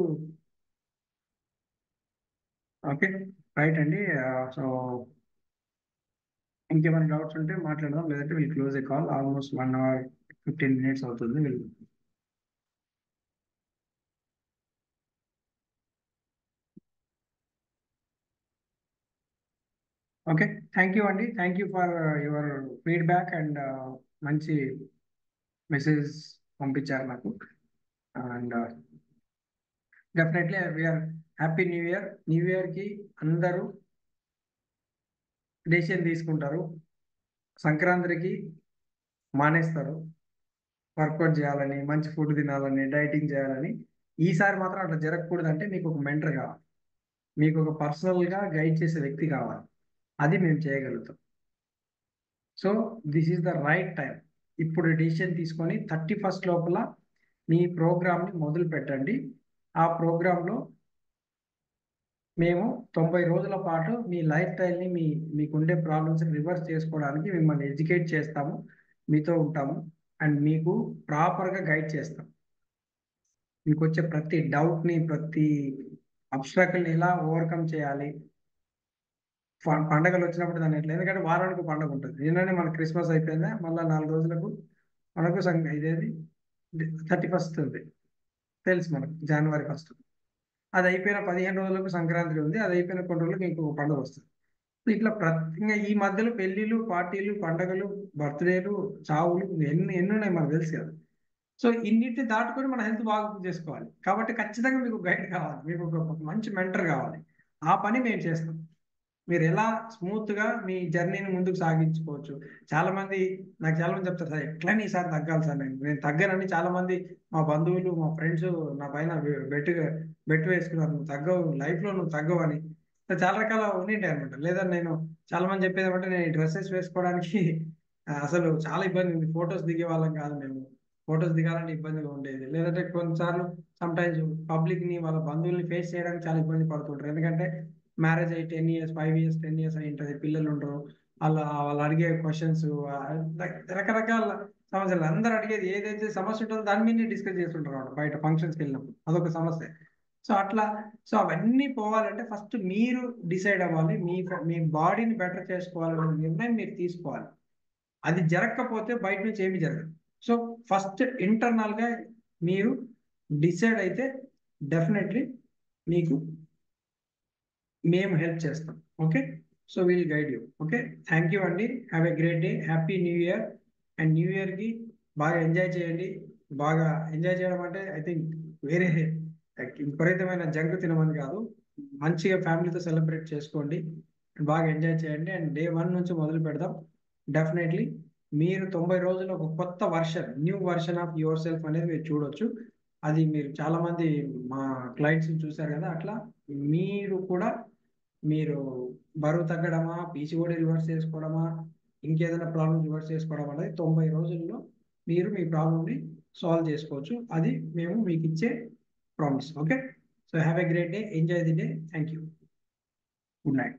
okay, right అండి. సో ఇంకేమైనా డౌట్స్ ఉంటే మాట్లాడదాం, లేదంటే will close a call. Almost 1 hour 15 minutes అవుతుంది. ఓకే, థ్యాంక్ యూ అండి. Thank you for your feedback and మంచి మెసేజ్ పంపించారు నాకు. And definitely we're happy new year. New ఇయర్కి అందరూ డెసిషన్ తీసుకుంటారు, సంక్రాంతికి మానేస్తారు, వర్కౌట్ చేయాలని, మంచి ఫుడ్ తినాలని, డైటింగ్ చేయాలని. ఈసారి మాత్రం అట్లా జరగకూడదు. అంటే మీకు ఒక మెంటర్ కావాలి, మీకు ఒక పర్సనల్గా గైడ్ చేసే వ్యక్తి కావాలి. అది మేము చేయగలుగుతాం. So this is the right time. ఇప్పుడు డెసిషన్ తీసుకొని 31st లోపల మీ ప్రోగ్రామ్ని మొదలు పెట్టండి. ఆ ప్రోగ్రాంలో మేము 90 రోజుల పాటు మీ లైఫ్ స్టైల్ని, మీకుండే ప్రాబ్లమ్స్ని రివర్స్ చేసుకోవడానికి మిమ్మల్ని ఎడ్యుకేట్ చేస్తాము, మీతో ఉంటాము, అండ్ మీకు ప్రాపర్గా గైడ్ చేస్తాం. మీకు వచ్చే ప్రతి డౌట్ని, ప్రతి అబ్స్ట్రాకల్ని ఎలా ఓవర్కమ్ చేయాలి, పండగలు వచ్చినప్పుడు దాన్ని ఎట్లా, ఎందుకంటే వారానికి పండుగ ఉంటుంది. నిన్ననే మన క్రిస్మస్ అయిపోయిందా, మళ్ళీ 4 రోజులకు మనకు ఇదేది 31st ఉంది, తెలుసు మనకు, January 1st. అది అయిపోయిన 15 రోజులకు సంక్రాంతి ఉంది, అది అయిపోయిన కొన్ని రోజులకు ఇంకొక పండుగ వస్తుంది. ఇట్లా ఇంకా ఈ మధ్యలో పెళ్లిళ్ళు, పార్టీలు, పండగలు, బర్త్డేలు, చావులు ఎన్ని ఉన్నాయి మనకు తెలుసు కదా. సో ఇన్నిటిని దాటుకొని మన హెల్త్ బాగా చేసుకోవాలి. కాబట్టి ఖచ్చితంగా మీకు గైడ్ కావాలి, మీకు ఒక మంచి మెంటర్ కావాలి. ఆ పని మేము చేస్తాం. మీరు ఎలా స్మూత్ గా మీ జర్నీని ముందుకు సాగించుకోవచ్చు. చాలా మంది చెప్తారు సార్ ఎట్లయినా ఈసారి తగ్గాలి సార్, నేను తగ్గానని చాలా మంది మా బంధువులు మా ఫ్రెండ్స్ నా పైన బెట్ వేసుకున్నారు, నువ్వు తగ్గవు లైఫ్ లో, నువ్వు తగ్గవు అని. చాలా రకాల ఉండింటాయి అనమాట. లేదా నేను చాలా మంది చెప్పేది ఏమంటే, నేను డ్రెస్సెస్ వేసుకోవడానికి అసలు చాలా ఇబ్బంది ఉంది, ఫొటోస్ దిగే వాళ్ళం కాదు మేము, ఫొటోస్ దిగాలంటే ఇబ్బందిగా ఉండేది. లేదంటే కొన్నిసార్లు సమ్టైమ్స్ పబ్లిక్ ని వాళ్ళ బంధువుల్ని ఫేస్ చేయడానికి చాలా ఇబ్బంది పడుతుంటారు. ఎందుకంటే మ్యారేజ్ అయ్యి 10 years 5 years 10 years అయి ఉంటుంది, పిల్లలు ఉండరు, వాళ్ళు అడిగే క్వశ్చన్స్ రకరకాల సమస్యలు. అందరు అడిగేది ఏదైతే సమస్య ఉంటుందో దాని మీద డిస్కస్ చేస్తుంటారు అన్నమాట బయట ఫంక్షన్స్కి వెళ్ళినప్పుడు, అదొక సమస్య. సో అవన్నీ పోవాలంటే ఫస్ట్ మీరు డిసైడ్ అవ్వాలి, మీ బాడీని బెటర్ చేసుకోవాలనే నిర్ణయం మీరు తీసుకోవాలి. అది జరగకపోతే బయట నుంచి ఏమి జరగదు. సో ఫస్ట్ ఇంటర్నల్ గా మీరు డిసైడ్ అయితే డెఫినెట్లీ మీకు మేము హెల్ప్ చేస్తాం. Okay, so will guide you. Okay, thank you అండి. Have a great day, happy new year. And new year కి బాగా ఎంజాయ్ చేయండి. బాగా ఎంజాయ్ చేయడం అంటే ఐ థింక్ వేరే విపరీతమైన జంక్ తినమని కాదు, మంచిగా ఫ్యామిలీతో సెలబ్రేట్ చేసుకోండి, బాగా ఎంజాయ్ చేయండి. అండ్ Day 1 నుంచి మొదలు పెడదాం. డెఫినెట్లీ మీరు 90 రోజులు ఒక కొత్త version, new version of your self అనేది మీరు చూడొచ్చు. అది మీరు చాలా మంది మా క్లయింట్స్ చూశారు కదా, అట్లా మీరు కూడా మీరు బరువు తగ్గడమా, పీసీఓడి రివర్స్ చేసుకోవడమా, ఇంకేదైనా ప్రాబ్లమ్ రివర్స్ చేసుకోవడం అనేది 90 రోజుల్లో మీరు మీ ప్రాబ్లమ్ని సాల్వ్ చేసుకోవచ్చు. అది మేము మీకు ఇచ్చే promise. Okay, so have a great day, enjoy the day. Thank you, good night.